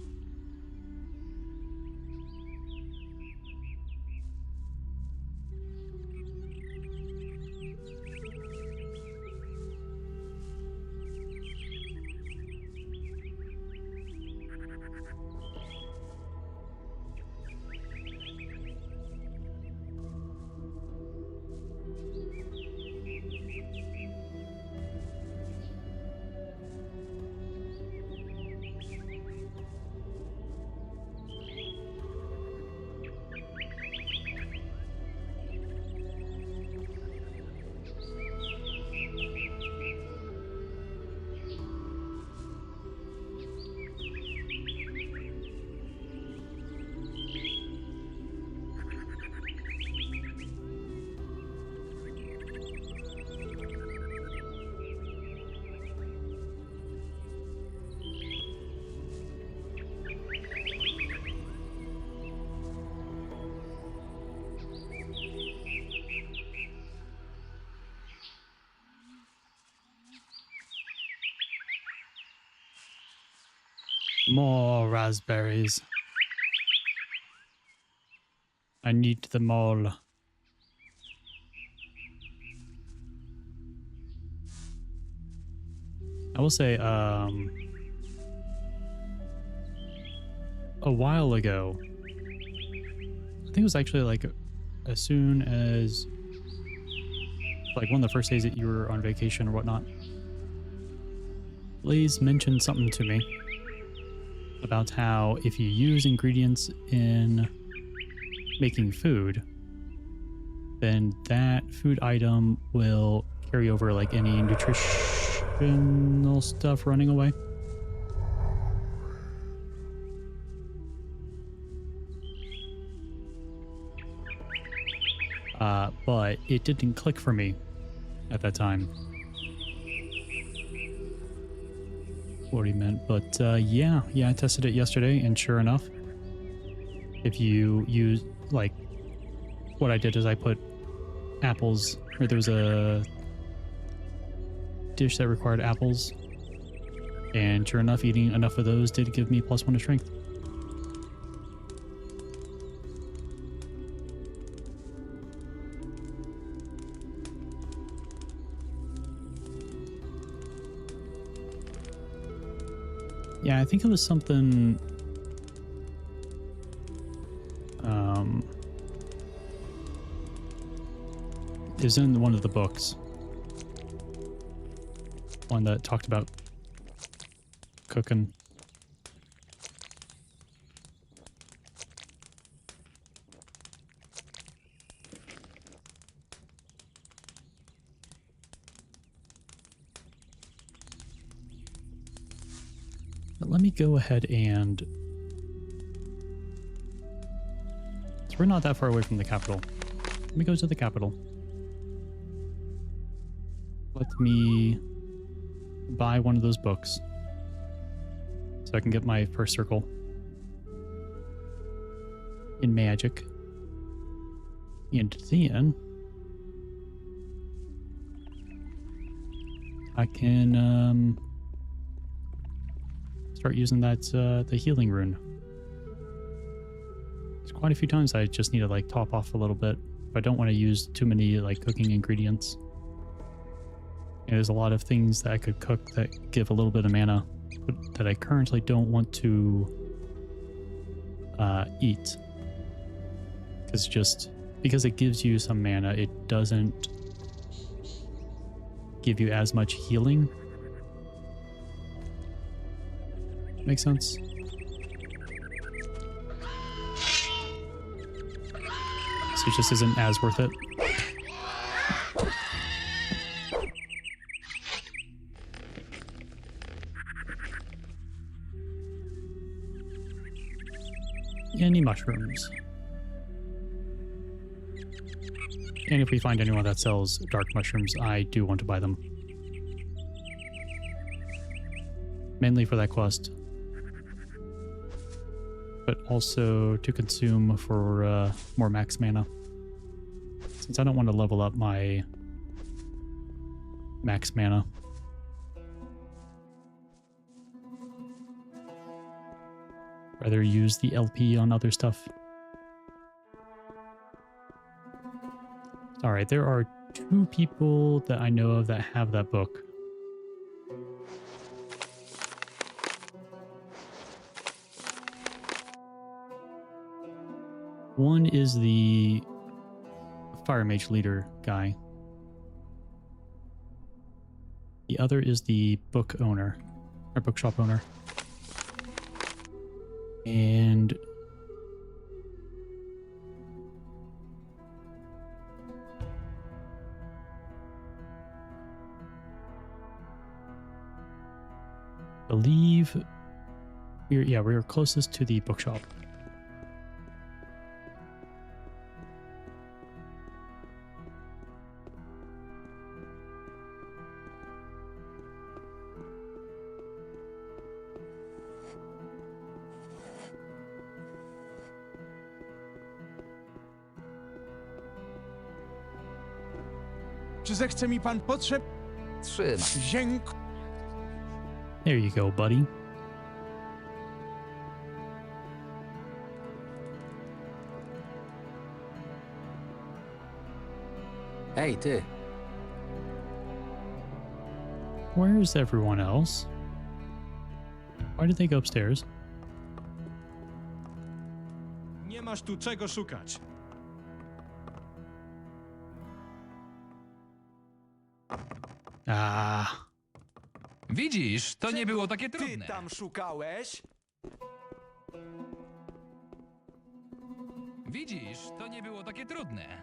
More raspberries. I need them all. will say, a while ago, I think it was actually like as soon as like one of the first days that you were on vacation or whatnot, Blaze mentioned something to me about how if you use ingredients in making food, then that food item will carry over like any nutritional stuff running away. But it didn't click for me at that time what he meant. But yeah, I tested it yesterday, and sure enough, if you use, like, what I did is I put apples, or there was a dish that required apples, and sure enough, eating enough of those did give me +1 to strength. Yeah, I think it was something. It was in one of the books. One that talked about cooking. But let me go ahead and... So we're not that far away from the capital. Let me go to the capital. Let me buy one of those books so I can get my first circle in magic. And then I can start using that the healing rune. There's quite a few times I just need to like top off a little bit. I don't want to use too many like cooking ingredients. And there's a lot of things that I could cook that give a little bit of mana, but that I currently don't want to eat. Because it gives you some mana, it doesn't give you as much healing. Makes sense? So it just isn't as worth it. Any mushrooms. And if we find anyone that sells dark mushrooms, I do want to buy them. Mainly for that quest. But also to consume for more max mana. Since I don't want to level up my max mana. Rather use the LP on other stuff. Alright, there are 2 people that I know of that have that book. One is the Fire Mage leader guy. The other is the book owner, or bookshop owner. And I believe we're closest to the bookshop. Czy zechce mi pan potrzeb... Trzymaj. There you go, buddy. Hej, ty. Where's everyone else? Why did they go upstairs? Nie masz tu czego szukać. Ah. Widzisz, to nie było takie trudne. Ty tam szukałeś? Widzisz, to nie było takie trudne.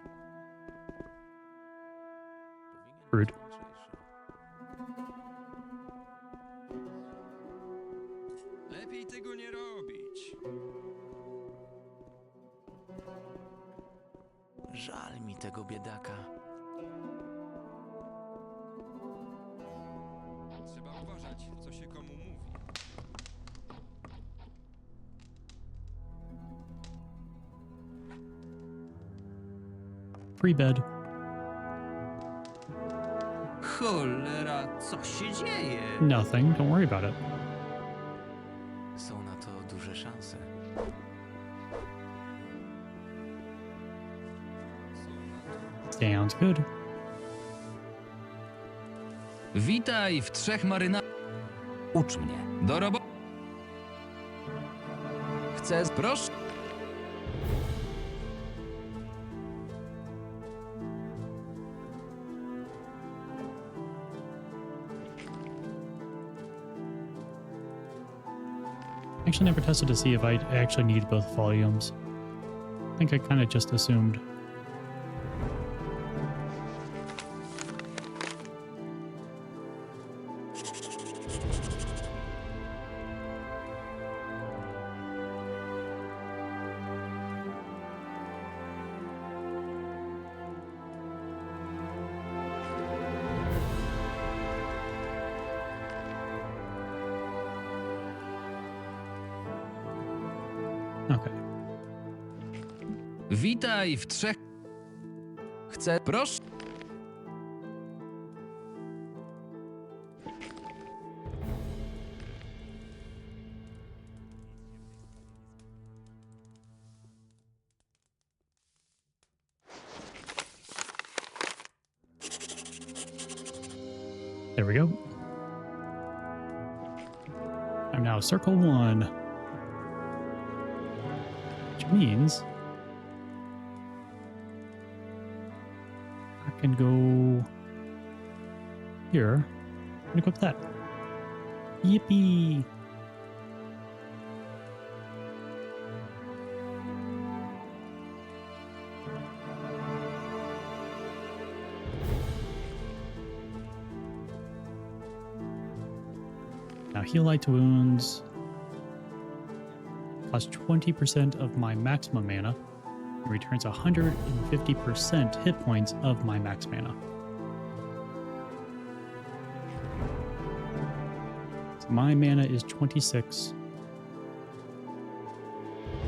Rude. Lepiej tego nie robić. Żal mi tego biedaka. Trzeba uważać, co się komu mówi. Free bed. Cholera, co się dzieje? Nothing. Don't worry about it. Są na to duże szanse. Sounds good. Witaj w trzech marynarach. Ucz mnie. Do roboty. Chcę, proszę. Actually never tested to see if I actually needed both volumes. I think I kind of just assumed. Okay. Witaj w trzech. Chcę, proszę. There we go. I'm now circle 1. Which means I can go here and equip that. Yippee! Now heal light wounds plus 20% of my maximum mana and returns 150% hit points of my max mana. So my mana is 26.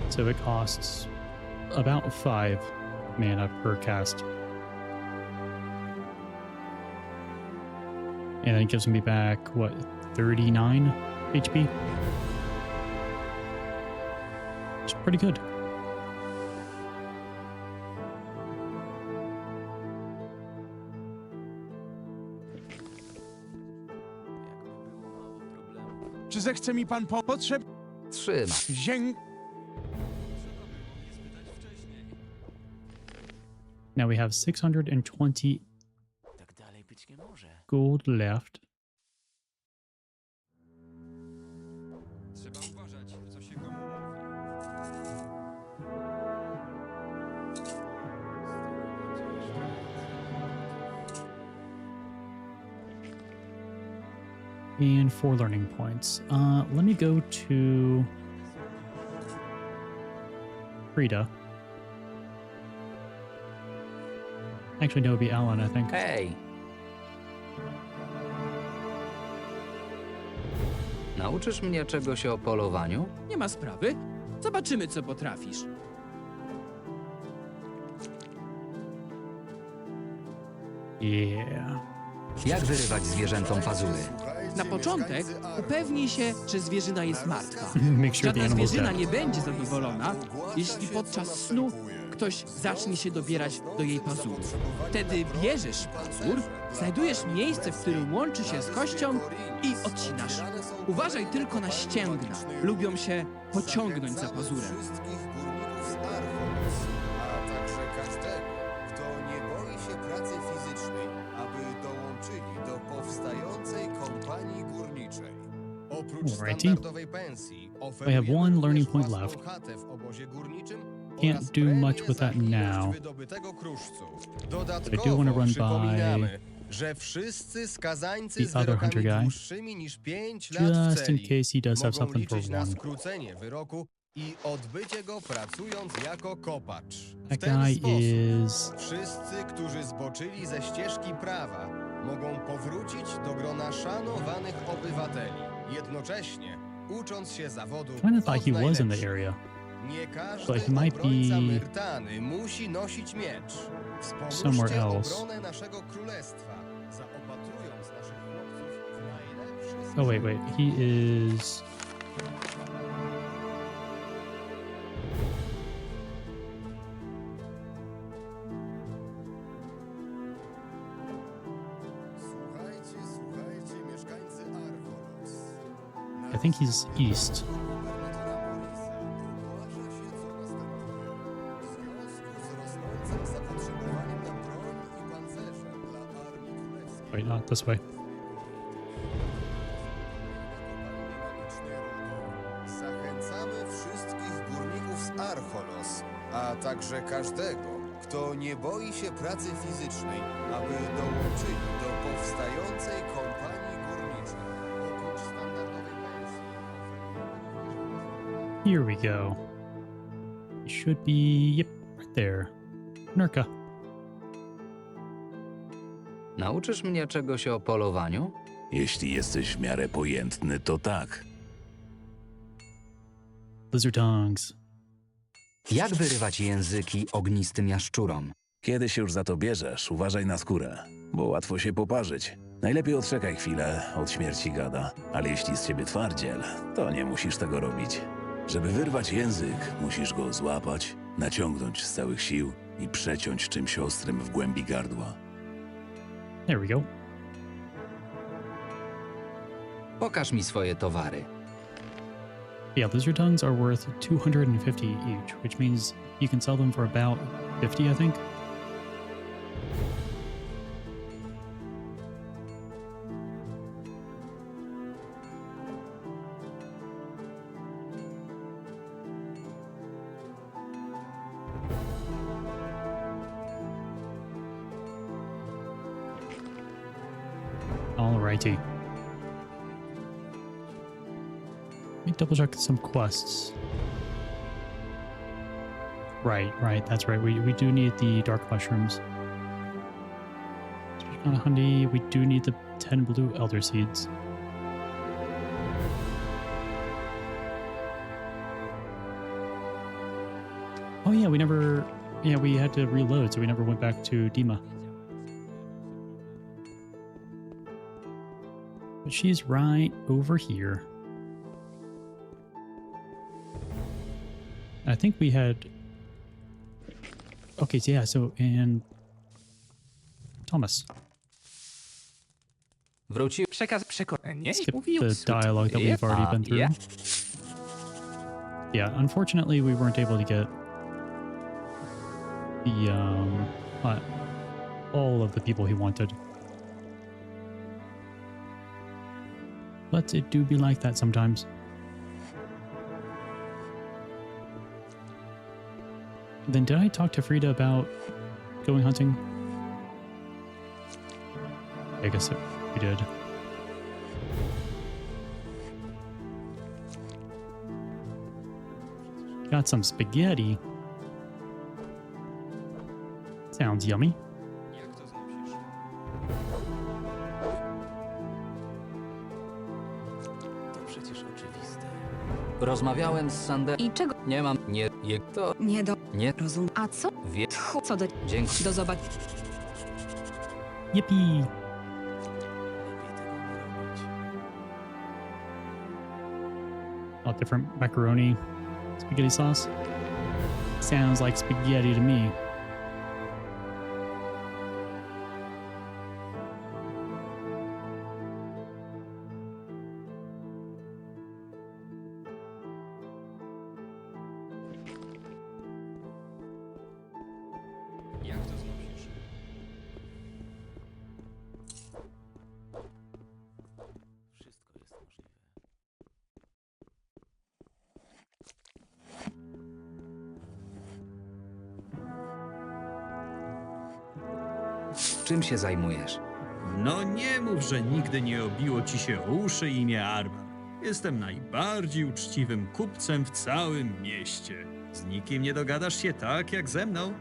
So it costs about 5 mana per cast. And then it gives me back, what, 39 HP? It's pretty good. Czy zechce mi pan potrzeb? Trzymaj. Wzięk. Now we have 620 Tak dalej być nie może. gold left. Trzeba uważać, co się komu mówi. And 4 learning points. Let me go to Frida. Actually, no, it would be Alan, I think. Hej! Nauczysz mnie czegoś o polowaniu? Nie ma sprawy. Zobaczymy, co potrafisz. Yeah. Jak wyrywać zwierzętom pazury? Na początek upewnij się, że zwierzyna jest martwa. Make sure the Żadna animal's zwierzyna dead. nie będzie zadowolona, jeśli podczas snu ktoś zacznie się dobierać do jej pazurów. Wtedy bierzesz pazur, Znajdujesz miejsce, w którym łączy się z kością i odcinasz. Uważaj tylko na ścięgna. Lubią się pociągnąć za pazurem. Wszystkich górników z Archolos, a także każdego, kto nie boi się pracy fizycznej, aby dołączyli do powstającej kompanii górniczej. Oprócz standardowej pensji I have one learning point własną left. chatę w obozie górniczym Can't oraz do premię much with za that ilość now. wydobytego kruszcu. But I do want to Dodatkowo run przypominamy, by że wszyscy skazańcy z the other hunter wyrokami guy, dłuższymi niż 5 lat w just in celi case he does have mogą something for liczyć na one. skrócenie wyroku i odbycie go pracując jako kopacz. W That ten guy sposób is... wszyscy, którzy zboczyli ze ścieżki prawa, mogą powrócić do grona szanowanych obywateli, jednocześnie ucząc się zawodu I kind of thought od he was in the najlepszych. area. Nie każdy But he might obrońca be Myrtany musi nosić miecz. somewhere Wspomóżcie else. obronę naszego królestwa, zaopatrując naszych chłopców w najlepszy Oh, wait. He is... Słuchajcie, mieszkańcy Archolos. I think he's east. Wait, not this way. Zachęcamy wszystkich górników z Archolos, a także każdego, kto nie boi się pracy fizycznej, aby dołączyli do powstającej kompanii górniczej. Oprócz standardowej pensji. Here we go. It should be... Yep, right there. Nurka. Nauczysz mnie czegoś o polowaniu? Jeśli jesteś w miarę pojętny, to tak. Lizard tongues. Jak wyrywać języki ognistym jaszczurom? Kiedy się już za to bierzesz, uważaj na skórę, bo łatwo się poparzyć. Najlepiej odczekaj chwilę, od śmierci gada. Ale jeśli z ciebie twardziel, to nie musisz tego robić. Żeby wyrwać język, musisz go złapać, naciągnąć z całych sił i przeciąć czymś ostrym w głębi gardła. There we go. Pokaż mi swoje towary. Yeah, lizard tongues are worth 250 each, which means you can sell them for about 50, I think. Alrighty. Let me double check some quests. Right, that's right. We do need the dark mushrooms. On honey, we do need the 10 blue elder seeds. Oh yeah, we had to reload, so we never went back to Dima. But she's right over here. I think we had... Okay, so yeah, so and Thomas. Wróci... Nie Skip mówił the dialogue that we've already been through. Yeah, unfortunately we weren't able to get the all of the people he wanted. But it do be like that sometimes. Then did I talk to Frida about going hunting? I guess we did. Got some spaghetti. Sounds yummy. Jak to znosisz? To przecież oczywiste. Rozmawiałem z Sander... I czego? Nie mam... Nie... To... Nie do... Nie... Rozum. A co? Wie... Co do... Dzięki. Do zobaczenia. Yippee! Oh, different macaroni spaghetti sauce. Sounds like spaghetti to me. Czym się zajmujesz? No nie mów, że nigdy nie obiło ci się o uszy imię Armar. Jestem najbardziej uczciwym kupcem w całym mieście. Z nikim nie dogadasz się tak jak ze mną.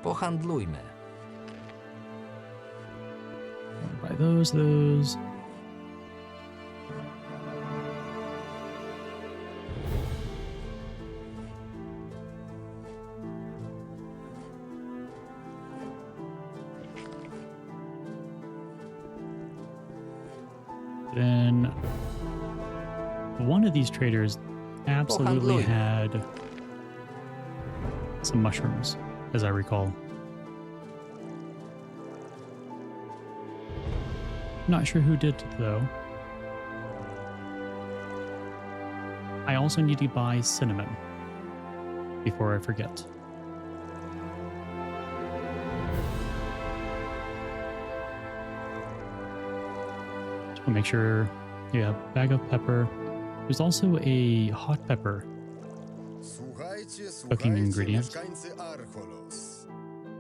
Pohandlujmy. Buy those. Then one of these traders absolutely had some mushrooms, as I recall. Not sure who did, though. I also need to buy cinnamon before I forget. Just want to make sure. Yeah, bag of pepper. There's also a hot pepper cooking ingredient. Mieszkańcy Archolos.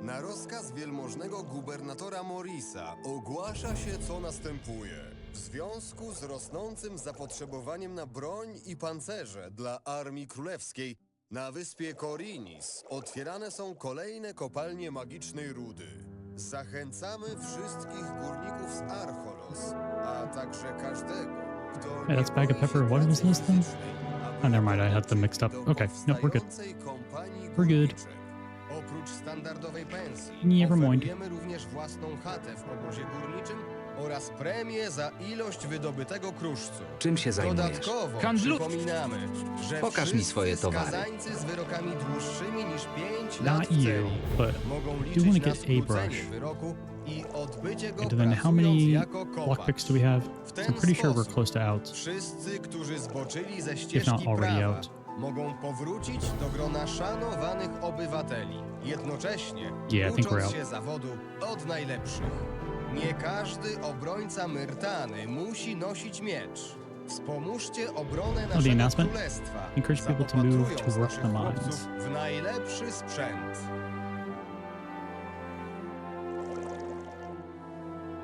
Na rozkaz wielmożnego gubernatora Morisa ogłasza się, co następuje. W związku z rosnącym zapotrzebowaniem na broń i pancerze dla Armii Królewskiej na wyspie Korinis otwierane są kolejne kopalnie magicznej rudy. Zachęcamy wszystkich górników z Archolos, a także każdego, kto Hey, that's bag of pepper. What was this then? Oh, never mind. I had them mixed up. Okay, no, we're good. We're good. Oprócz standardowej pensji, Never mind. oferujemy również własną chatę w obozie górniczym oraz premię za ilość wydobytego kruszcu. Czym się zajmujesz? Dodatkowo Handlu- przypominamy, że Pokaż mi swoje towary. skazańcy z wyrokami dłuższymi niż 5 Not lat w you, celi but mogą I do liczyć want na to get a skrócenie brush. wyroku i odbycie go And then how pracując many jako kopacz. lockpicks do we have? W So ten I'm pretty sure we're sposób close to out. wszyscy, którzy zboczyli ze not ścieżki already prawa, out. mogą powrócić do grona szanowanych obywateli, jednocześnie Yeah, I think we're ucząc out. się zawodu od najlepszych. Nie każdy obrońca Myrtany musi nosić miecz. Wspomóżcie obronę naszego announcement. królestwa, Encourage people to move to zaopatrując work naszych the mines. chłopców w najlepszy sprzęt.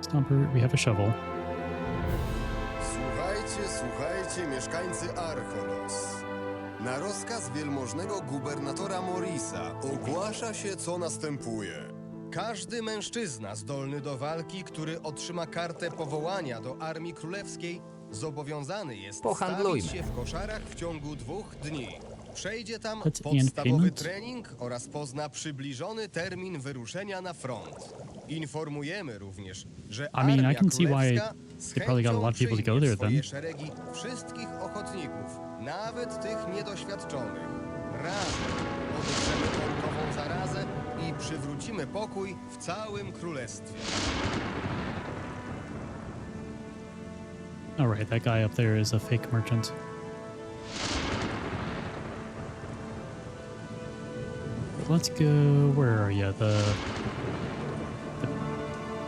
Stomper, we have a shovel. Słuchajcie, mieszkańcy Archolos. Na rozkaz wielmożnego gubernatora Morisa ogłasza się, co następuje. Każdy mężczyzna zdolny do walki, który otrzyma kartę powołania do Armii Królewskiej, zobowiązany jest Pohandlujmy. stawić się w koszarach w ciągu 2 dni. Przejdzie tam Let's end podstawowy payment. trening oraz pozna przybliżony termin wyruszenia na front. Informujemy również, że I mean, I Armia can see why Królewska z they probably got a lot of people to go chęcią there przyjmie then. w swoje szeregi wszystkich ochotników, nawet tych niedoświadczonych. Razem odeprzemy pąkową zarazę i przywrócimy pokój w całym królestwie. All right, that guy up there is a fake merchant. Let's go. Where are you? The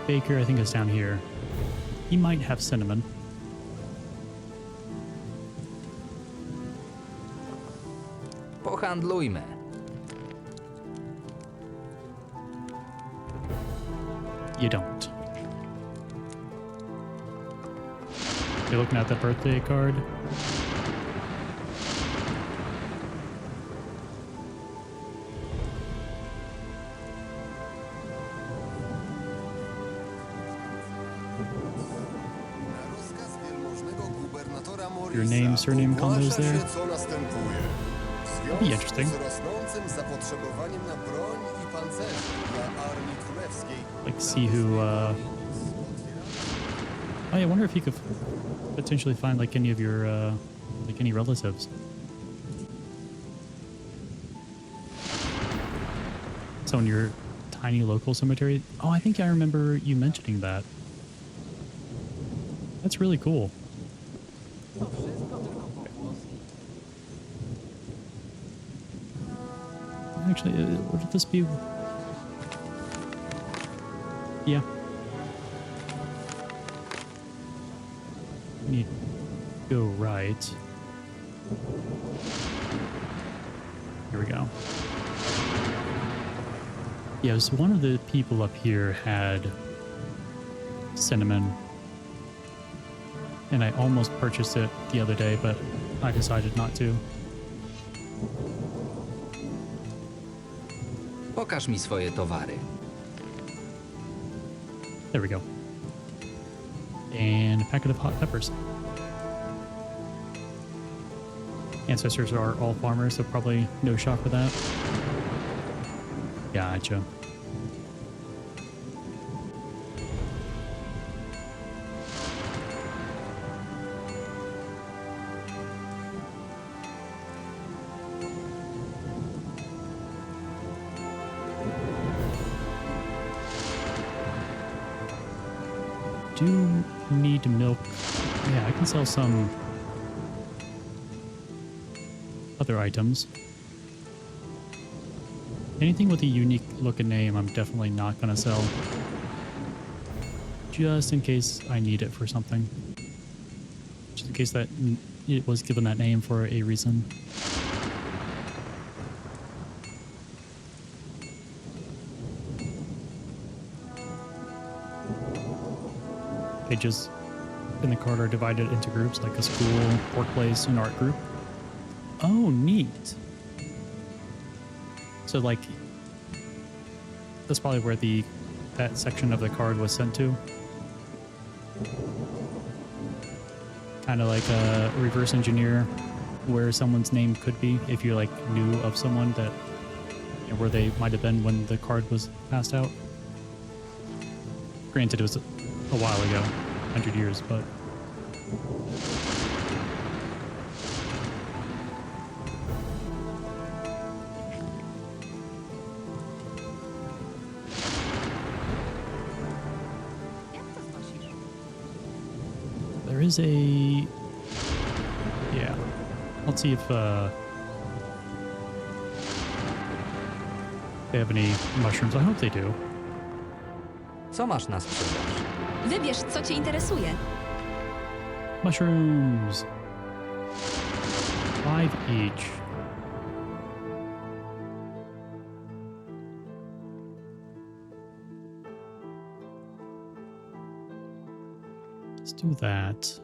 baker, I think, is down here. He might have cinnamon. Pohandlujmy. You don't. You're looking at the birthday card. Na rozkaz wielmożnego gubernatora Morisa Your name, surname combos ogłasza there? się, co następuje. W That'd be związku interesting. z rosnącym zapotrzebowaniem na broń i pancerze dla Armii Królewskiej, Like, see who, Oh, yeah, I wonder if you could potentially find, like, any of your, like, any relatives. So in your tiny local cemetery. Oh, I think I remember you mentioning that. That's really cool. Actually, would this be? Yeah. We need to go right. Here we go. Yeah, so one of the people up here had cinnamon, and I almost purchased it the other day, but I decided not to. Pokaż mi swoje towary. There we go. And a packet of hot peppers. Ancestors are all farmers, so probably no shock with that. Gotcha. Do need milk. Yeah, I can sell some other items. Anything with a unique looking name, I'm definitely not going to sell. Just in case I need it for something. Just in case that it was given that name for a reason. Pages in the card are divided into groups like a school, workplace, and art group. Oh, neat. So like, that's probably where that section of the card was sent to. Kind of like a reverse engineer where someone's name could be if you like knew of someone that, you know, where they might have been when the card was passed out. Granted, it was a while ago, 100 years, but there is a, yeah, let's see if they have any mushrooms. I hope they do. Co masz na sprzedaż? Wybierz, co cię interesuje. Mushrooms. 5 each. Let's do that.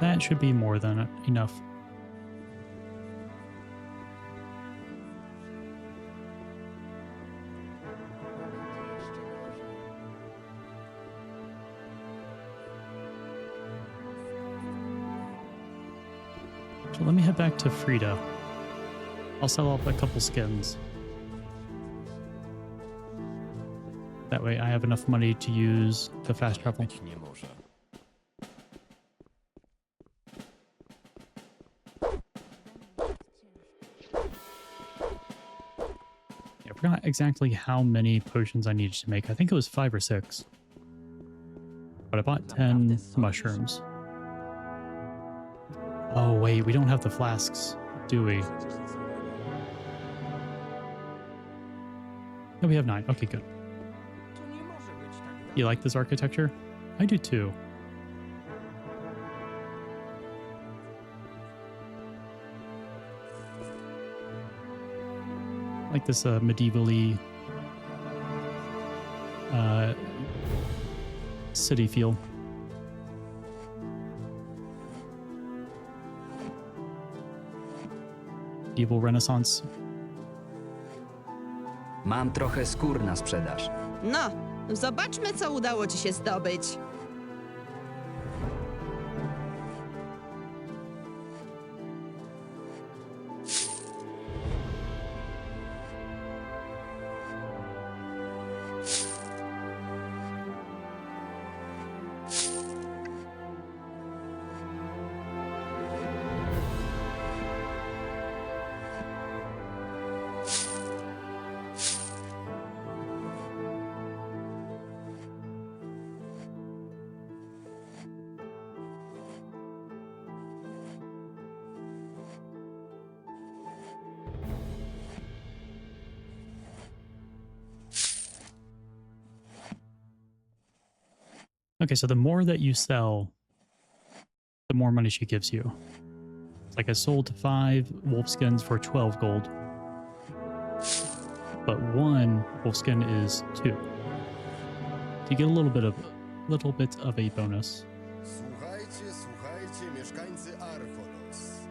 That should be more than enough. So let me head back to Frida. I'll sell off a couple skins. That way I have enough money to use to fast travel. I forgot exactly how many potions I needed to make. I think it was 5 or 6. But I bought 10 mushrooms. Oh wait, we don't have the flasks, do we? No, we have 9. Okay, good. You like this architecture? I do too. Like this medievally city feel. Medieval Renaissance. Mam trochę skór na sprzedaż. No, zobaczmy, co udało ci się zdobyć. Okay, so the more that you sell, the more money she gives you. Like I sold 5 wolf skins for 12 gold. But 1 wolf skin is 2. So you get a little bit of a bonus. Słuchajcie, słuchajcie, mieszkańcy Archolos.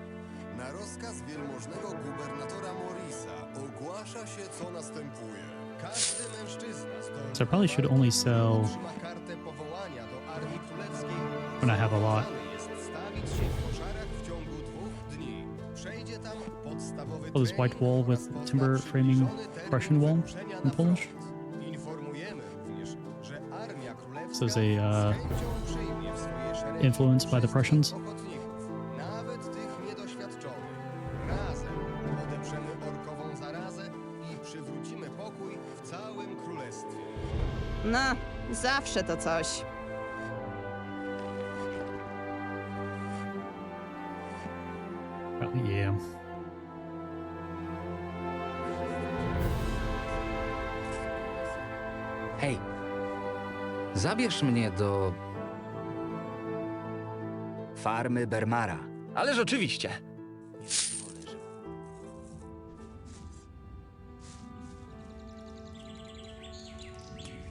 Na rozkaz wielmożnego gubernatora Morisa ogłasza się, co następuje. Każdy mężczyzna zdolny So I probably should only sell otrzyma kartę powołania do Armii Królewskiej. when I have a lot. Jest stawić się w koszarach w ciągu 2 dni. Przejdzie tam podstawowy Oh, this white wall with timber framing Prussian wall in Polish. Informujemy również, że Armia Królewska So it's z chęcią przyjmie w swoje szeregi influenced by the Prussians. ochotników, nawet tych niedoświadczonych. Razem odeprzemy orkową zarazę i przywrócimy pokój w całym królestwie. No, zawsze to coś. Oh, yeah. Hej, zabierz mnie do farmy Bermara. Ależ oczywiście.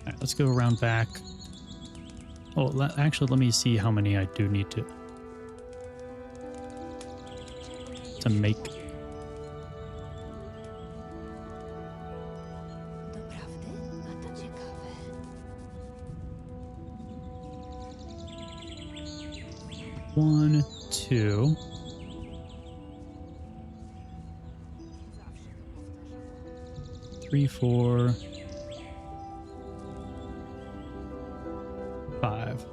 Alright, let's go around back. Oh, actually, let me see how many I do need to make. One, 2. Three, 4, 5.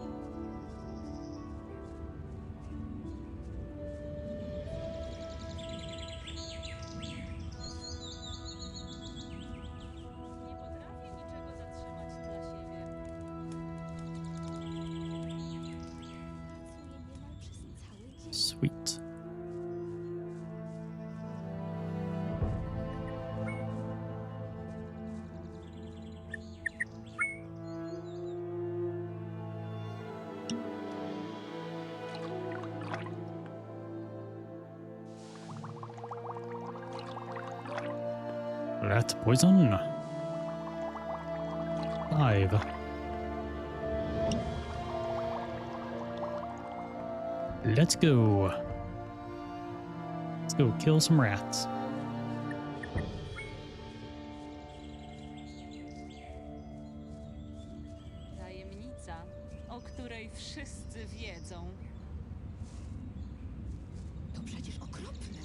Sweet. Rat poison. 5. Let's go. Let's go kill some rats. Tajemnica, o której wszyscy wiedzą. To przecież okropne.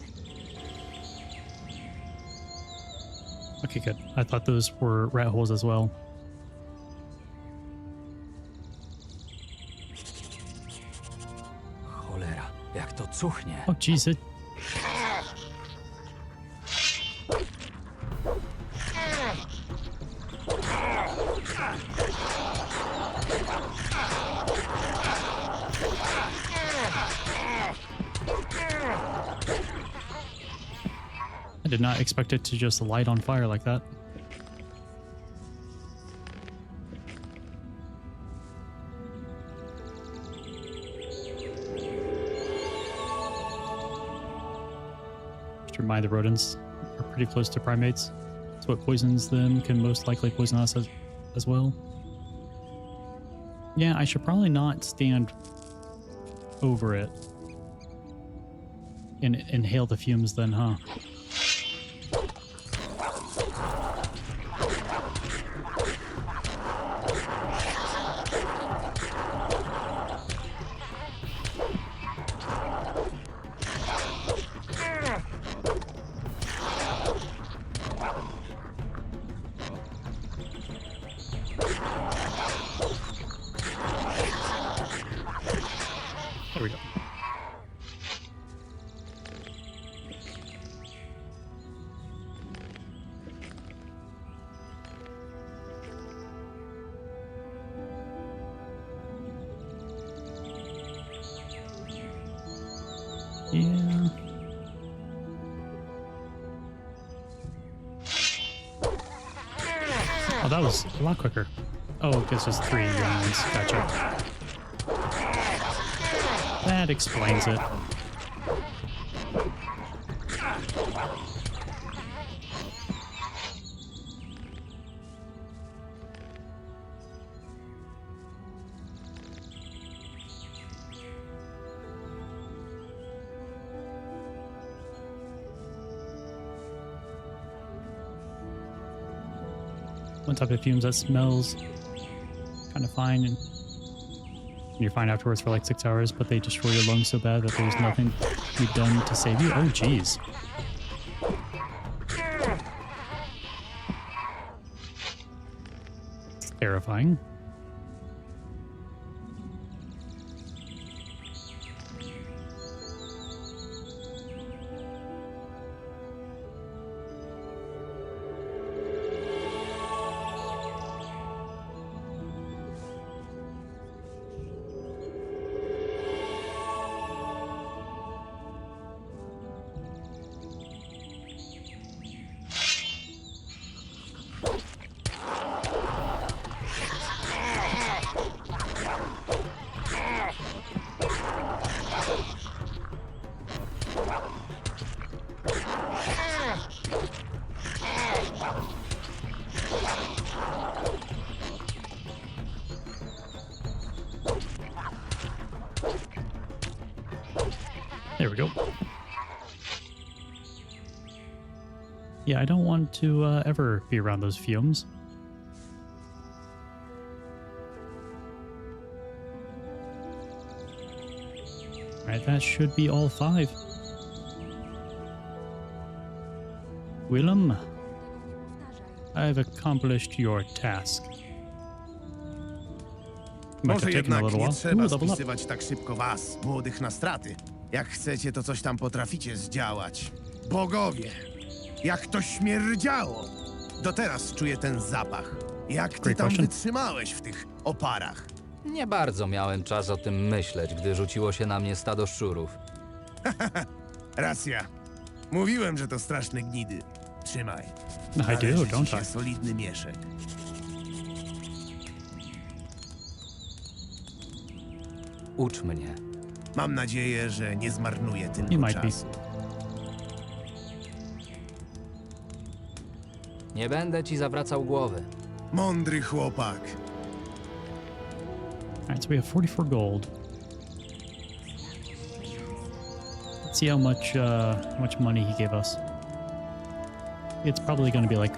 Okay, good. I thought those were rat holes as well. Cholera, jak to cuchnie. Oh, jeez, it... I did not expect it to just light on fire like that. Just remind the rodents are pretty close to primates. So what poisons them can most likely poison us as well. Yeah, I should probably not stand over it and inhale the fumes then, huh? There we go. Yeah. Oh, that was a lot quicker. Oh, I guess there's 3 young ones. Gotcha. That explains it. One type of fumes that smells kind of fine, and you're fine afterwards for like 6 hours, but they destroy your lungs so bad that there's nothing to be done to save you. Oh, jeez. It's terrifying. There we go. Yeah, I don't want to ever be around those fumes. Alright, that should be all 5. Willem, I've accomplished your task. Might Może have taken a jednak little nie while. trzeba Ooh, level up. spisywać tak szybko was, młodych, na straty. Jak chcecie, to coś tam potraficie zdziałać. Bogowie! Jak to śmierdziało! Do teraz czuję ten zapach. Jak ty Great tam question. wytrzymałeś w tych oparach? Nie bardzo miałem czas o tym myśleć, gdy rzuciło się na mnie stado szczurów. Racja. Mówiłem, że to straszne gnidy. Trzymaj. I do, Należy ci don't się I? solidny mieszek. Ucz mnie. Mam nadzieję, że nie zmarnuję You tylko might be. czasu. Nie będę ci zawracał głowy. Mądry chłopak. Alright, so we have 44 gold. Let's see how much money he gave us. It's probably going to be like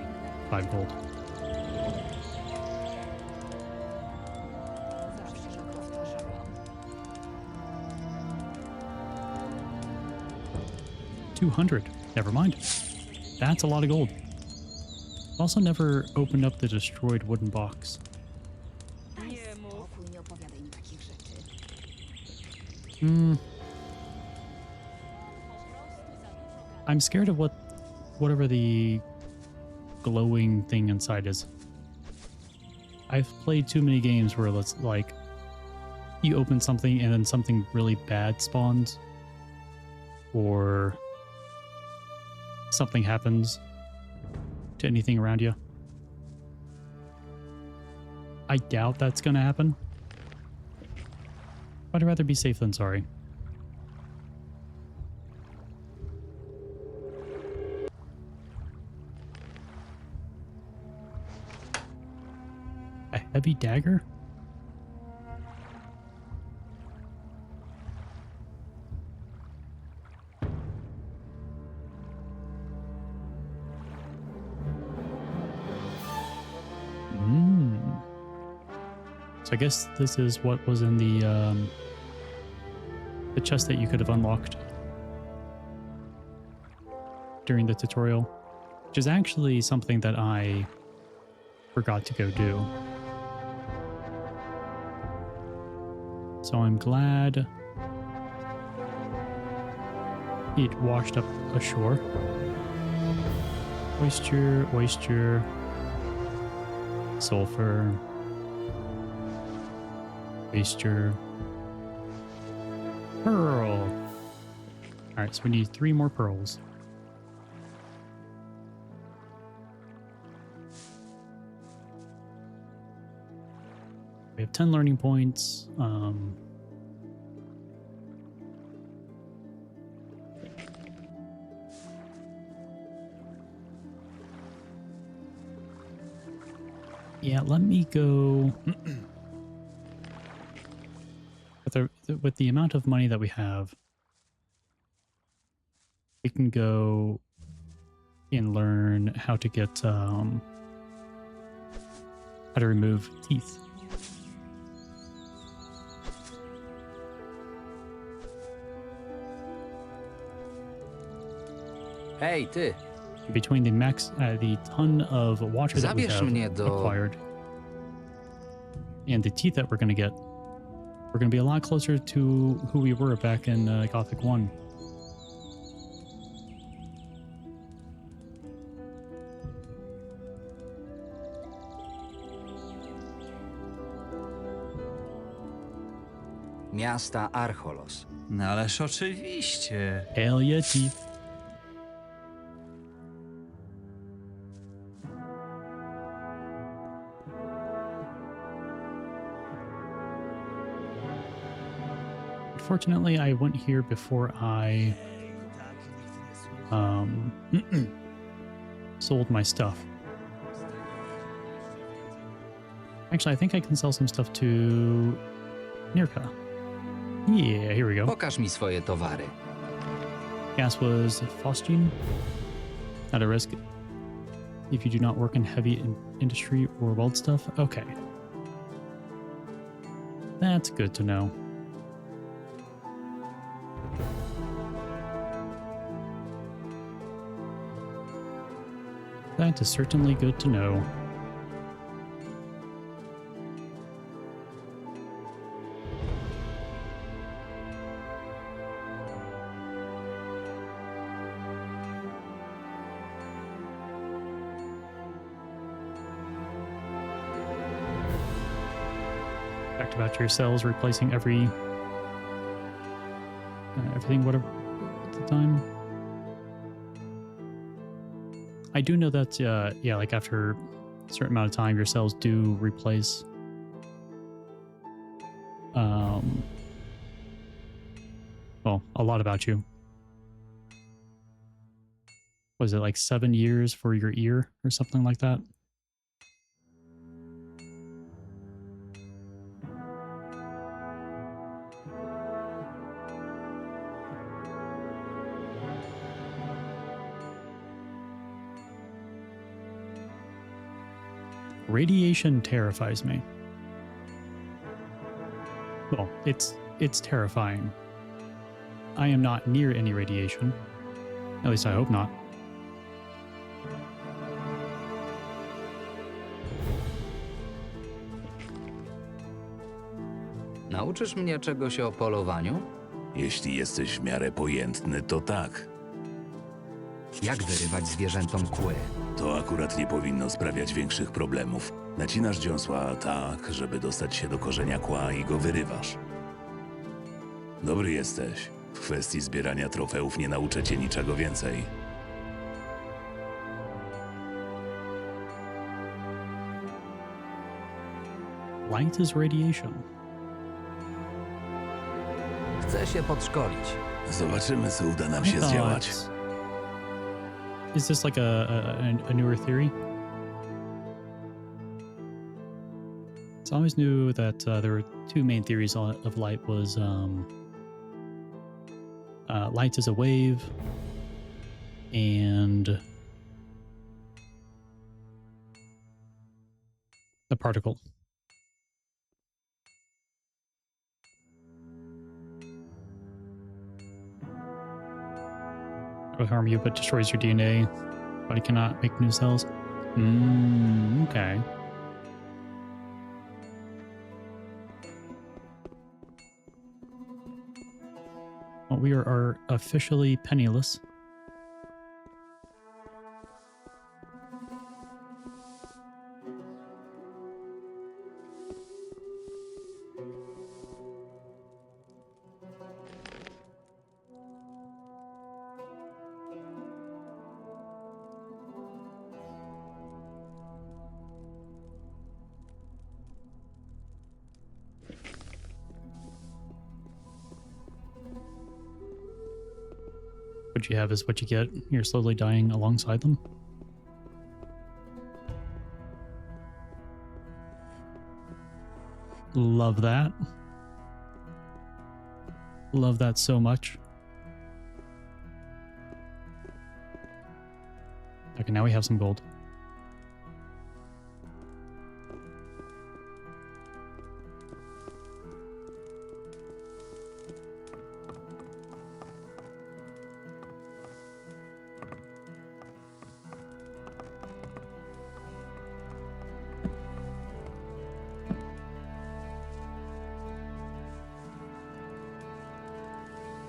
5 gold. $200. Never mind. That's a lot of gold. Also never opened up the destroyed wooden box. I'm scared of whatever the glowing thing inside is. I've played too many games where it's like you open something and then something really bad spawns, or something happens to anything around you. I doubt that's gonna happen. But I'd rather be safe than sorry. A heavy dagger? So I guess this is what was in the chest that you could have unlocked during the tutorial, which is actually something that I forgot to go do. So I'm glad it washed up ashore. Oyster, oyster, sulfur, oyster, pearl. All right, so we need 3 more pearls. We have 10 learning points. Yeah, let me go. With the amount of money that we have, we can go and learn how to get how to remove teeth. Hej, ty! Between the ton of water that we Zabierz have mnie do... acquired and the teeth that we're going to get, we're going to be a lot closer to who we were back in Gothic 1. Miasta Archolos. No ależ oczywiście. Hell yeah, teeth. Unfortunately, I went here before I sold my stuff. Actually, I think I can sell some stuff to Nirka. Yeah, here we go. Pokaż mi swoje towary. Gas was phosgene. At a risk if you do not work in heavy industry or weld stuff. Okay. That's good to know. That is certainly good to know. Fact about your cells replacing everything, whatever at the time. I do know that, yeah, like after a certain amount of time, your cells do replace. Well, a lot about you. Was it like 7 years for your ear or something like that? Radiation terrifies me. Well, it's terrifying. I am not near any radiation. At least I hope not. Nauczysz mnie czegoś o polowaniu? Jeśli jesteś w miarę pojętny, to tak. Jak wyrywać zwierzętom kły? To akurat nie powinno sprawiać większych problemów. Nacinasz dziąsła tak, żeby dostać się do korzenia kła i go wyrywasz. Dobry jesteś. W kwestii zbierania trofeów nie nauczę cię niczego więcej. Light is radiation. Chcę się podszkolić. Zobaczymy, co uda nam się zdziałać. Is this like a newer theory? So I always knew that there were two main theories of light. Was light is a wave, and a particle. Will harm you but destroys your DNA. Body cannot make new cells. Okay. Well, we are officially penniless. What you have is what you get. You're slowly dying alongside them. Love that. Love that so much. Okay, now we have some gold.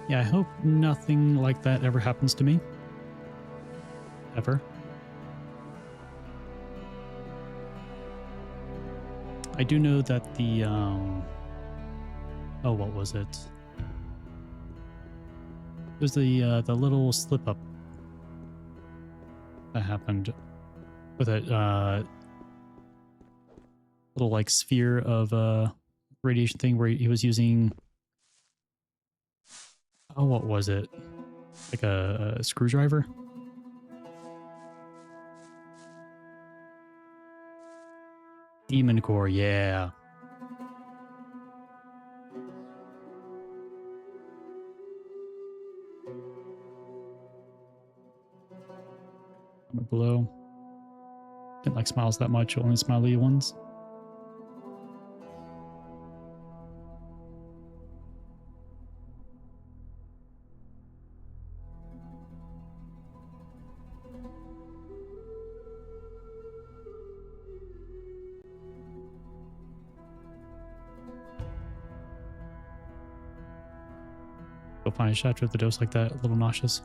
Yeah, I hope nothing like that ever happens to me. Ever. I do know that the, oh, what was it? It was the little slip-up that happened with a, little, like, sphere of, radiation thing where he was using... Oh, what was it? Like a screwdriver? Demon core, yeah. Comment below. Didn't like smiles that much, only smiley ones. Go find a shot with the dose like that, a little nauseous.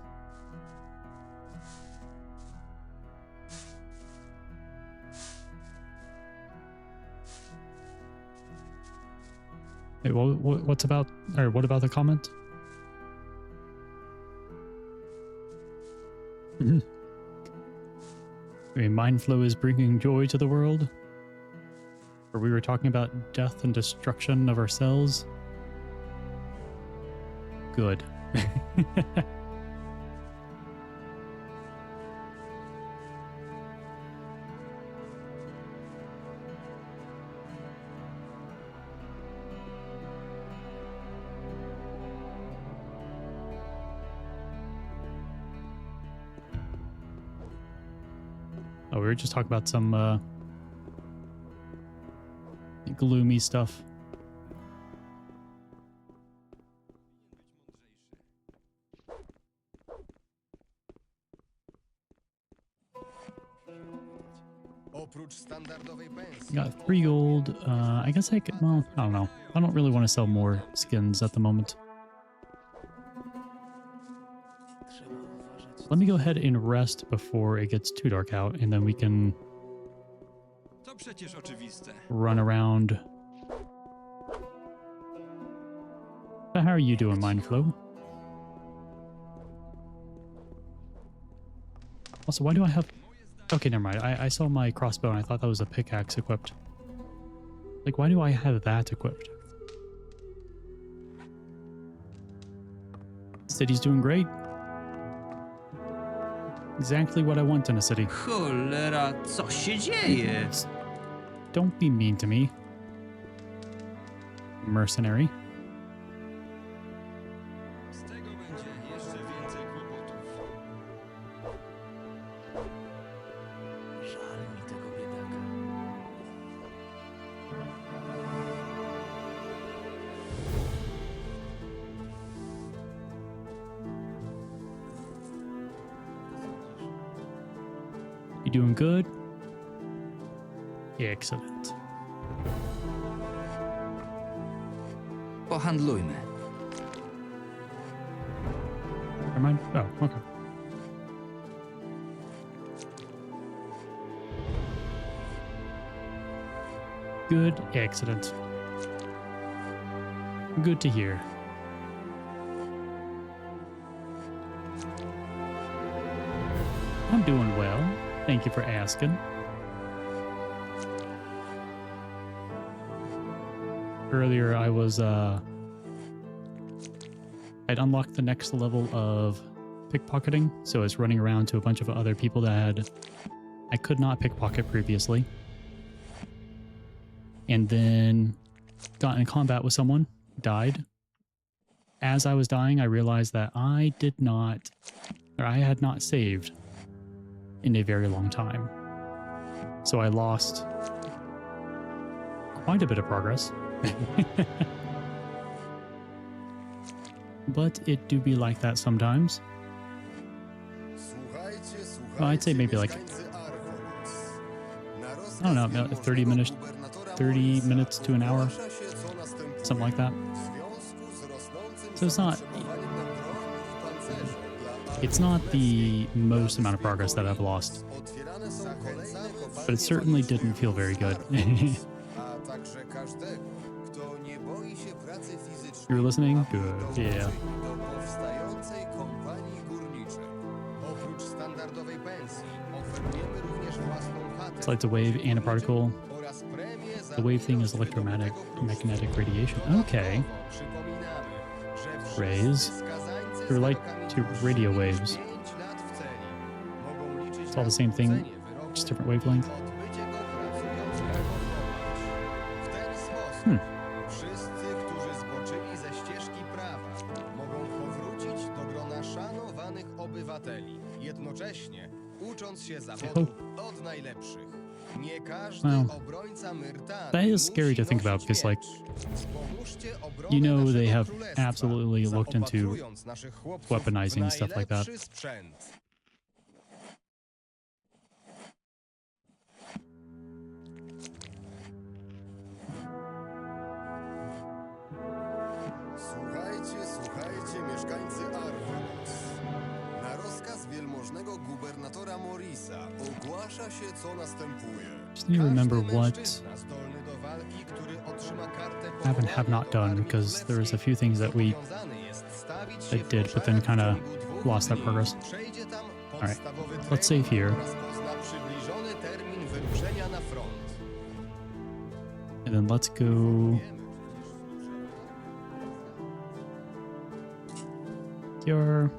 Wait, what's about, or what about the comment? I mean, mind flow is bringing joy to the world? Or we were talking about death and destruction of ourselves? Good. Oh, we were just talking about some gloomy stuff. Got 3 gold. I guess I could, well, I don't know. I don't really want to sell more skins at the moment. Let me go ahead and rest before it gets too dark out, and then we can run around. So how are you doing, Mindflow? Also, why do I have... Okay, never mind. I saw my crossbow and I thought that was a pickaxe equipped. Like, why do I have that equipped? City's doing great. Exactly what I want in a city. Cholera, co się dzieje? Don't be mean to me. Mercenary. You doing good? Excellent. Pohandlujmy. Never mind. Oh, okay. Good. Excellent. Good to hear. I'm doing well. Thank you for asking. Earlier I was I'd unlocked the next level of pickpocketing, so I was running around to a bunch of other people that I could not pickpocket previously. And then got in combat with someone, died. As I was dying, I realized that I had not saved in a very long time. So I lost quite a bit of progress. But it do be like that sometimes. Well, I'd say maybe like, I don't know, about 30 minutes to an hour, something like that. So it's not the most amount of progress that I've lost, but it certainly didn't feel very good. You're listening? Good. Yeah. It's like the wave and a particle. The wave thing is electromagnetic radiation. Okay. Rays. They're like two radio waves. It's all the same thing, just different wavelength. Well, that is scary to think about because, like, you know, they have absolutely looked into weaponizing stuff like that. Słuchajcie, mieszkańcy Archolos. Na rozkaz wielmożnego gubernatora Morisa ogłasza się, co następuje. Just need to remember what have not done, because there was a few things that did, but then kind of lost that progress. All right, let's save here. And then let's go your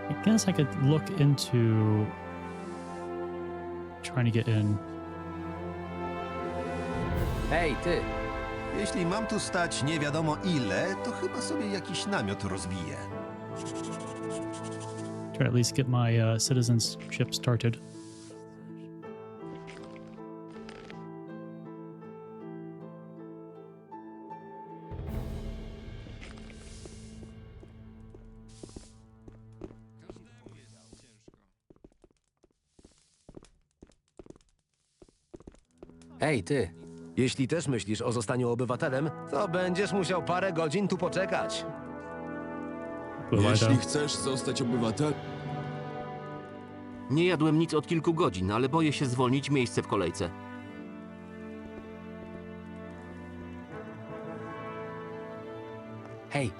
I guess I could look into trying to get in. Hej, ty! Jeśli mam tu stać nie wiadomo ile, to chyba sobie jakiś namiot rozbiję. Try to at least get my citizenship started. Hej, ty! Jeśli też myślisz o zostaniu obywatelem, to będziesz musiał parę godzin tu poczekać. Jeśli chcesz zostać obywatelem... Nie jadłem nic od kilku godzin, ale boję się zwolnić miejsce w kolejce. Hej!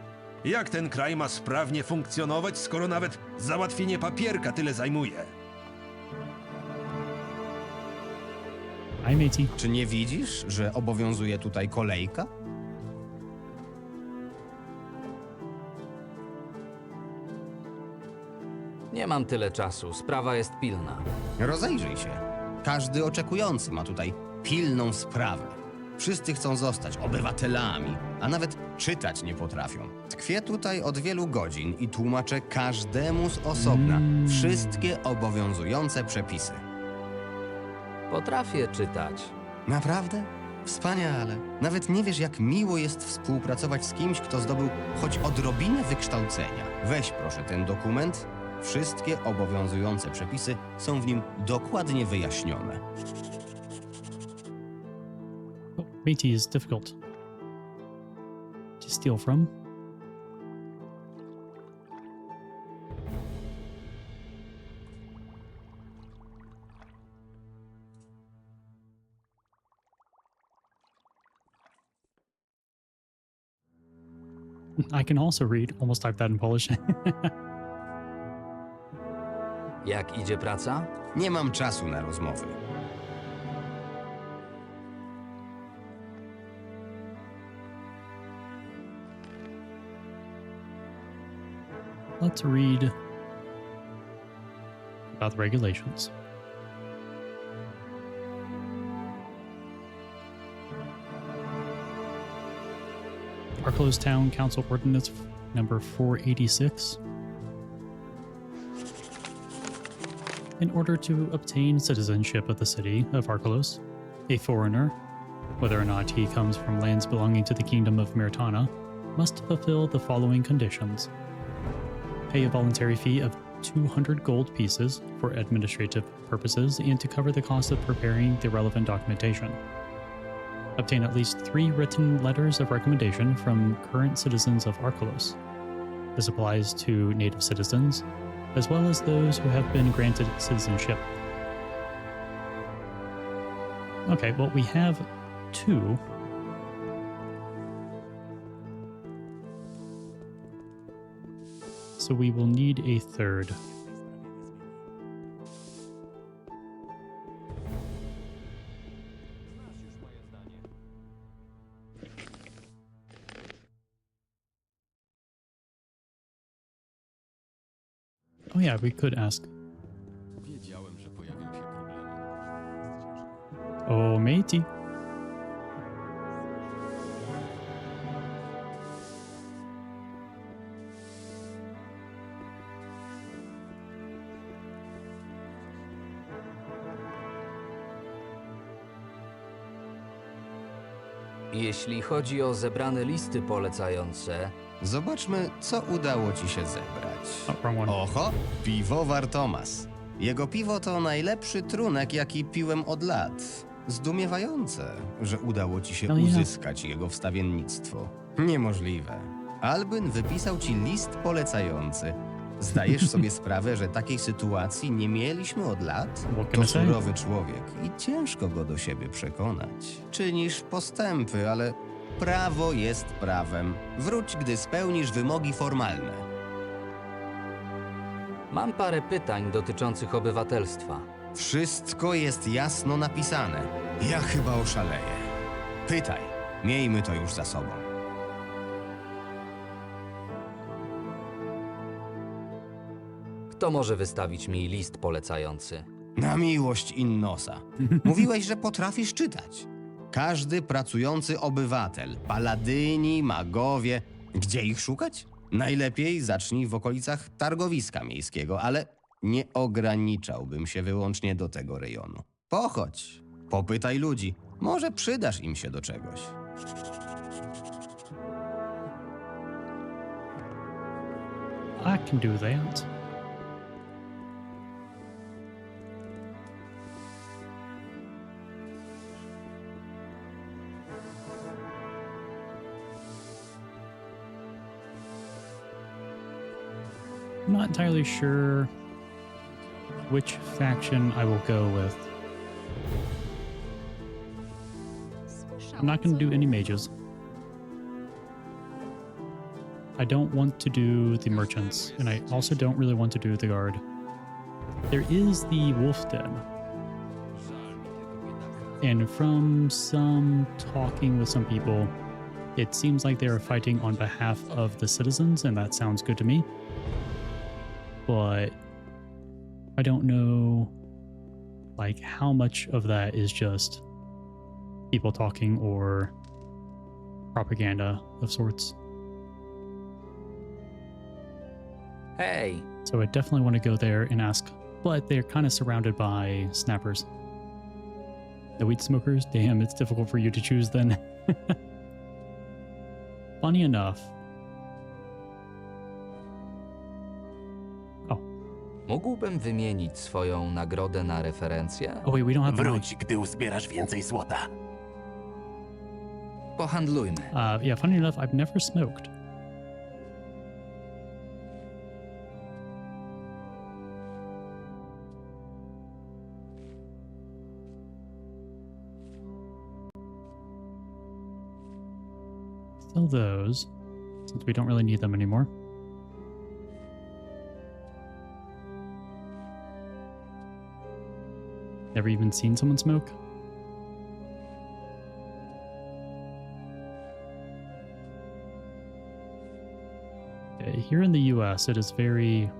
Jak ten kraj ma sprawnie funkcjonować, skoro nawet załatwienie papierka tyle zajmuje? Czy nie widzisz, że obowiązuje tutaj kolejka? Nie mam tyle czasu, sprawa jest pilna. Rozejrzyj się. Każdy oczekujący ma tutaj pilną sprawę. Wszyscy chcą zostać obywatelami, a nawet czytać nie potrafią. Tkwię tutaj od wielu godzin i tłumaczę każdemu z osobna wszystkie obowiązujące przepisy. Potrafię czytać. Naprawdę? Wspaniale. Nawet nie wiesz, jak miło jest współpracować z kimś, kto zdobył choć odrobinę wykształcenia. Weź proszę ten dokument. Wszystkie obowiązujące przepisy są w nim dokładnie wyjaśnione. Métis is difficult to steal from. I can also read. Almost type that in Polish. Jak idzie praca? Nie mam czasu na rozmowy. let's read about the regulations. Archolos Town Council Ordinance number 486. In order to obtain citizenship of the city of Archolos, a foreigner, whether or not he comes from lands belonging to the Kingdom of Myrtana, must fulfill the following conditions. Pay a voluntary fee of 200 gold pieces for administrative purposes and to cover the cost of preparing the relevant documentation. Obtain at least 3 written letters of recommendation from current citizens of Archolos. This applies to native citizens, as well as those who have been granted citizenship. Okay, well, we have 2. So we will need a 3rd. Oh yeah, we could ask. Wiedziałem, że pojawią się problemy. Oh, matey. Jeśli chodzi o zebrane listy polecające, Zobaczmy, co udało ci się zebrać. wrong one. Oho, piwowar Tomas. Jego piwo to najlepszy trunek, jaki piłem od lat. Zdumiewające, że udało ci się No ja. uzyskać jego wstawiennictwo. Niemożliwe. Albin wypisał ci list polecający. Zdajesz sobie sprawę, że takiej sytuacji nie mieliśmy od lat? What can To I say? surowy człowiek i ciężko go do siebie przekonać. Czynisz postępy, ale prawo jest prawem. Wróć, gdy spełnisz wymogi formalne. mam parę pytań dotyczących obywatelstwa. Wszystko jest jasno napisane. Ja chyba oszaleję. Pytaj. Miejmy to już za sobą. Kto może wystawić mi list polecający? Na miłość Innosa. Mówiłeś, że potrafisz czytać. Każdy pracujący obywatel, paladyni, magowie. Gdzie ich szukać? Najlepiej zacznij w okolicach targowiska miejskiego, ale nie ograniczałbym się wyłącznie do tego rejonu. Pochodź, popytaj ludzi. Może przydasz im się do czegoś. I can do that. I'm not entirely sure which faction I will go with. I'm not going to do any mages. I don't want to do the merchants, and I also don't really want to do the guard. There is the wolf den. And from some talking with some people, it seems like they are fighting on behalf of the citizens, and that sounds good to me. But I don't know like how much of that is just people talking or propaganda of sorts. Hej, So I definitely want to go there and ask, but they're kind of surrounded by snappers. The weed smokers? Damn, it's difficult for you to choose then. Funny enough. mógłbym wymienić swoją nagrodę na referencję? Oh wait, we don't have the money. Wróć, gdy uzbierasz więcej złota. Pohandlujmy. Yeah, funny enough, I've never smoked. Sell those, since we don't really need them anymore. Never even seen someone smoke? Okay, here in the US, it is very,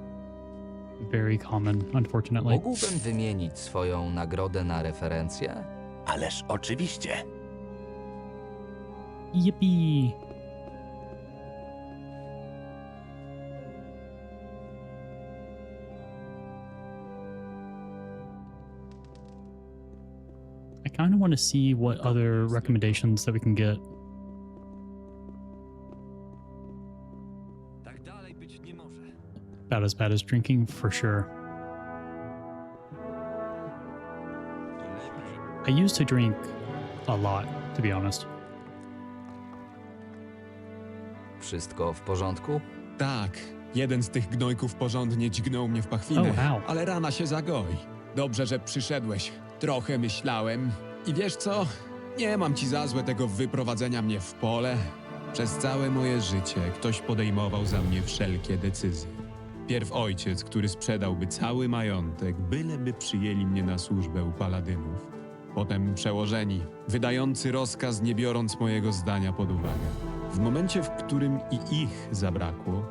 very common, unfortunately. Mógłbym wymienić swoją nagrodę na referencję? Ależ oczywiście. Yippee! I kind of want to see what other recommendations that we can get. Tak dalej być nie może. About as bad as drinking, for sure. I used to drink a lot, to be honest. Wszystko w porządku? Tak, jeden z tych gnojków porządnie dźgnął mnie w pachwinę, ale rana się zagoi. Dobrze, że przyszedłeś. Trochę myślałem. I wiesz co? Nie mam ci za złe tego wyprowadzenia mnie w pole. Przez całe moje życie ktoś podejmował za mnie wszelkie decyzje. Pierw ojciec, który sprzedałby cały majątek, byleby przyjęli mnie na służbę u paladynów. Potem przełożeni, wydający rozkaz, nie biorąc mojego zdania pod uwagę. W momencie, w którym i ich zabrakło,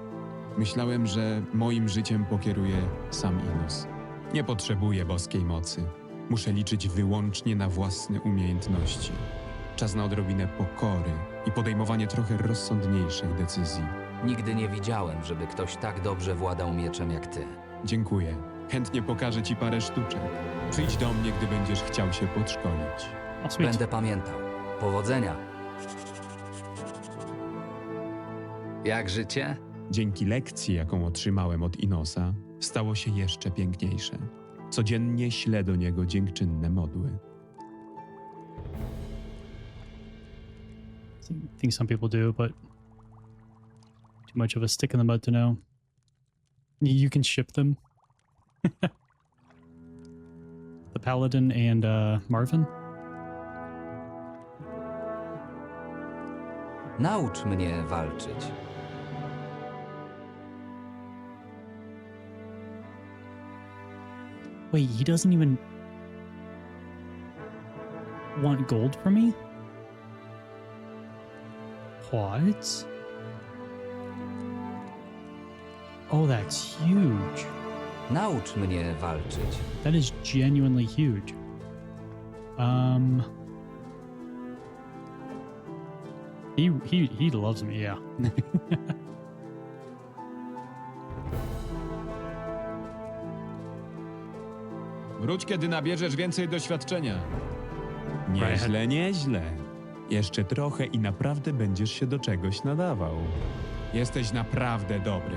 myślałem, że moim życiem pokieruje sam Inos. Nie potrzebuję boskiej mocy. Muszę liczyć wyłącznie na własne umiejętności. Czas na odrobinę pokory i podejmowanie trochę rozsądniejszych decyzji. Nigdy nie widziałem, żeby ktoś tak dobrze władał mieczem jak ty. Dziękuję. Chętnie pokażę ci parę sztuczek. Przyjdź do mnie, gdy będziesz chciał się podszkolić. Będę pamiętał. Powodzenia. Jak życie? Dzięki lekcji, jaką otrzymałem od Inosa, stało się jeszcze piękniejsze. Codziennie ślę do niego dziękczynne modły. I think some people do, but too much of a stick in the mud to know. You can ship them. The Paladin and Marvin? Naucz mnie walczyć. Wait, he doesn't even want gold from me? What? Oh, that's huge. Naucz mnie walczyć. That is genuinely huge. He loves me, yeah. Wróć, kiedy nabierzesz więcej doświadczenia. Nieźle, nieźle. Jeszcze trochę i naprawdę będziesz się do czegoś nadawał. Jesteś naprawdę dobry.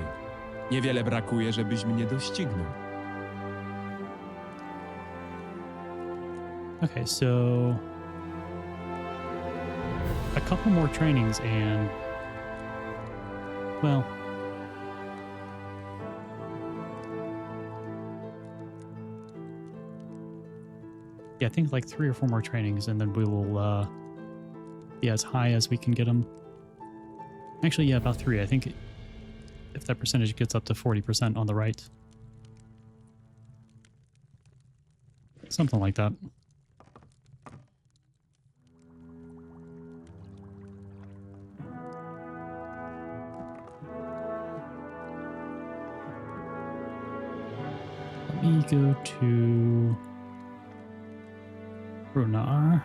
Niewiele brakuje, żebyś mnie doścignął. Okay, so a couple more trainings and, well, yeah, I think like 3 or 4 more trainings and then we will be as high as we can get them. Actually, yeah, about 3. I think if that percentage gets up to 40% on the right. Something like that. Let me go to Runar.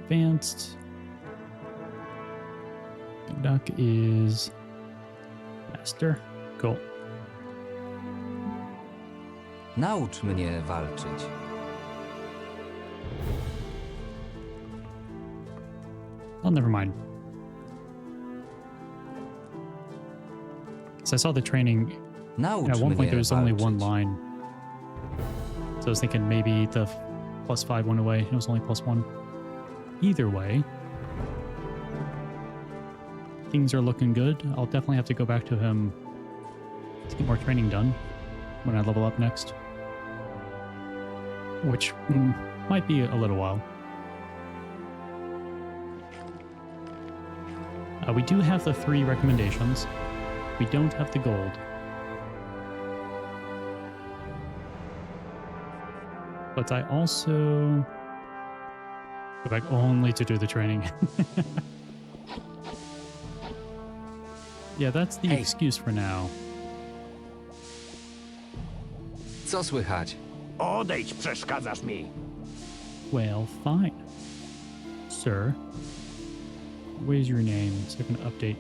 Advanced. Duck is master. Cool. Naucz mnie walczyć. Oh, never mind. So I saw the training. Naucz At one point, mnie there was only walczyć. one line. So I was thinking maybe the +5 went away. It was only +1. Either way, things are looking good. I'll definitely have to go back to him to get more training done when I level up next. Which might be a little while. We do have the 3 recommendations. We don't have the gold. But I also go back only to do the training. Yeah, that's the excuse for now. Co słychać? Odejdź, przeszkadzasz mi. Well, fine. Sir, what is your name so I can update?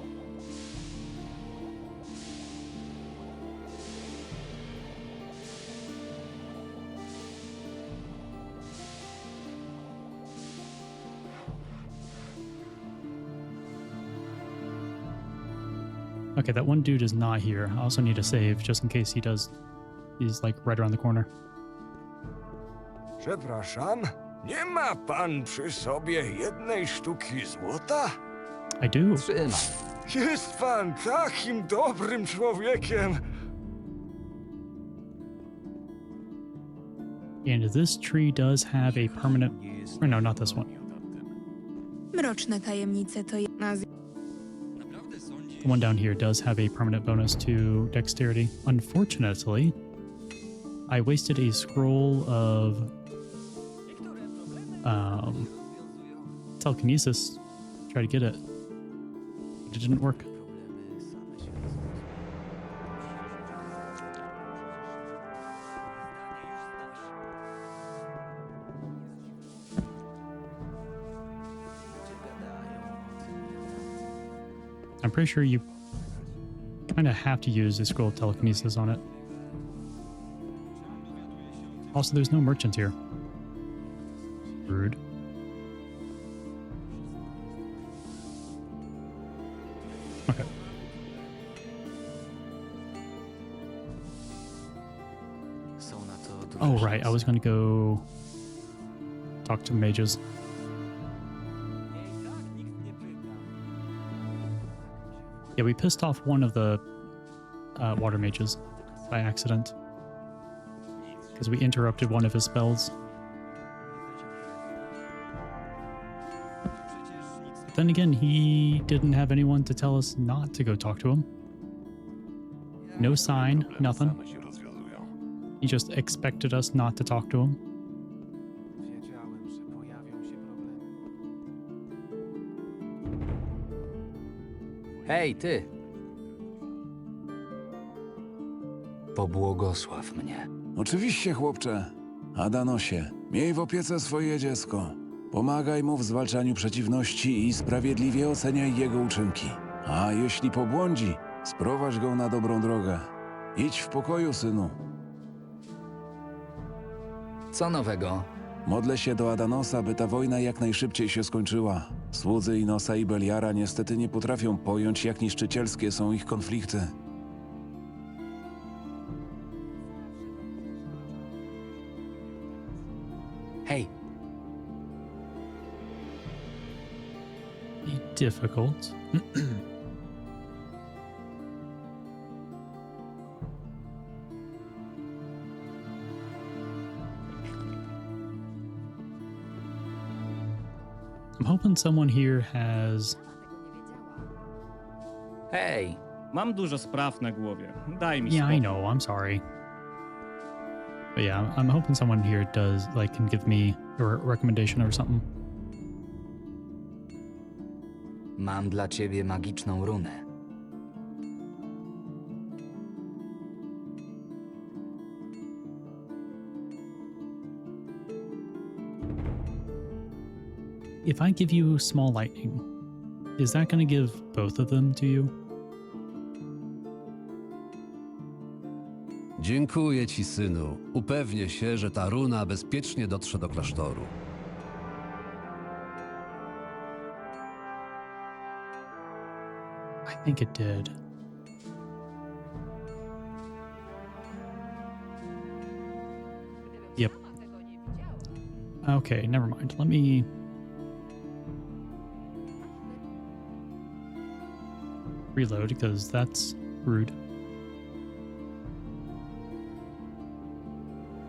Okay, that one dude is not here. I also need to save just in case he does. He's like right around the corner. Przepraszam, nie ma pan przy sobie jednej sztuki złota? I do. Trzymaj. Jest pan takim dobrym człowiekiem. And this tree does have a permanent... Or no, not this one. Mroczne tajemnice to The one down here does have a permanent bonus to dexterity. Unfortunately, I wasted a scroll of telekinesis to try to get it. But it didn't work. I'm pretty sure you kind of have to use a scroll of telekinesis on it. Also, there's no merchants here. Rude. Okay. Oh, right. I was going to go talk to mages. Yeah, we pissed off one of the water mages by accident because we interrupted one of his spells. But then again, he didn't have anyone to tell us not to go talk to him. No sign, nothing. He just expected us not to talk to him. Hej, ty! Pobłogosław mnie. Oczywiście, chłopcze. Adanosie, miej w opiece swoje dziecko. Pomagaj mu w zwalczaniu przeciwności i sprawiedliwie oceniaj jego uczynki. A jeśli pobłądzi, sprowadź go na dobrą drogę. Idź w pokoju, synu. Co nowego? Modlę się do Adanosa, by ta wojna jak najszybciej się skończyła. Słudzy Inosa i Beliara niestety nie potrafią pojąć, jak niszczycielskie są ich konflikty. Hej! Be difficult. I'm hoping someone here has... Hej! Mam dużo spraw na głowie. Daj mi Yeah, spokój. I know. I'm sorry. But yeah, I'm hoping someone here does, like, can give me a recommendation or something. Mam dla ciebie magiczną runę. If I give you small lightning, is that going to give both of them to you? Dziękuję ci, synu. Upewnię się, że ta runa bezpiecznie dotrze do klasztoru. I think it did. Yep. Okay, never mind. Let me... reload, because that's rude.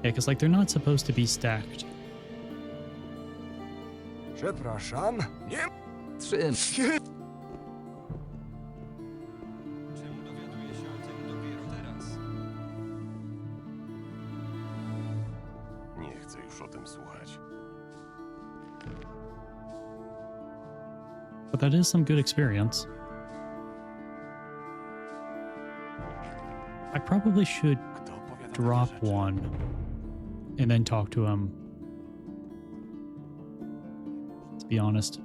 Yeah, because, like, they're not supposed to be stacked. Przepraszam, nie... Trzym. Czemu dowiaduję się o tym dopiero teraz? Nie chcę już o tym słuchać. But that is some good experience. probably should drop one and then talk to him. To be honest.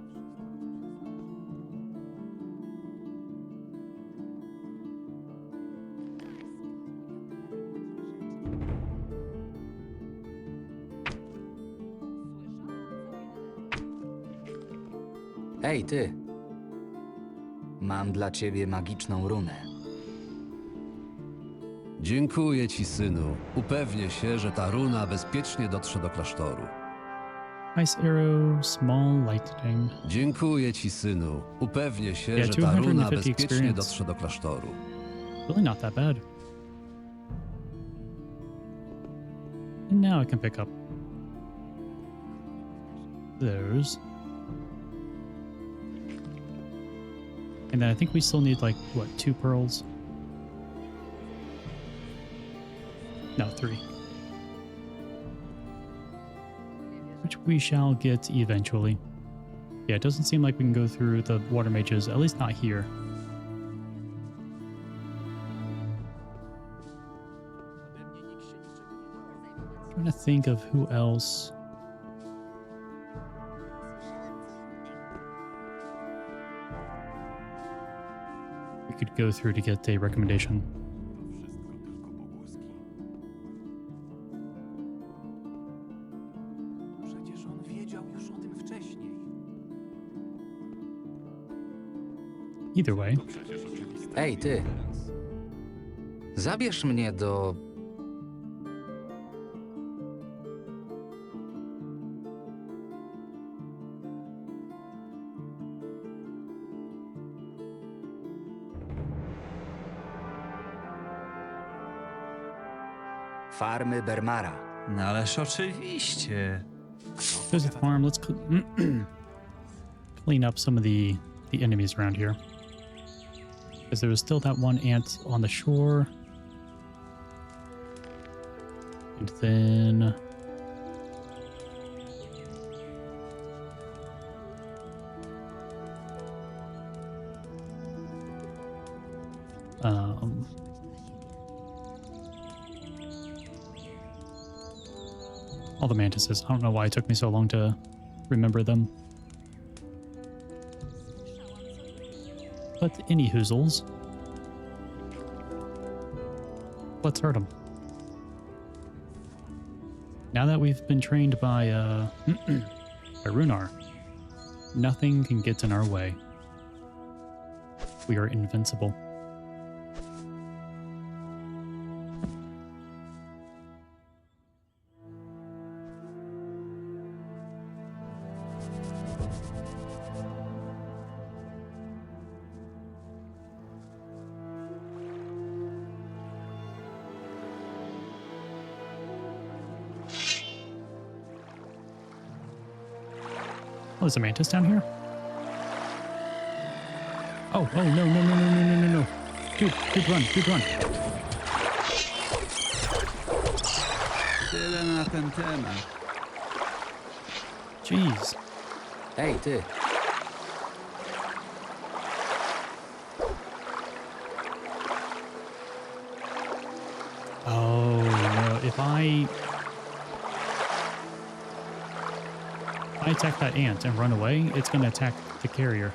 Ej, ty! Mam dla ciebie magiczną runę. Dziękuję ci, synu. Upewnię się, że ta runa bezpiecznie dotrze do klasztoru. Ice arrow, small lightning. Dziękuję ci, synu. Upewnię się, Yeah, że ta runa 250 bezpiecznie experience. dotrze do klasztoru. Really not that bad. And now I can pick up those. And then I think we still need like, what, 2 pearls? No, 3. Which we shall get eventually. Yeah, it doesn't seem like we can go through the water mages, at least not here. Trying to think of who else. We could go through to get a recommendation. Przecież on wiedział już o tym wcześniej. Either way. Ej, ty! Zabierz mnie do... farmy Bermara. No ależ oczywiście. There's a farm. Let's clean up some of the enemies around here. Because there was still that one ant on the shore. And then... all the mantises. I don't know why it took me so long to remember them. But any hoozles. Let's hurt them. Now that we've been trained by by Runar, nothing can get in our way. We are invincible. Oh, there's a mantis down here? Oh, no. Dude, run. Tyle na ten temat. Jeez. Ej, ty! Oh, no. If I attack that ant and run away, it's going to attack the carrier.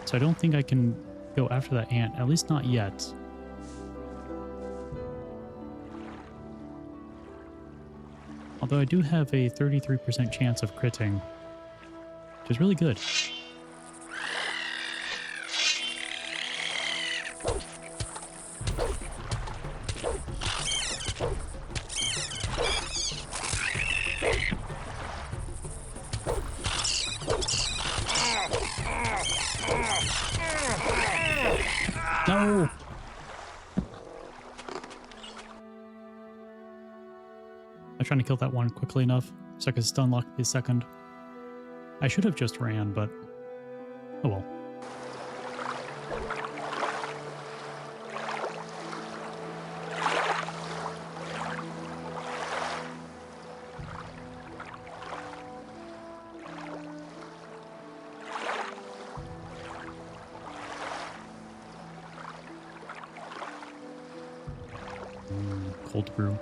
So I don't think I can go after that ant, at least not yet. Although I do have a 33% chance of critting, which is really good. No! I'm trying to kill that one quickly enough so I could stun lock the second. I should have just ran, but oh well. cold brew.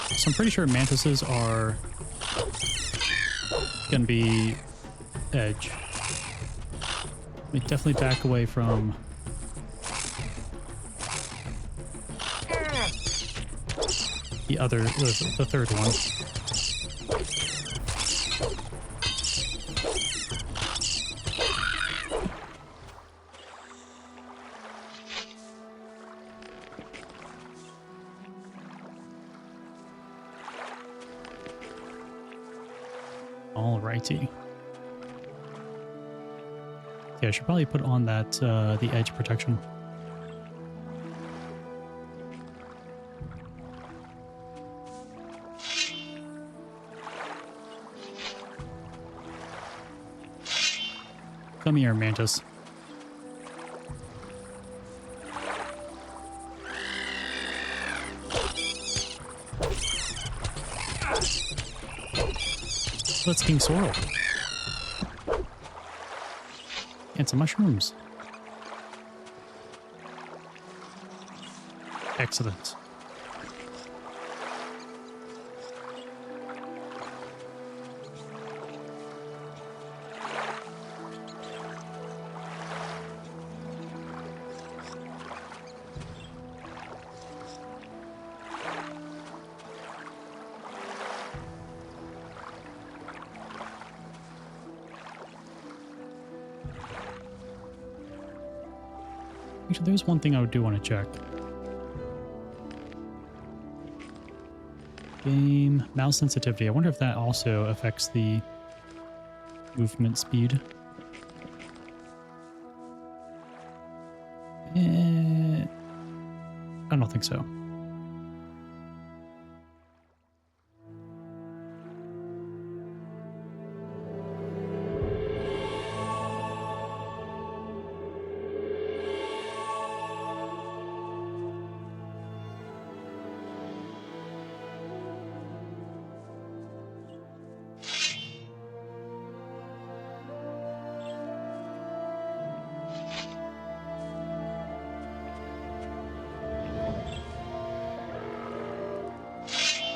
So I'm pretty sure mantises are gonna be edge. We definitely back away from the third one. Alrighty. Yeah, I should probably put on that the edge protection. Come here, Mantis. Let's King Sorrel. And some mushrooms. Excellent. Actually, there's one thing I do want to check. Game mouse sensitivity. I wonder if that also affects the movement speed. I don't think so.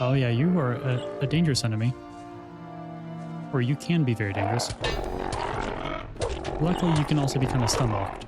Oh yeah, you are a dangerous enemy. Or you can be very dangerous. Luckily, you can also be kind of stun locked.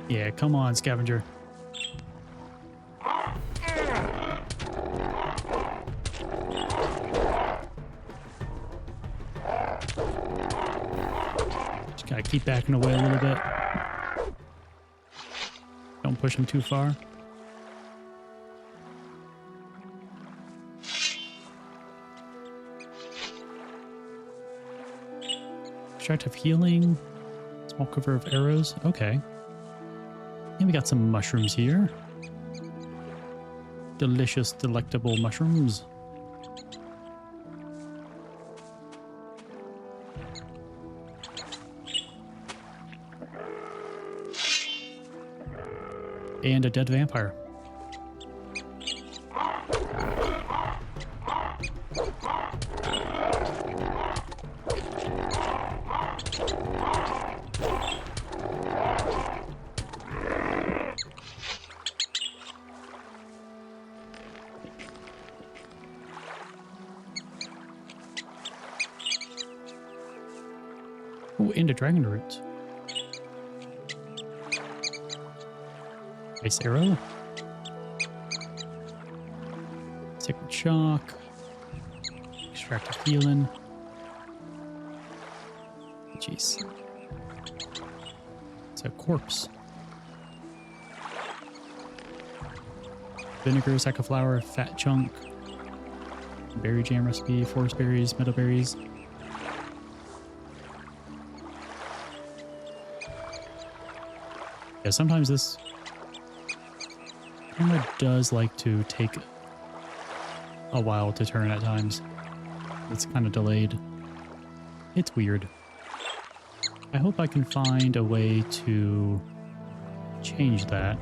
Yeah, come on, scavenger. Just gotta keep backing away a little bit. Don't push him too far. Extractive healing. Small cover of arrows. Okay. And we got some mushrooms here. Delicious, delectable mushrooms. And a dead vampire. Oh, and a dragon root. Ice arrow. Sacred shock. Extractive healing. Jeez. It's a corpse. Vinegar, sack of flour, fat chunk, berry jam recipe, forest berries, meadow berries. Yeah, sometimes this camera does like to take a while to turn at times. It's kind of delayed. It's weird. I hope I can find a way to change that.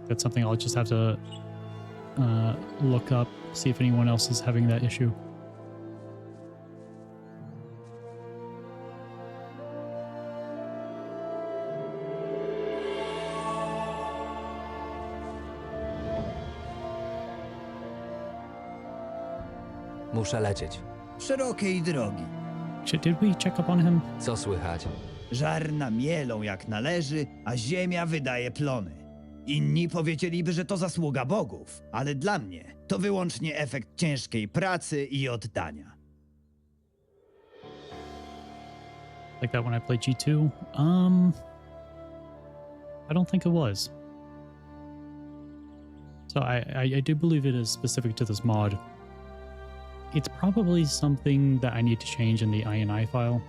That's something I'll just have to look up, see if anyone else is having that issue. Muszę lecieć. Szerokiej drogi. Did we check up on him? Co słychać? Żarna mielą jak należy, a ziemia wydaje plony. Inni powiedzieliby, że to zasługa bogów, ale dla mnie to wyłącznie efekt ciężkiej pracy i oddania. Like that when I played G2? I don't think it was. So I do believe it is specific to this mod. It's probably something that I need to change in the INI file.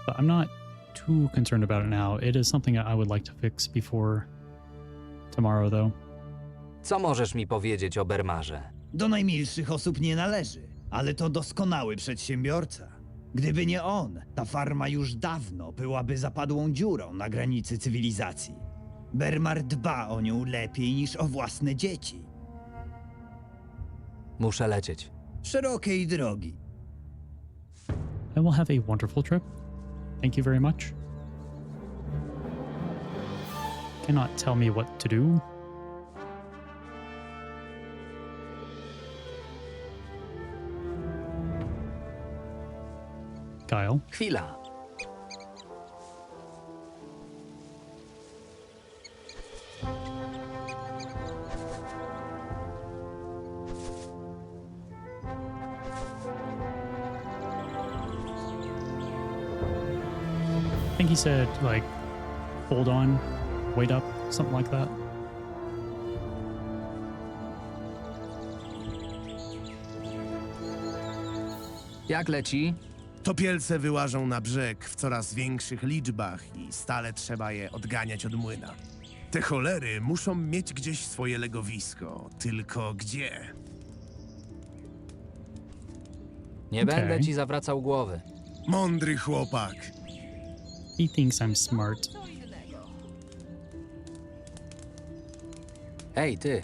But I'm not too concerned about it now. It is something I would like to fix before tomorrow, though. Co możesz mi powiedzieć o Bermarze? Do najmilszych osób nie należy, ale to doskonały przedsiębiorca. Gdyby nie on, ta farma już dawno byłaby zapadłą dziurą na granicy cywilizacji. Bermar dba o nią lepiej niż o własne dzieci. Muszę lecieć. Szerokiej drogi. I will have a wonderful trip. Thank you very much. Cannot tell me what to do. Kyle. Chwila. I think he said, like, hold on, wait up, something like that. Jak leci? Topielce wyłażą na brzeg w coraz większych liczbach i stale trzeba je odganiać od młyna. Te cholery muszą mieć gdzieś swoje legowisko, tylko gdzie? Nie będę ci zawracał głowy. Mądry chłopak. He thinks I'm smart. Hej, ty.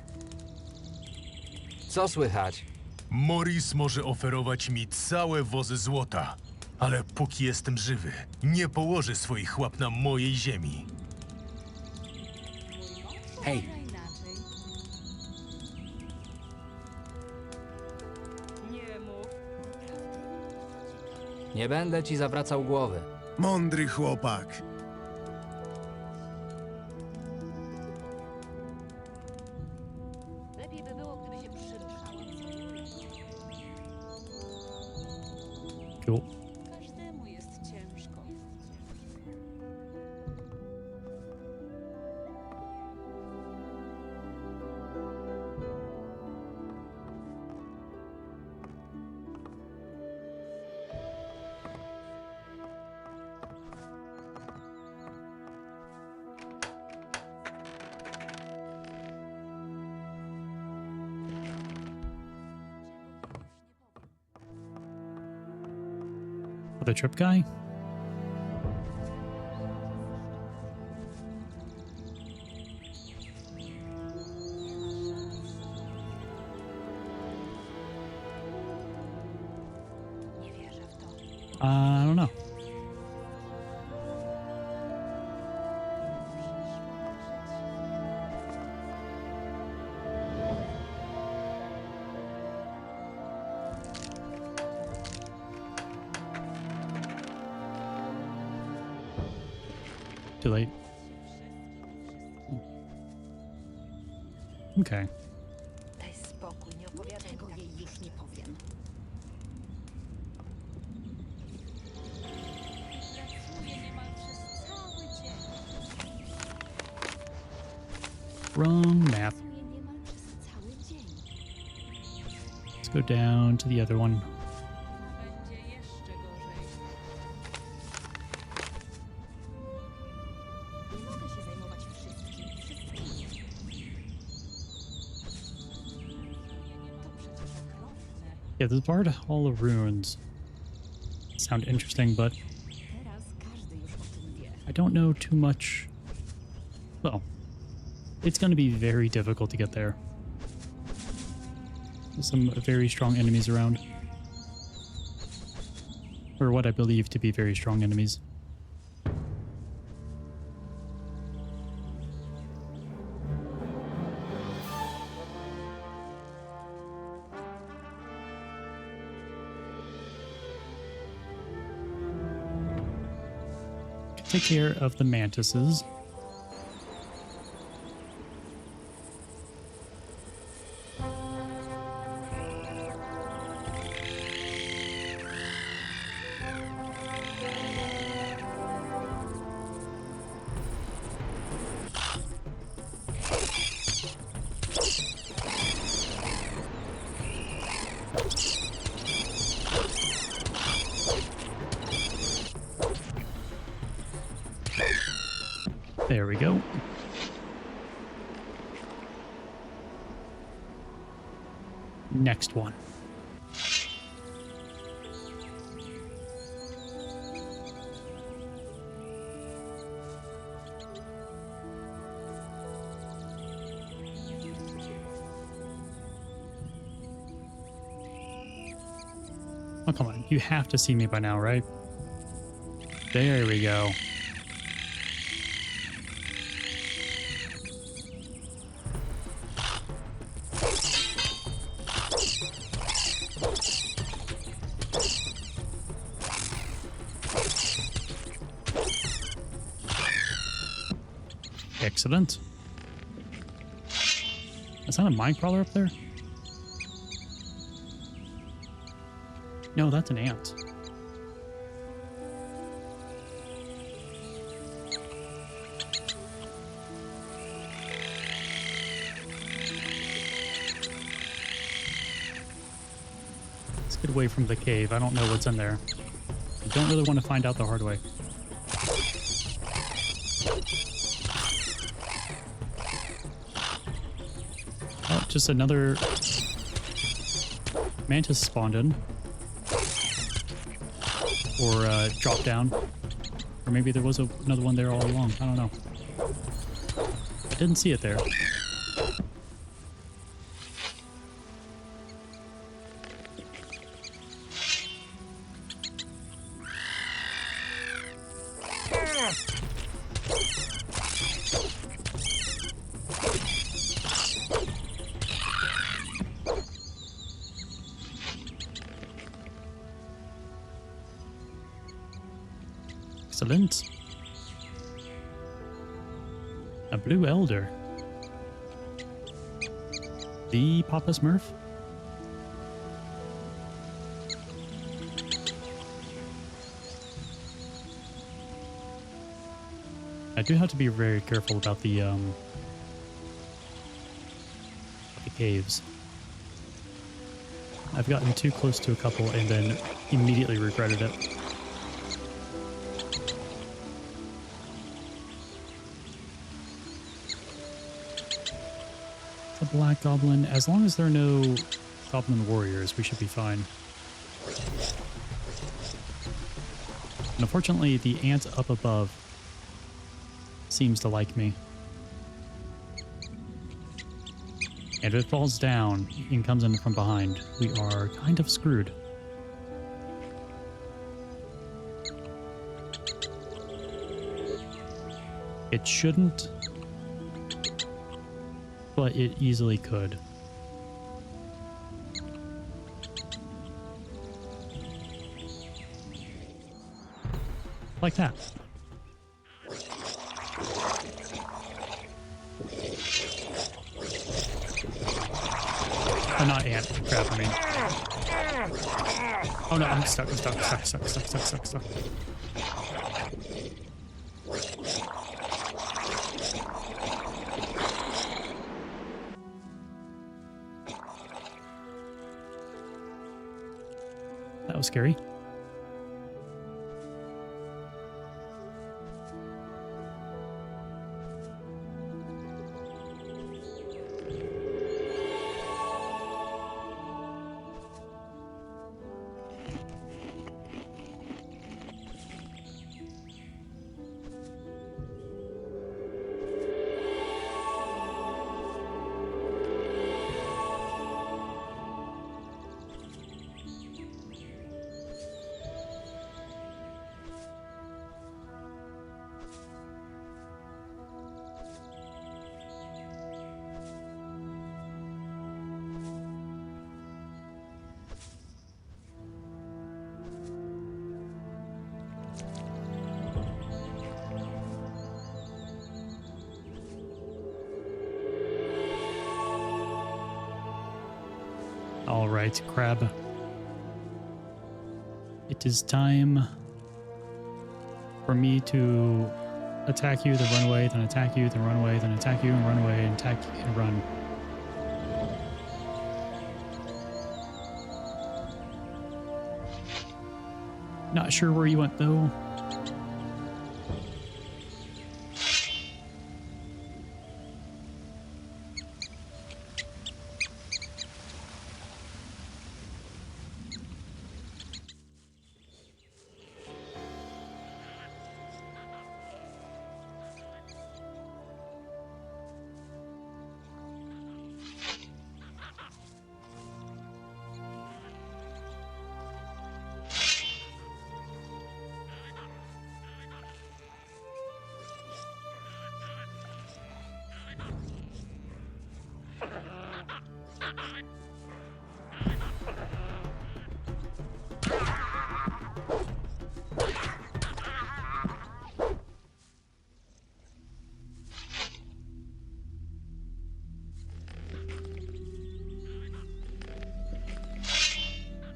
Co słychać? Morris może oferować mi całe wozy złota, ale póki jestem żywy, nie położy swoich łap na mojej ziemi. Hej. Nie będę ci zawracał głowy. Mądry chłopak. Lepiej by było, gdyby się przymknęła. Cool. Każdemu jest ciężko. The trip guy? I don't know. Too late. Okay. Daj spokój, nie Niczego jej już nie powiem. Pracuję niemal przez cały dzień. Wrong map. Pracuję niemal przez cały dzień. Let's go down to the other one. Będzie jeszcze gorzej. Nie mogę się zajmować wszystkim. To przecież okropne. Yeah, this Bard Hall of Ruins sound interesting, but Teraz każdy już o tym wie. I don't know too much. Well, it's going to be very difficult to get there. There's some very strong enemies around. Or what I believe to be very strong enemies. Take care of the mantises. There we go. Next one. Oh, come on. You have to see me by now, right? There we go. Excellent. Is that a mine crawler up there? No, that's an ant. Let's get away from the cave. I don't know what's in there. I don't really want to find out the hard way. Oh, just another mantis spawned in. Or dropped down. Or maybe there was another one there all along. I don't know. I didn't see it there. Excellent. A blue elder. The Papa Smurf? I do have to be very careful about the caves. I've gotten too close to a couple and then immediately regretted it. The black goblin. As long as there are no goblin warriors, we should be fine. And unfortunately, the ant up above seems to like me. And if it falls down and comes in from behind, we are kind of screwed. It shouldn't, but it easily could. Like that. Oh, not ant. Crap, I mean. Oh no, I'm stuck. That was scary. All right, crab. It is time for me to attack you, then run away, then attack you, then run away, then attack you, and run away, and attack and run. Not sure where you went, though.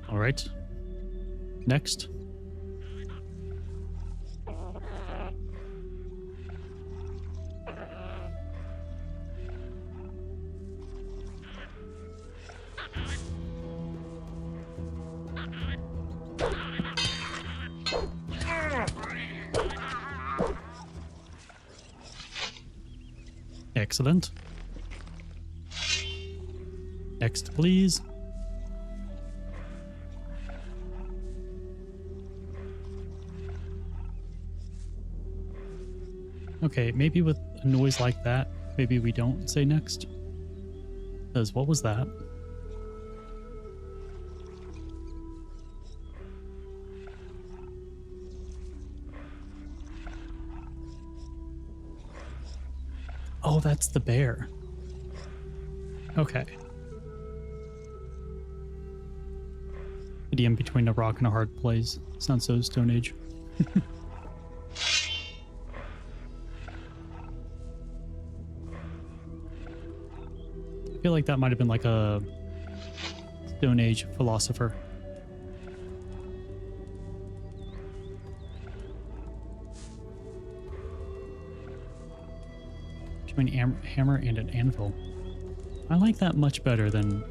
All right. Next. Excellent. Next, please. Okay, maybe with a noise like that, maybe we don't say next. Because what was that? Oh, that's the bear. Okay. Idiom between a rock and a hard place. Sounds so Stone Age. I feel like that might have been like a Stone Age philosopher. Between hammer and an anvil. I like that much better than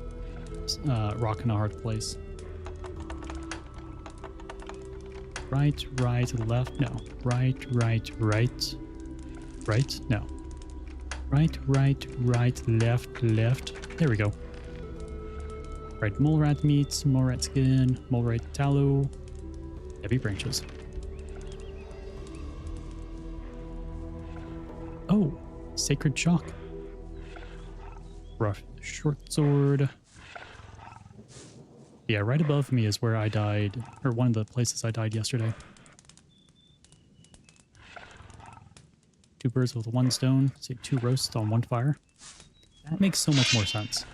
rock in a hard place. Right, left, no. Right, no. Right, left. There we go. Right, mole rat meat, mole rat skin, mole rat tallow, heavy branches. Oh, sacred chalk. Rough short sword. Yeah, right above me is where I died, or one of the places I died yesterday. 2 birds with 1 stone. Say 2 roasts on 1 fire. That makes so much more sense.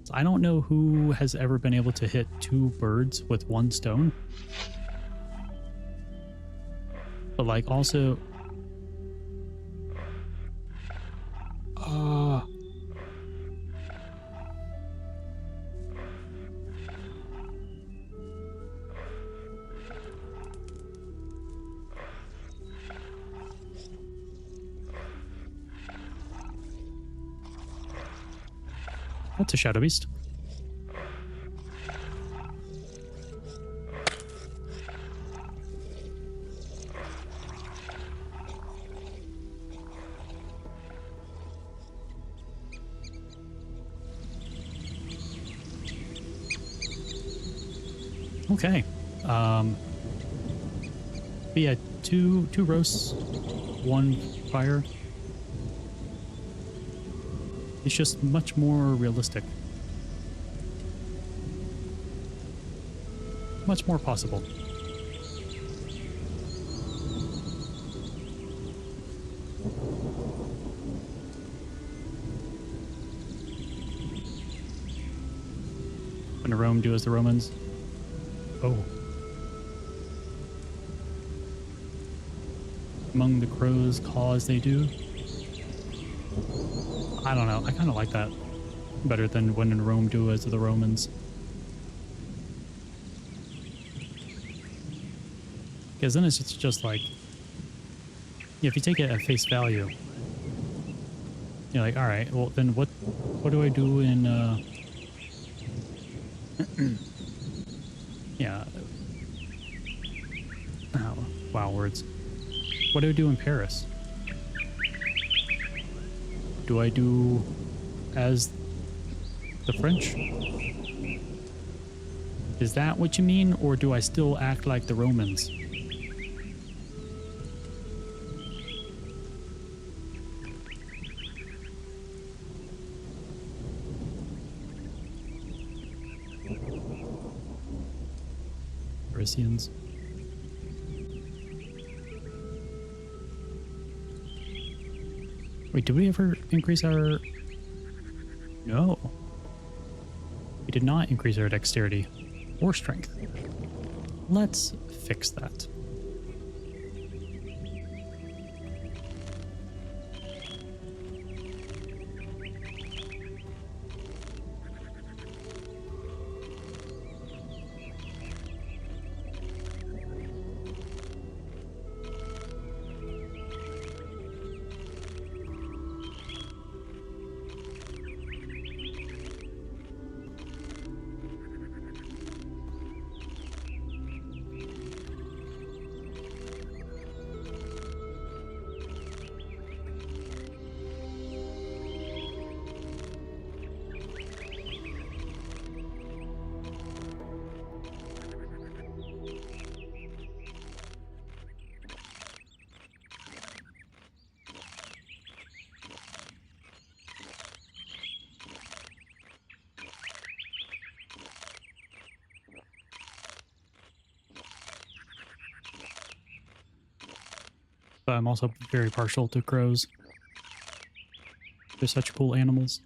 So I don't know who has ever been able to hit 2 birds with 1 stone. But like also... That's a shadow beast. Okay. But yeah, two roasts, one fire. It's just much more realistic. Much more possible. When Rome do as the Romans. Oh. Among the crows caw as they do. I don't know. I kind of like that better than when in Rome do as the Romans. Because then it's just like, yeah, if you take it at face value, you're like, all right, well then what do I do in yeah. Oh, wow, words. What do I do in Paris? Do I do as the French? Is that what you mean, or do I still act like the Romans? Parisians. Wait, did we ever increase our... No. We did not increase our dexterity or strength. Let's fix that. But I'm also very partial to crows. They're such cool animals.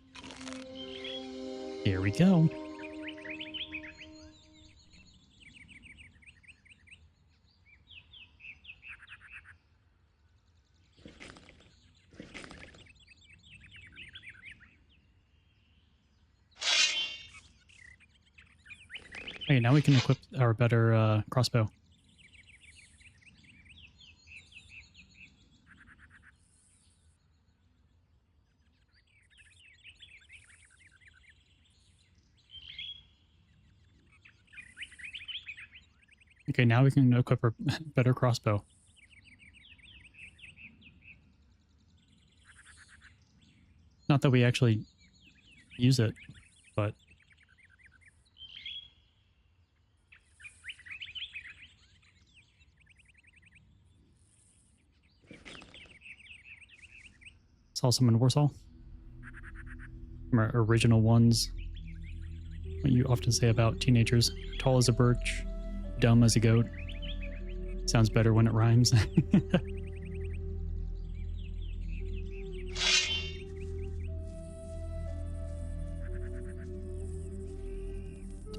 Here we go. Okay, now we can equip our better crossbow. Okay, now we can equip our better crossbow. Not that we actually use it, but... Saw some in Warsaw. From our original ones. What you often say about teenagers. Tall as a birch, dumb as a goat. Sounds better when it rhymes.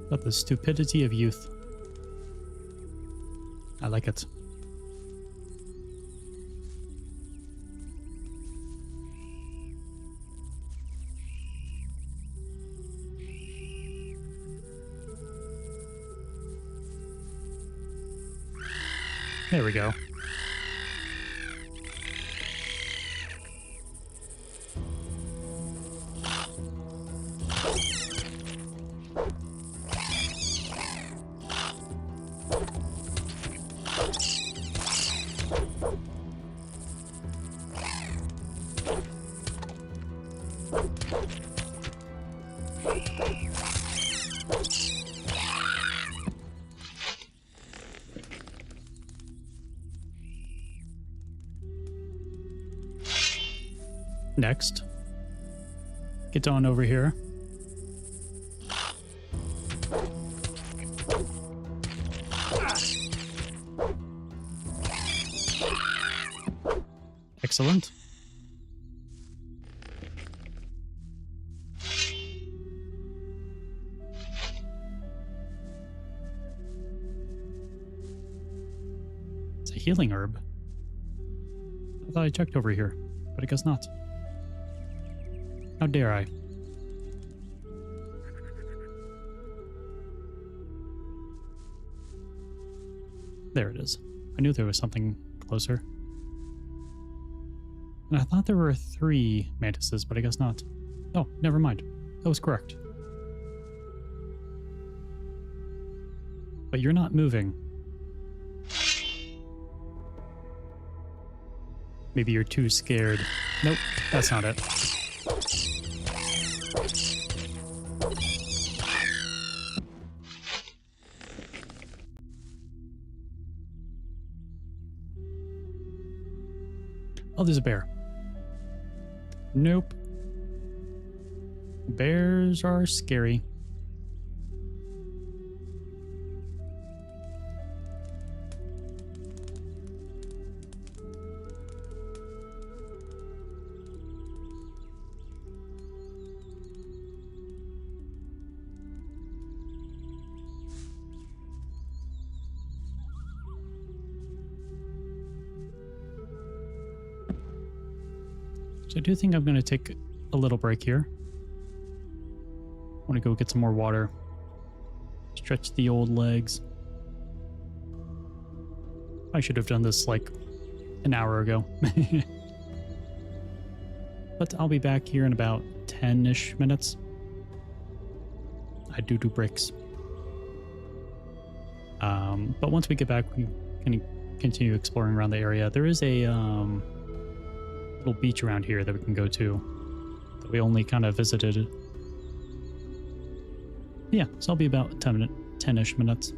About the stupidity of youth. I like it. There we go. Next, get on over here. Excellent. It's a healing herb. I thought I checked over here, but I guess not. How dare I? There it is. I knew there was something closer. And I thought there were 3 mantises, but I guess not. Oh, never mind. That was correct. But you're not moving. Maybe you're too scared. Nope, that's not it. Oh, there's a bear. Nope. Bears are scary. So I do think I'm going to take a little break here. I want to go get some more water. Stretch the old legs. I should have done this like an hour ago. But I'll be back here in about 10-ish minutes. I do breaks. But once we get back, we can continue exploring around the area. There is a little beach around here that we can go to that we only kind of visited. Yeah, so I'll be about 10-ish minutes.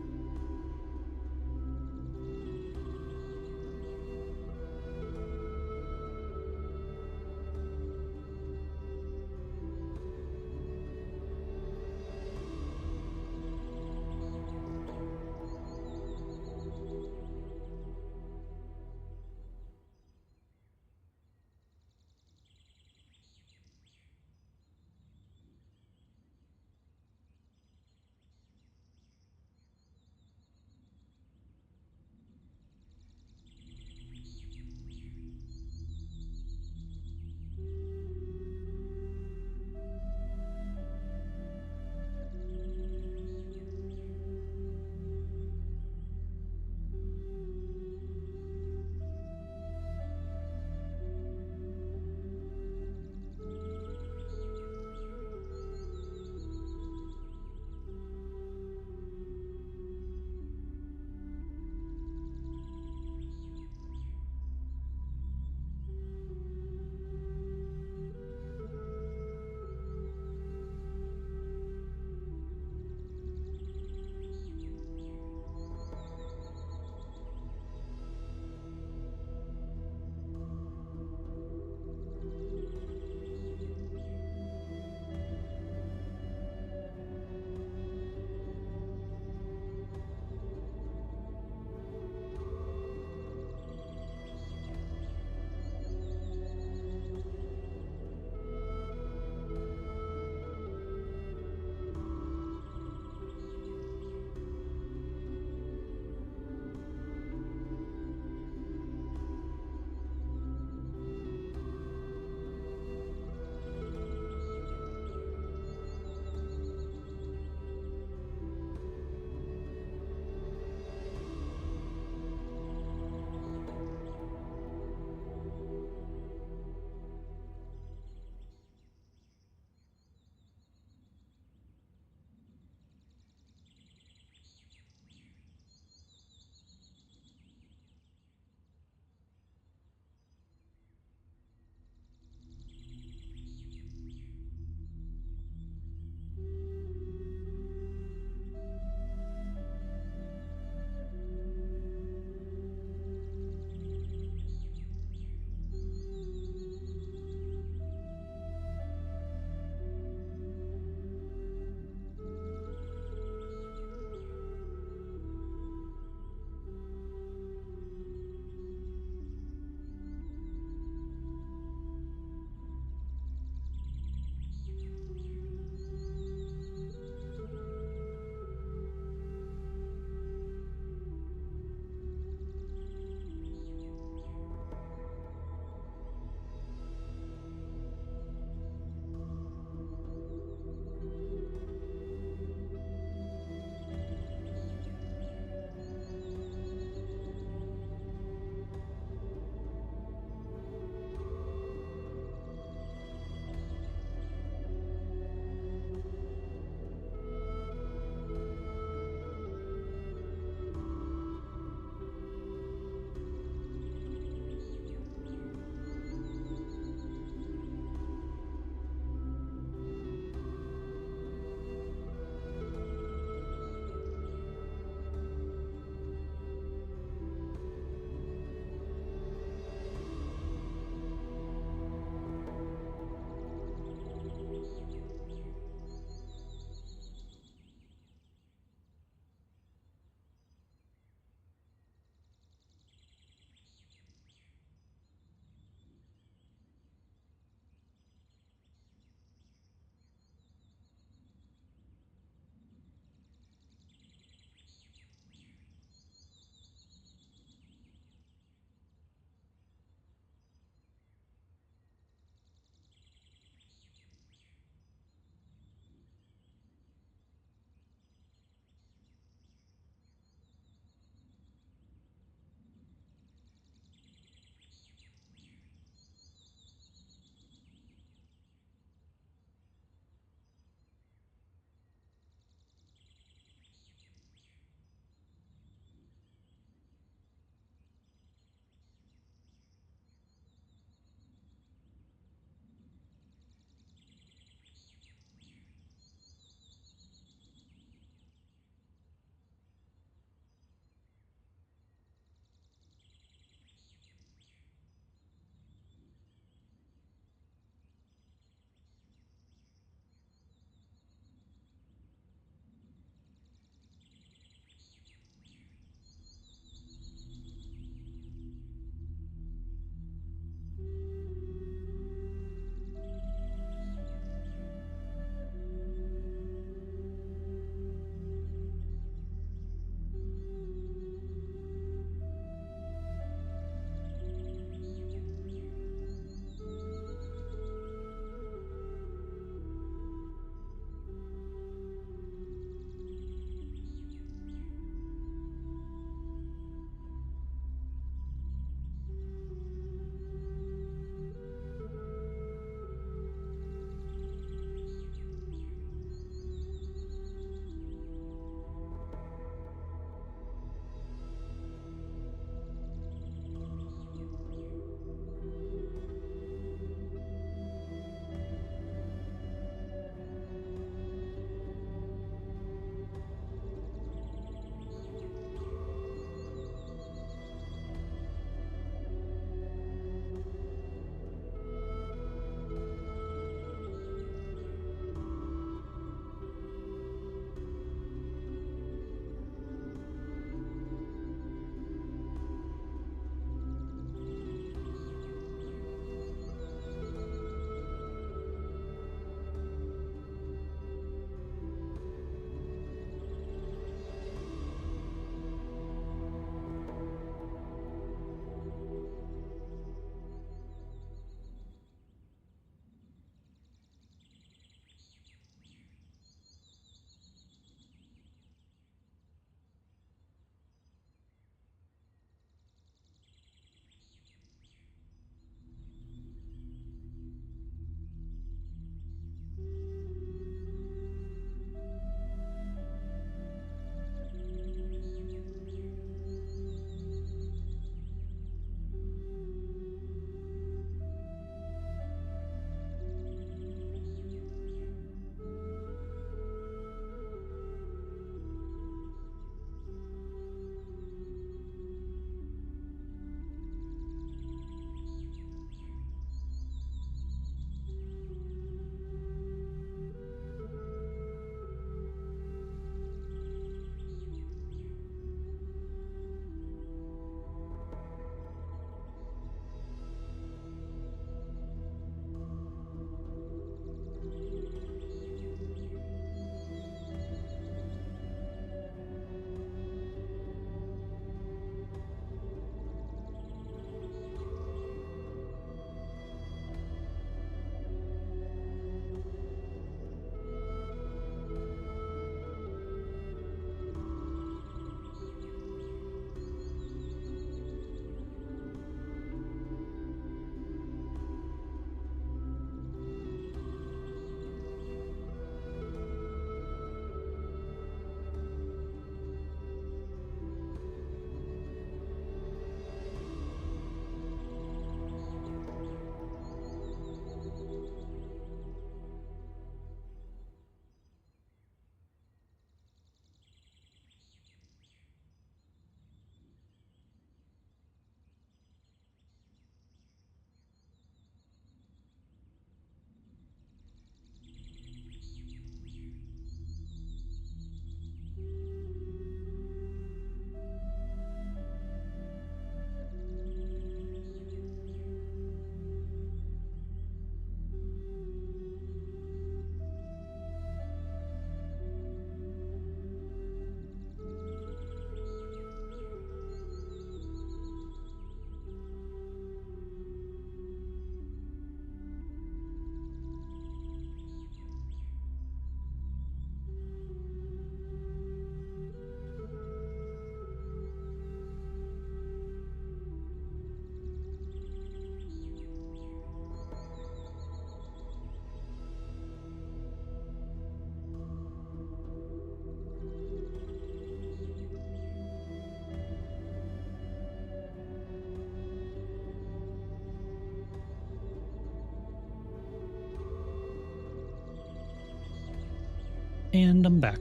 And I'm back.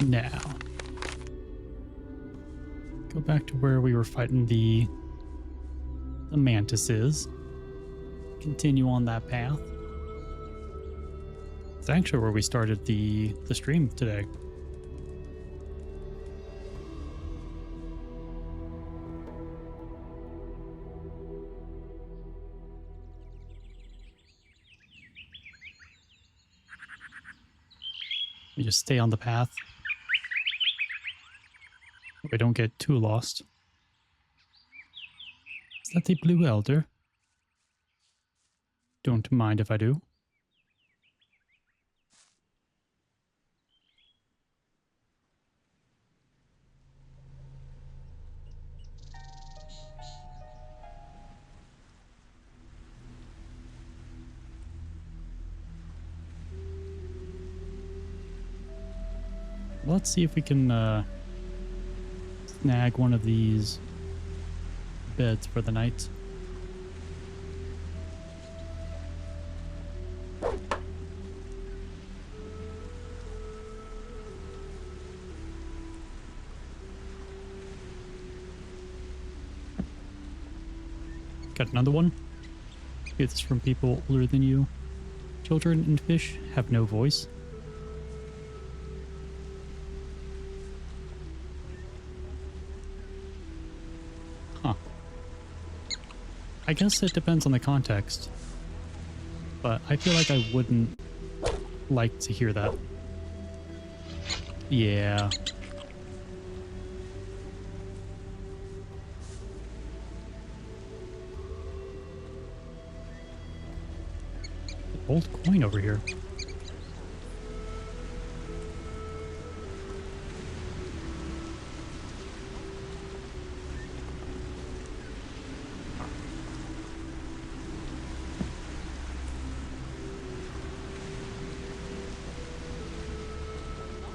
Now, go back to where we were fighting the mantises. Continue on that path. It's actually where we started the stream today. We just stay on the path. We don't get too lost. Is that the blue elder? Don't mind if I do. Let's see if we can snag one of these beds for the night. Got another one. It's from people older than you. Children and fish have no voice. Huh. I guess it depends on the context. But I feel like I wouldn't like to hear that. Yeah. Old coin over here.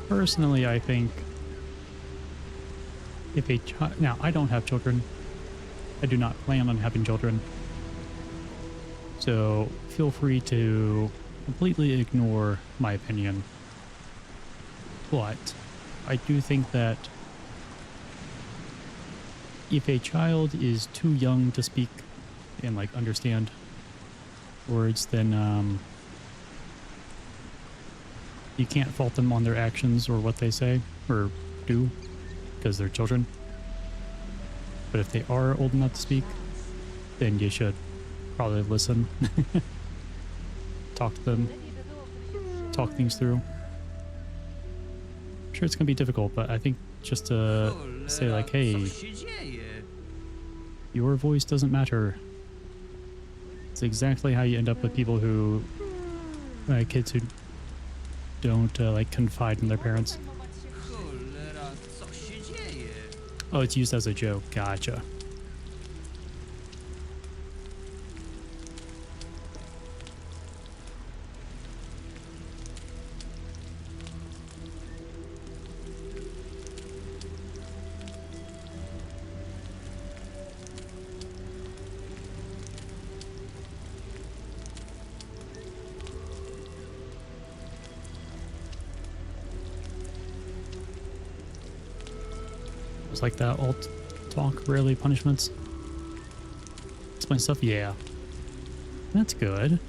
Personally, I think if a child... Now, I don't have children. I do not plan on having children. So feel free to completely ignore my opinion. But I do think that if a child is too young to speak and like understand words, then you can't fault them on their actions or what they say or do because they're children. But if they are old enough to speak, then you should probably listen. Talk to them. Talk things through. I'm sure it's gonna be difficult, but I think just to say like, hey, your voice doesn't matter. It's exactly how you end up with people who, kids who don't like confide in their parents. Oh, it's used as a joke. Gotcha. Like that alt talk, rarely punishments. Explain stuff, yeah. That's good.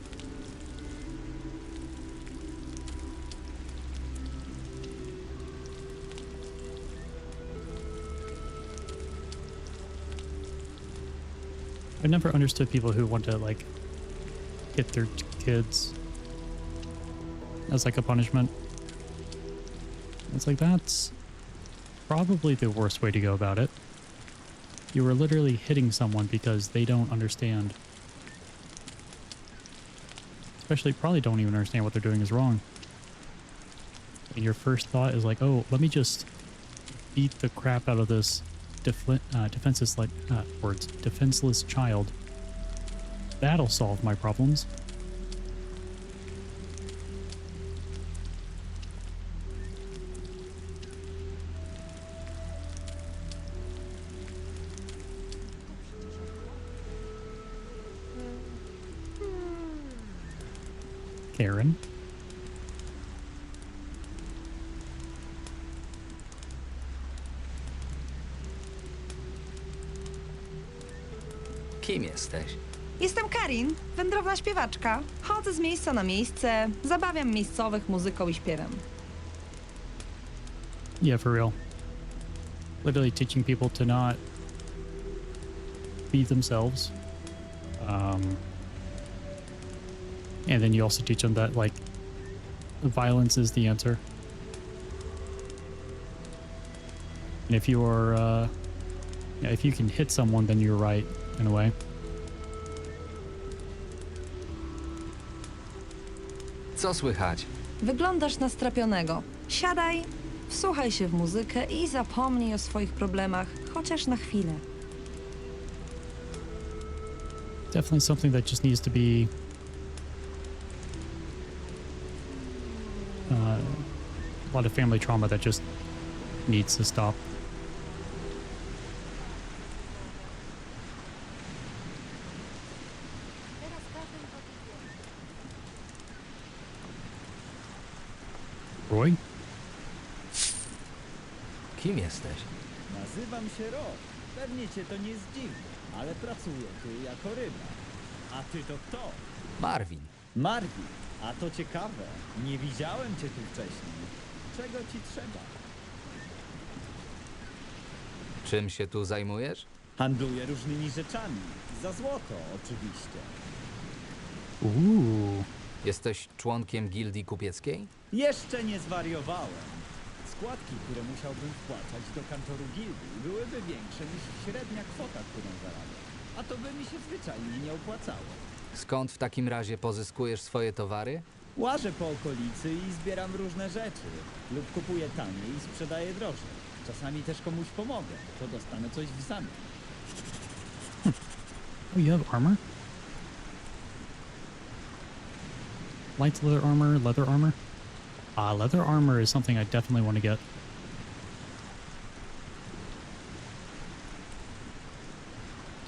I never understood people who want to like hit their kids as like a punishment. It's like that's probably the worst way to go about it. You were literally hitting someone because they don't understand. Especially probably don't even understand what they're doing is wrong. And your first thought is like, oh, let me just beat the crap out of this defenseless child. That'll solve my problems. Karen. Kim jesteś? Jestem Karin, wędrowna śpiewaczka. Chodzę z miejsca na miejsce, zabawiam miejscowych muzyką i śpiewem. Yeah, for real. Literally teaching people to not be themselves. And then you also teach them that, like, violence is the answer. And if you are, yeah, if you can hit someone, then you're right, in a way. Co słychać? Wyglądasz na strapionego. Siadaj, wsłuchaj się w muzykę i zapomnij o swoich problemach, chociaż na chwilę. Definitely something that just needs to be a lot of family trauma that just needs to stop. Roy? Kim jesteś? Nazywam się Rob. Pewnie cię to nie zdziwi, ale pracuję tu jako ryba. A ty to kto? Marvin. Marvin. A to ciekawe. Nie widziałem cię tu wcześniej. Czego ci trzeba? Czym się tu zajmujesz? Handluję różnymi rzeczami. Za złoto, oczywiście. Jesteś członkiem gildii kupieckiej? Jeszcze nie zwariowałem. Składki, które musiałbym wpłacać do kantoru gildii, byłyby większe niż średnia kwota, którą zarabiam. A to by mi się zwyczajnie nie opłacało. Skąd w takim razie pozyskujesz swoje towary? Łażę po okolicy i zbieram różne rzeczy. Lub kupuję taniej i sprzedaję drożej. Czasami też komuś pomogę, to dostanę coś w zamian. Oh, you have armor? Light leather armor? Leather armor is something I definitely want to get.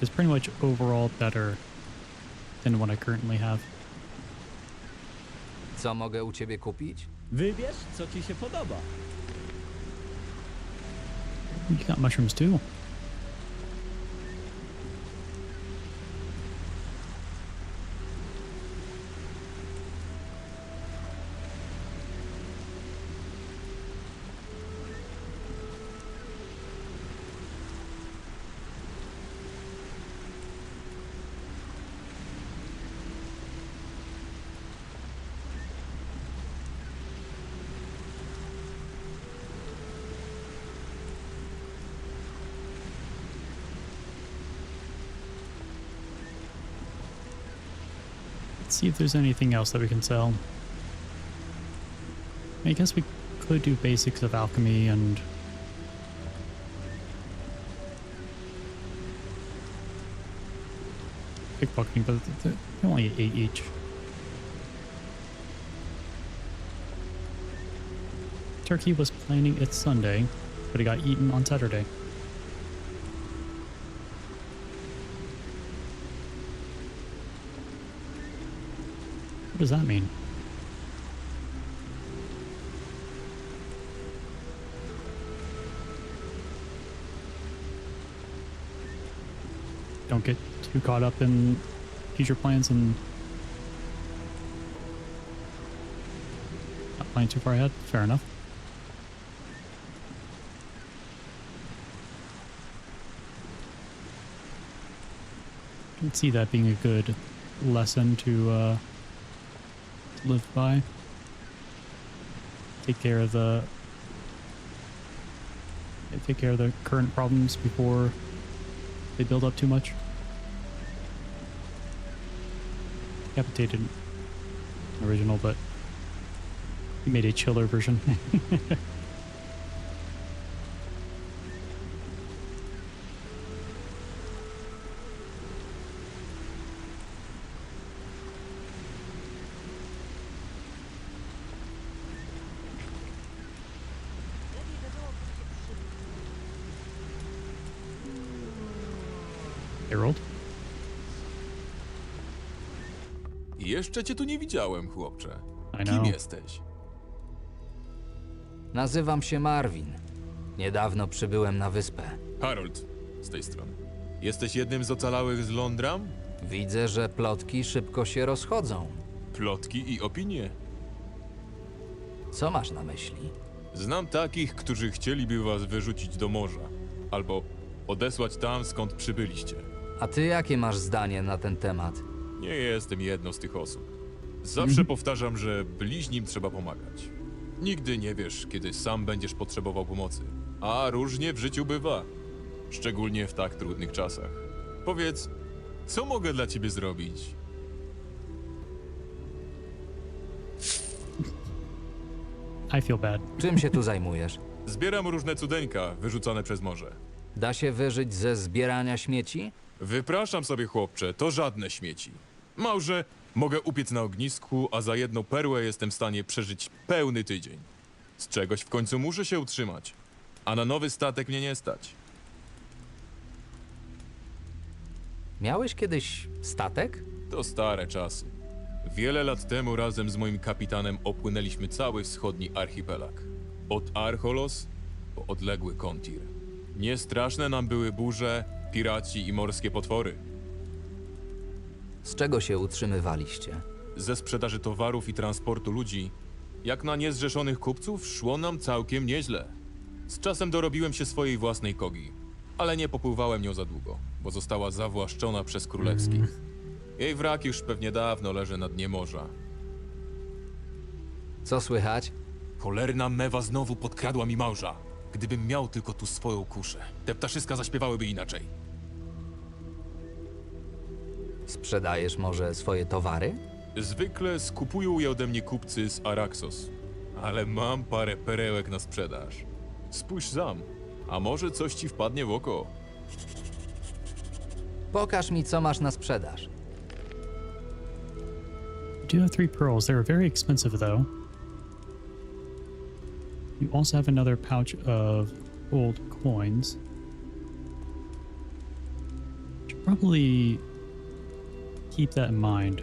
It's pretty much overall better than what I currently have. Co mogę u ciebie kupić? Wybierz, co ci się podoba. You got mushrooms too. See if there's anything else that we can sell. I guess we could do basics of alchemy and pickpocketing, but they're only 8 each. Turkey was planning its Sunday, but it got eaten on Saturday. What does that mean? Don't get too caught up in future plans and not planning too far ahead. Fair enough. I can see that being a good lesson to live by. Take care of the current problems before they build up too much. Decapitated original, but he made a chiller version. Jeszcze cię tu nie widziałem, chłopcze. I Kim know. jesteś? Nazywam się Marvin. Niedawno przybyłem na wyspę. Harold, z tej strony. Jesteś jednym z ocalałych z Londram? Widzę, że plotki szybko się rozchodzą. Plotki i opinie. Co masz na myśli? Znam takich, którzy chcieliby was wyrzucić do morza. Albo odesłać tam, skąd przybyliście. A ty jakie masz zdanie na ten temat? Nie jestem jedną z tych osób. Zawsze powtarzam, że bliźnim trzeba pomagać. Nigdy nie wiesz, kiedy sam będziesz potrzebował pomocy. A różnie w życiu bywa. Szczególnie w tak trudnych czasach. Powiedz, co mogę dla ciebie zrobić? I feel bad. Czym się tu zajmujesz? Zbieram różne cudeńka wyrzucane przez morze. Da się wyżyć ze zbierania śmieci? Wypraszam sobie, chłopcze, to żadne śmieci. Małże, mogę upiec na ognisku, a za jedną perłę jestem w stanie przeżyć pełny tydzień. Z czegoś w końcu muszę się utrzymać, a na nowy statek mnie nie stać. Miałeś kiedyś statek? To stare czasy. Wiele lat temu razem z moim kapitanem opłynęliśmy cały wschodni archipelag. Od Archolos po odległy Kontir. Niestraszne nam były burze, piraci i morskie potwory. Z czego się utrzymywaliście? Ze sprzedaży towarów i transportu ludzi, jak na niezrzeszonych kupców, szło nam całkiem nieźle. Z czasem dorobiłem się swojej własnej kogi, ale nie popływałem nią za długo, bo została zawłaszczona przez królewskich. Jej wrak już pewnie dawno leży na dnie morza. Co słychać? Cholerna mewa znowu podkradła mi małża. Gdybym miał tylko tu swoją kuszę, te ptaszyska zaśpiewałyby inaczej. Sprzedajesz może swoje towary? Zwykle skupują je ode mnie kupcy z Araxos, ale mam parę perełek na sprzedaż. Spójrz sam, a może coś ci wpadnie w oko. Pokaż mi, co masz na sprzedaż. You do have 3 pearls. They were very expensive, though. You also have another pouch of gold coins. Should probably keep that in mind.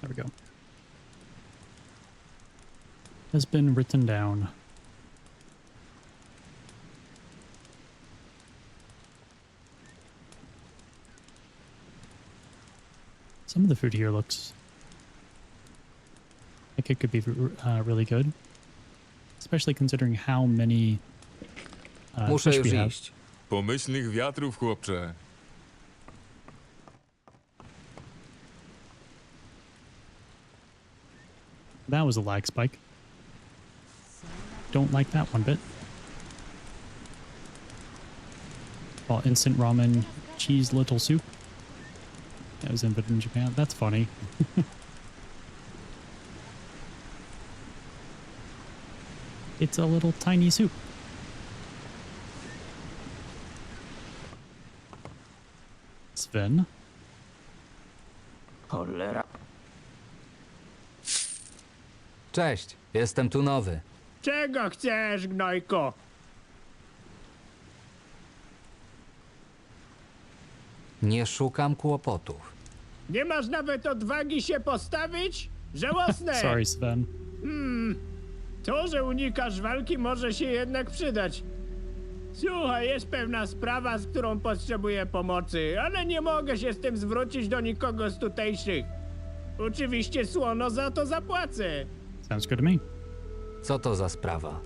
There we go. Has been written down. Some of the food here looks like it could be really good, especially considering how many Muszę fish już we have. iść. Pomyślnych wiatrów, chłopcze. That was a lag spike. Don't like that one bit. Well, instant ramen, cheese little soup. That was invented in Japan. That's funny. It's a little tiny soup. Sven. Cholera. Cześć, jestem tu nowy. Czego chcesz, gnojko? Nie szukam kłopotów. Nie masz nawet odwagi się postawić? Żałosne! Sorry, Sven. To, że unikasz walki, może się jednak przydać. Słuchaj, jest pewna sprawa, z którą potrzebuję pomocy, ale nie mogę się z tym zwrócić do nikogo z tutejszych. Oczywiście słono za to zapłacę. Sounds good to me. Co to za sprawa?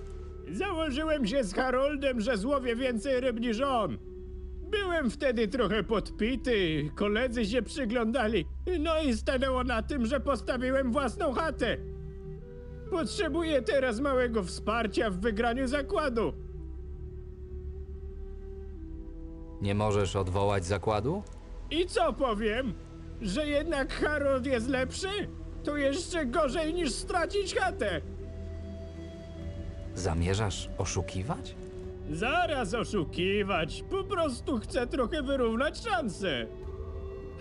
Założyłem się z Haroldem, że złowię więcej ryb niż on. Byłem wtedy trochę podpity, koledzy się przyglądali. No i stanęło na tym, że postawiłem własną chatę. Potrzebuję teraz małego wsparcia w wygraniu zakładu. Nie możesz odwołać zakładu? I co powiem? Że jednak Harold jest lepszy? To jeszcze gorzej niż stracić chatę. Zamierzasz oszukiwać? Zaraz oszukiwać, po prostu chcę trochę wyrównać szanse.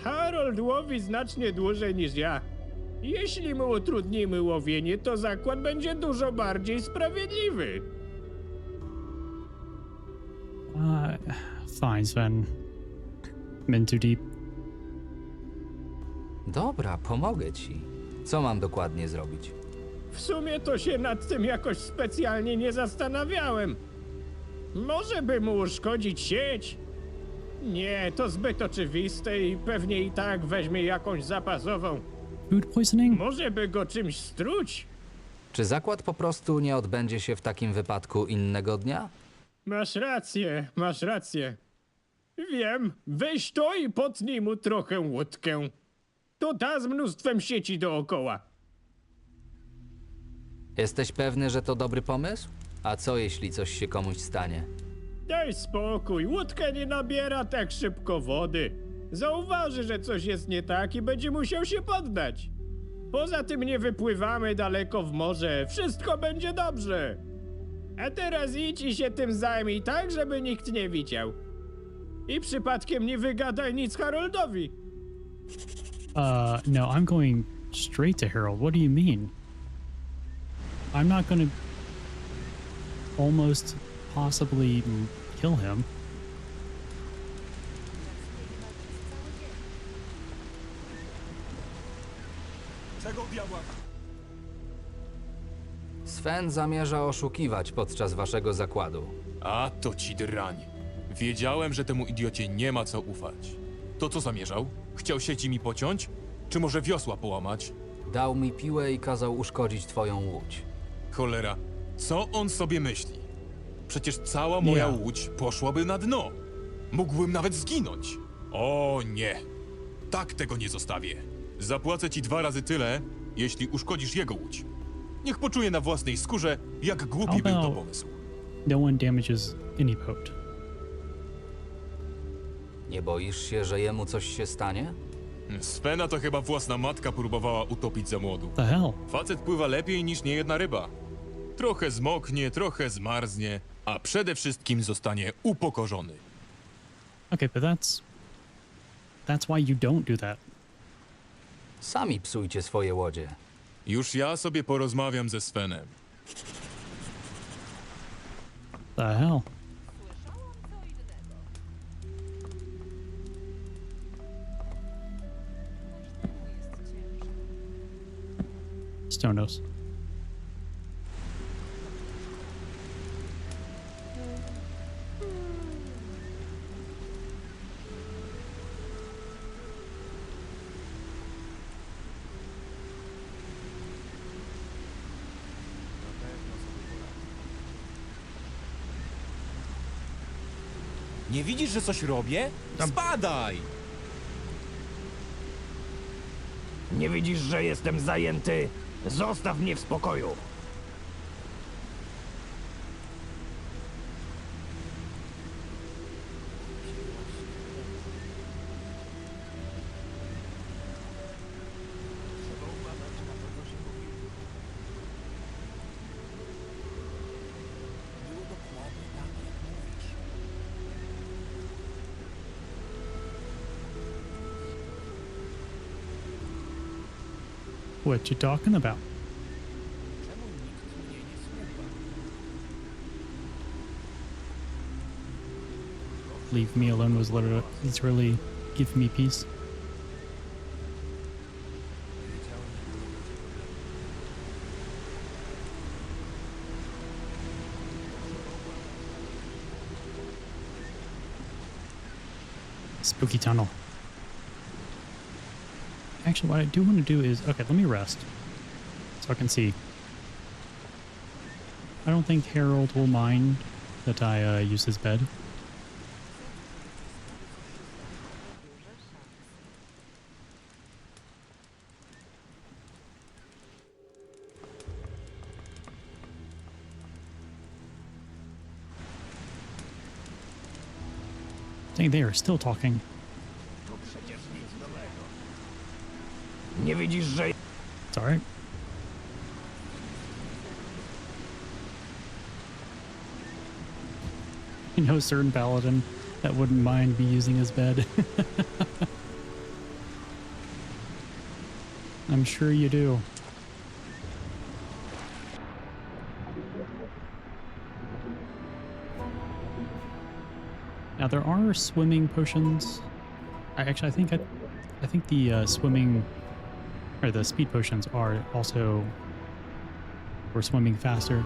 Harold łowi znacznie dłużej niż ja. Jeśli mu utrudnimy łowienie, to zakład będzie dużo bardziej sprawiedliwy. Fine, Sven. I'm in too deep. Dobra, pomogę ci. Co mam dokładnie zrobić? W sumie to się nad tym jakoś specjalnie nie zastanawiałem. Może by mu uszkodzić sieć? Nie, to zbyt oczywiste i pewnie i tak weźmie jakąś zapasową. Food poisoning? Może by go czymś struć? Czy zakład po prostu nie odbędzie się w takim wypadku innego dnia? Masz rację, masz rację. Wiem, weź to i potnij mu trochę łódkę. To ta z mnóstwem sieci dookoła. Jesteś pewny, że to dobry pomysł? A co jeśli coś się komuś stanie? Daj spokój, łódka nie nabiera tak szybko wody. Zauważy, że coś jest nie tak i będzie musiał się poddać. Poza tym nie wypływamy daleko w morze, wszystko będzie dobrze. A teraz idź i się tym zajmij tak, żeby nikt nie widział. I przypadkiem nie wygadaj nic Haroldowi. No, I'm going straight to Harold. What do you mean? I'm not gonna almost possibly kill him. Czego diabła? Sven zamierza oszukiwać podczas waszego zakładu. A to ci drań. Wiedziałem, że temu idiocie nie ma co ufać. To co zamierzał? Chciał sieci mi pociąć? Czy może wiosła połamać? Dał mi piłę i kazał uszkodzić twoją łódź. Cholera, co on sobie myśli? Przecież cała moja łódź poszłaby na dno. Mógłbym nawet zginąć. O nie, tak tego nie zostawię. Zapłacę ci 2 razy tyle, jeśli uszkodzisz jego łódź. Niech poczuje na własnej skórze, jak głupi był to pomysł. No one damages any boat. Nie boisz się, że jemu coś się stanie? Svena to chyba własna matka próbowała utopić za młodu. The hell? Facet pływa lepiej niż niejedna ryba. Trochę zmoknie, trochę zmarznie, a przede wszystkim zostanie upokorzony. Okay, but that's why you don't do that. Sami psujcie swoje łodzie. Już ja sobie porozmawiam ze Svenem. The hell? Stonos. Nie widzisz, że coś robię? Spadaj! Nie widzisz, że jestem zajęty? Zostaw mnie w spokoju. What you talking about? Leave me alone was literally give me peace. Spooky tunnel. Actually, what I do want to do is, okay, let me rest so I can see. I don't think Harold will mind that I use his bed. Dang, they are still talking. Nie widzisz, że... It's alright. I know a certain paladin that wouldn't mind me using his bed. I'm sure you do. Now there are swimming potions. I think the swimming or the speed potions are also for swimming faster.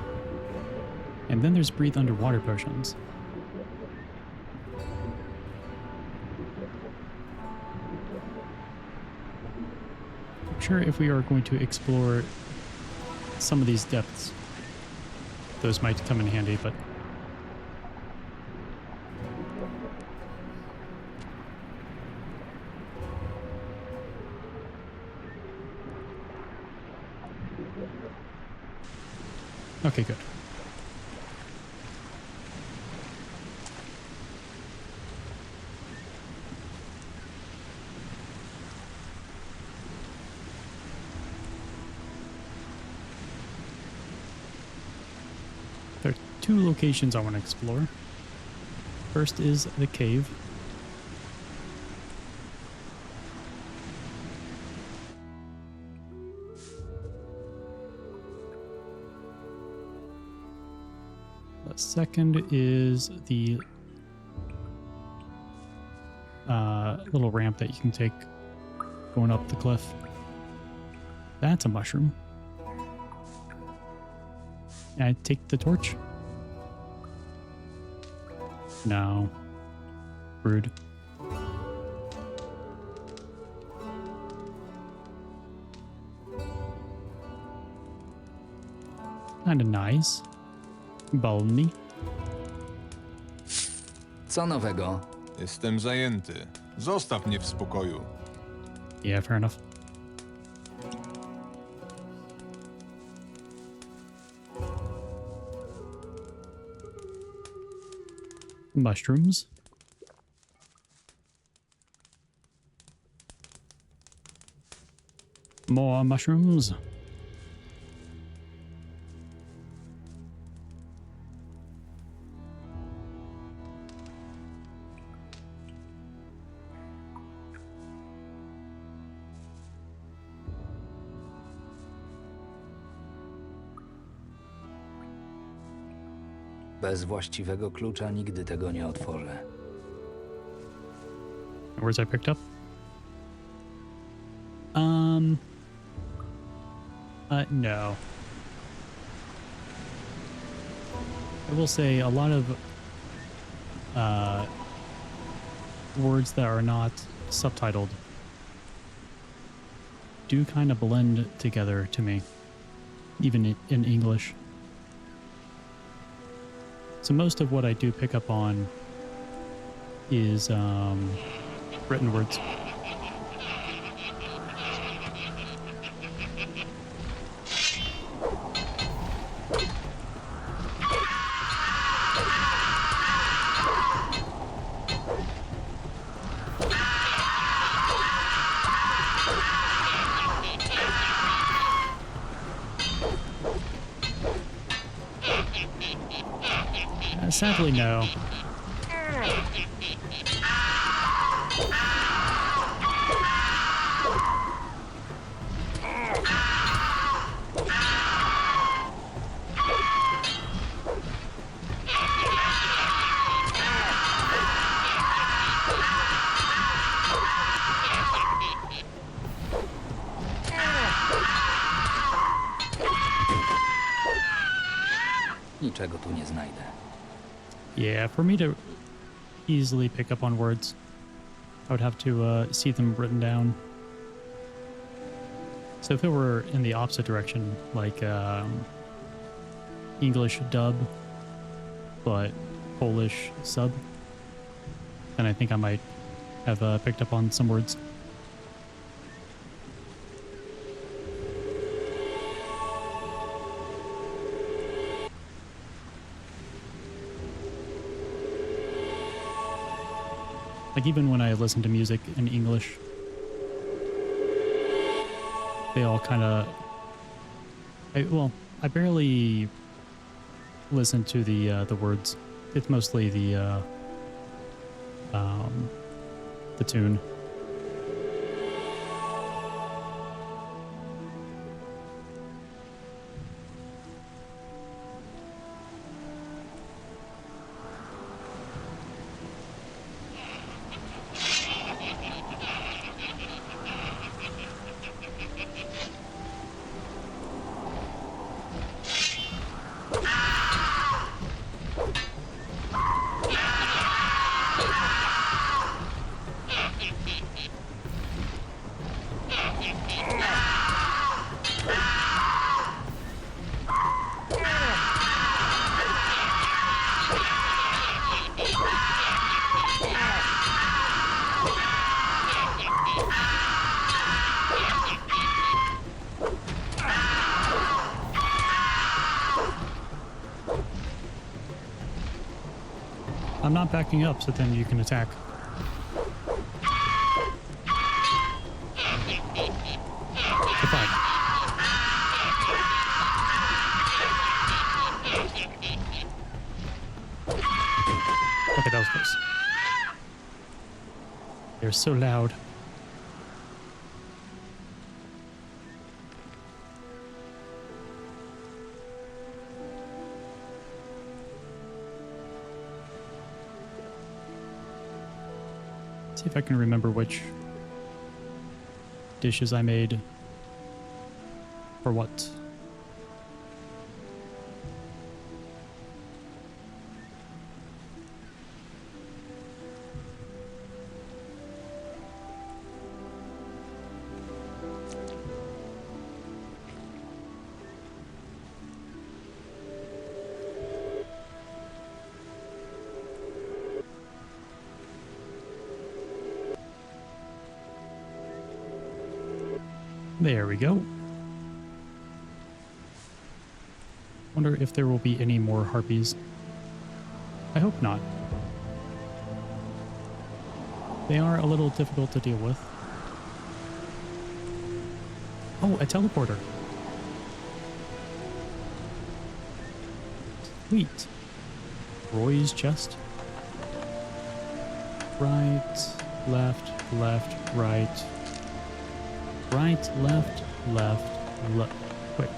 And then there's breathe underwater potions. I'm sure if we are going to explore some of these depths, those might come in handy, but okay, good. There are two locations I want to explore. First is the cave. The second is the little ramp that you can take going up the cliff. That's a mushroom. Can I take the torch? No. Rude. Kinda nice. Balmy. Co nowego? Jestem zajęty. Zostaw mnie w spokoju. Yeah, fair enough. Mushrooms. More mushrooms. Bez właściwego klucza nigdy tego nie otworzę. Words I picked up? No. I will say a lot of words that are not subtitled do kind of blend together to me, even in English. So most of what I do pick up on is written words. Sadly, no. Niczego tu nie znajdę. Yeah, for me to easily pick up on words, I would have to see them written down. So if it were in the opposite direction, like English dub, but Polish sub, then I think I might have picked up on some words. Like even when I listen to music in English, they all kind of, I barely listen to the words it's mostly the tune. I'm not backing up, so then you can attack. So fine. Okay, that was close. They're so loud. See if I can remember which dishes I made for what. There we go. Wonder if there will be any more harpies. I hope not. They are a little difficult to deal with. Oh, a teleporter. Sweet. Roy's chest. Right, left, left, right. Right, left, left, left. Wait.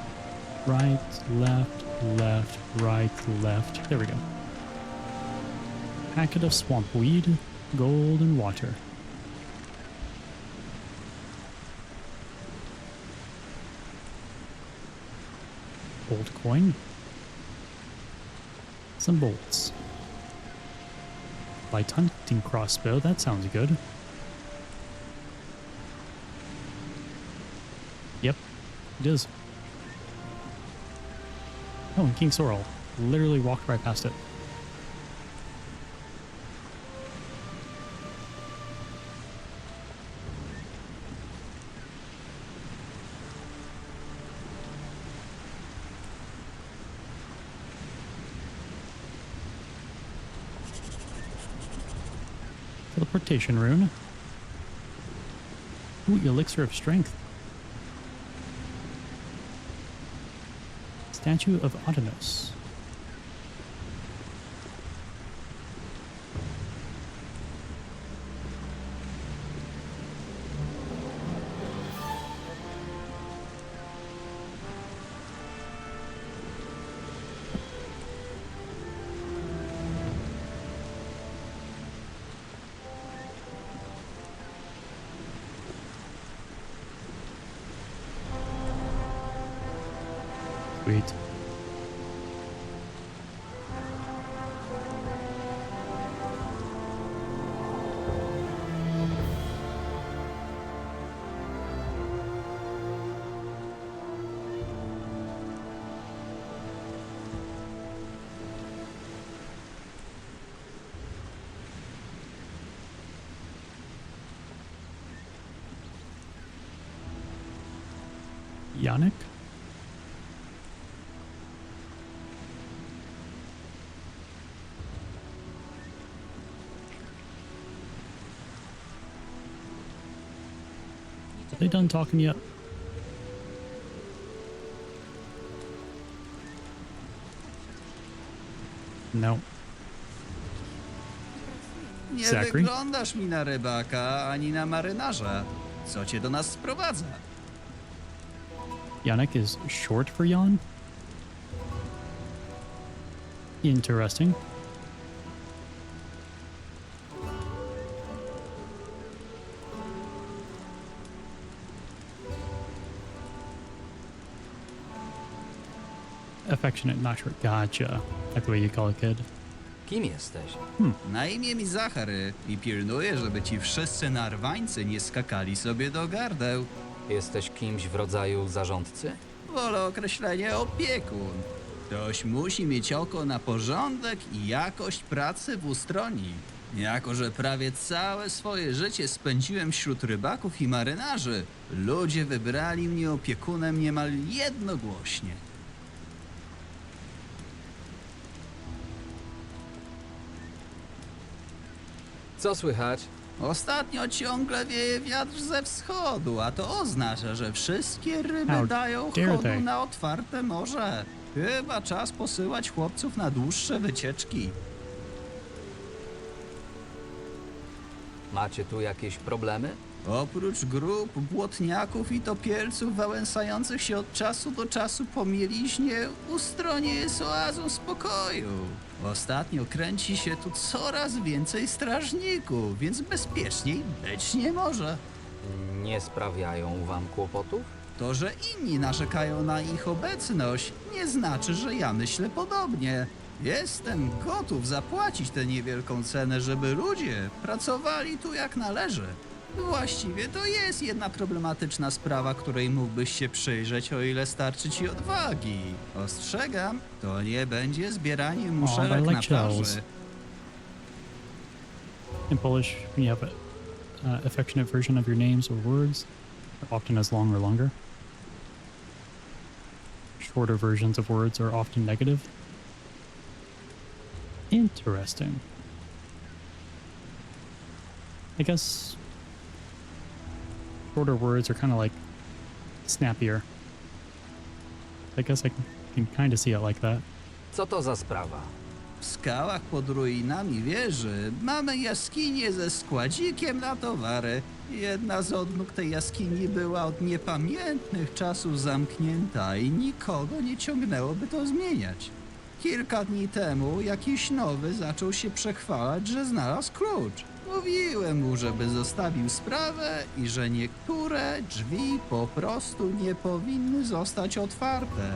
Right, left, left, right, left. There we go. Packet of swamp weed, gold, and water. Gold coin. Some bolts. Light hunting crossbow, that sounds good. Yep, it is. Oh, and King Sorrel literally walked right past it. Teleportation rune. Ooh, elixir of strength. Statue of Archolos. Sweet. Yannick? Are they done talking yet? No. Nie Zachary? wyglądasz mi na rybaka ani na marynarza. Co cię do nas sprowadza? Yannick is short for Jan? Interesting. Affectionate, not short. Gotcha. Like the way you call a kid. Kim jesteś? Na imię mi Zachary i pilnuję, żeby ci wszyscy narwańcy nie skakali sobie do gardeł. Jesteś kimś w rodzaju zarządcy? Wolę określenie opiekun. Ktoś musi mieć oko na porządek i jakość pracy w ustroni. Jako że prawie całe swoje życie spędziłem wśród rybaków i marynarzy, ludzie wybrali mnie opiekunem niemal jednogłośnie. Co słychać? Ostatnio ciągle wieje wiatr ze wschodu, a to oznacza, że wszystkie ryby dają chodu na otwarte morze. Chyba czas posyłać chłopców na dłuższe wycieczki. Macie tu jakieś problemy? Oprócz grup, błotniaków i topielców wałęsających się od czasu do czasu po mieliźnie, Ustronie jest oazą spokoju. Ostatnio kręci się tu coraz więcej strażników, więc bezpieczniej być nie może. Nie sprawiają wam kłopotów? To, że inni narzekają na ich obecność, nie znaczy, że ja myślę podobnie. Jestem gotów zapłacić tę niewielką cenę, żeby ludzie pracowali tu jak należy. Właściwie to jest jedna problematyczna sprawa, której mógłbyś się przyjrzeć, o ile starczy ci odwagi. Ostrzegam, to nie będzie zbieranie muszelek na plaży. In Polish, when you have an affectionate version of your names or words, often as long or longer. Shorter versions of words are often negative. Interesting. I guess shorter words are kind of like snappier. I guess I can kind of see it like that. Co to za sprawa? W skałach pod ruinami wieży mamy jaskinię ze składzikiem na towary. Jedna z odnóg tej jaskini była od niepamiętnych czasów zamknięta i nikogo nie ciągnęłoby to zmieniać. Kilka dni temu jakiś nowy zaczął się przechwalać, że znalazł klucz. Mówiłem mu, żeby zostawił sprawę i że niektóre drzwi po prostu nie powinny zostać otwarte.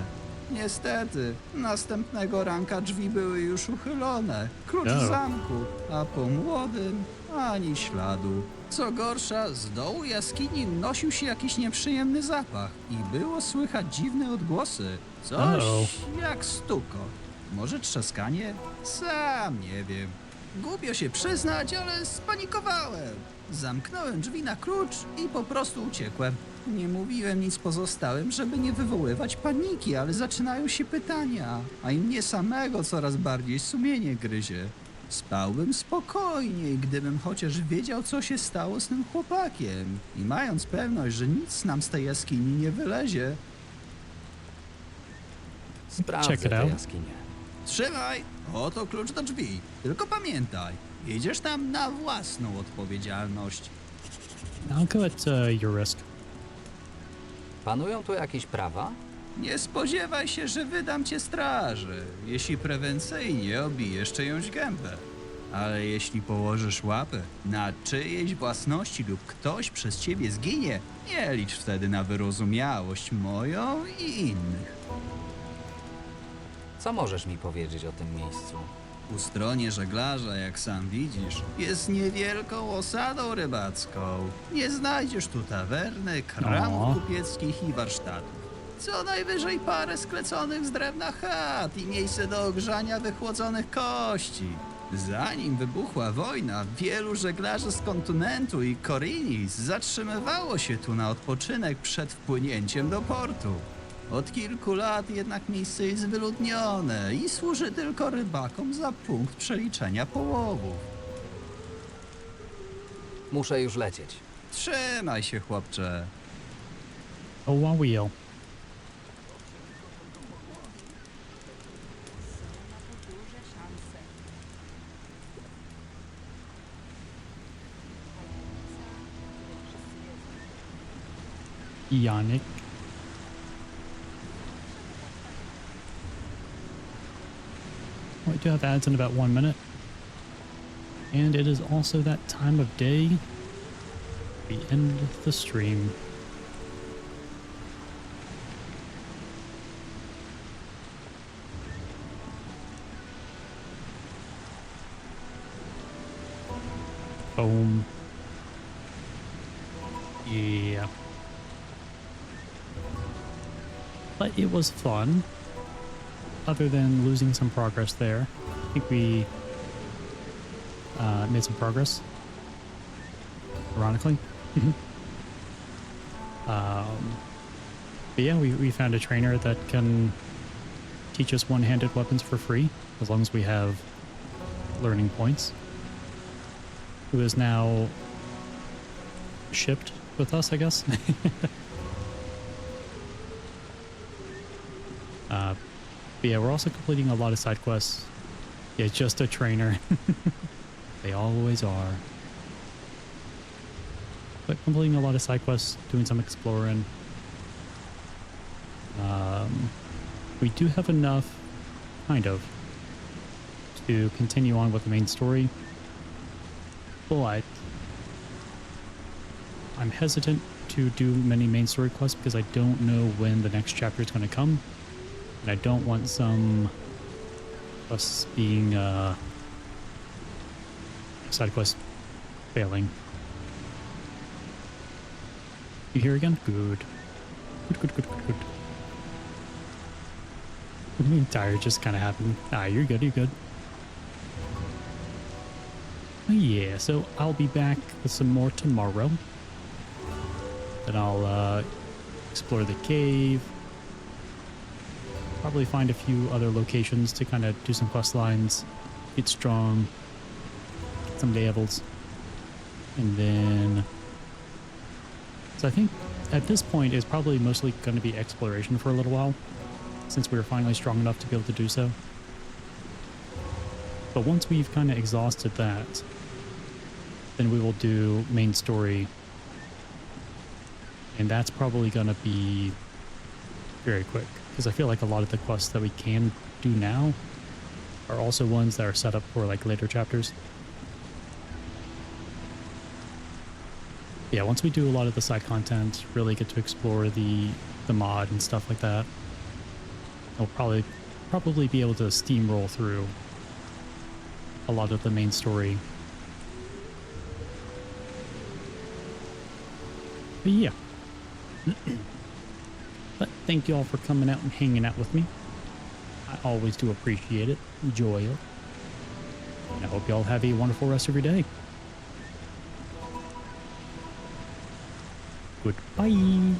Niestety, następnego ranka drzwi były już uchylone. Klucz z zamku, a po młodym ani śladu. Co gorsza, z dołu jaskini nosił się jakiś nieprzyjemny zapach i było słychać dziwne odgłosy. Coś jak stuko. Może trzaskanie? Sam nie wiem. Głupio się przyznać, ale spanikowałem. Zamknąłem drzwi na klucz i po prostu uciekłem. Nie mówiłem nic pozostałym, żeby nie wywoływać paniki, ale zaczynają się pytania, a i mnie samego coraz bardziej sumienie gryzie. Spałbym spokojniej, gdybym chociaż wiedział, co się stało z tym chłopakiem. I mając pewność, że nic nam z tej jaskini nie wylezie. Sprawdzę tę jaskinię. Trzymaj! Oto klucz do drzwi. Tylko pamiętaj, jedziesz tam na własną odpowiedzialność. I'll go at your risk. Panują tu jakieś prawa? Nie spodziewaj się, że wydam cię straży, jeśli prewencyjnie obijesz czyjąś gębę. Ale jeśli położysz łapę na czyjejś własności lub ktoś przez ciebie zginie, nie licz wtedy na wyrozumiałość moją i innych. Co możesz mi powiedzieć o tym miejscu? Ustronie żeglarza, jak sam widzisz, jest niewielką osadą rybacką. Nie znajdziesz tu tawerny, kramów kupieckich i warsztatów. Co najwyżej parę skleconych z drewna chat i miejsce do ogrzania wychłodzonych kości. Zanim wybuchła wojna, wielu żeglarzy z kontynentu i Korinis zatrzymywało się tu na odpoczynek przed wpłynięciem do portu. Od kilku lat jednak miejsce jest wyludnione i służy tylko rybakom za punkt przeliczenia połowów. Muszę już lecieć. Trzymaj się, chłopcze. Oh, I will. Yannick. We do have ads in about 1 minute. And it is also that time of day. We end the stream. Boom. Yeah. But it was fun. Other than losing some progress there. I think we made some progress. Ironically. But yeah, we found a trainer that can teach us one-handed weapons for free, as long as we have learning points. Who is now shipped with us, I guess. But yeah, we're also completing a lot of side quests. Yeah, just a trainer. They always are. But completing a lot of side quests, doing some exploring. We do have enough, kind of, to continue on with the main story. But I'm hesitant to do many main story quests because I don't know when the next chapter is going to come. And I don't want some us being side quest failing. You here again? Good. Good. I'm tired, just kind of happened. Ah, you're good, you're good. Yeah, so I'll be back with some more tomorrow. Then I'll explore the cave. Probably find a few other locations to kind of do some quest lines, get strong, get some levels, and then. So I think at this point it's probably mostly going to be exploration for a little while, since we're finally strong enough to be able to do so. But once we've kind of exhausted that, then we will do main story, and that's probably going to be very quick. Because I feel like a lot of the quests that we can do now are also ones that are set up for like later chapters. Yeah, once we do a lot of the side content, really get to explore the mod and stuff like that, we'll probably be able to steamroll through a lot of the main story. But yeah. But thank you all for coming out and hanging out with me. I always do appreciate it. Enjoy it. And I hope you all have a wonderful rest of your day. Goodbye.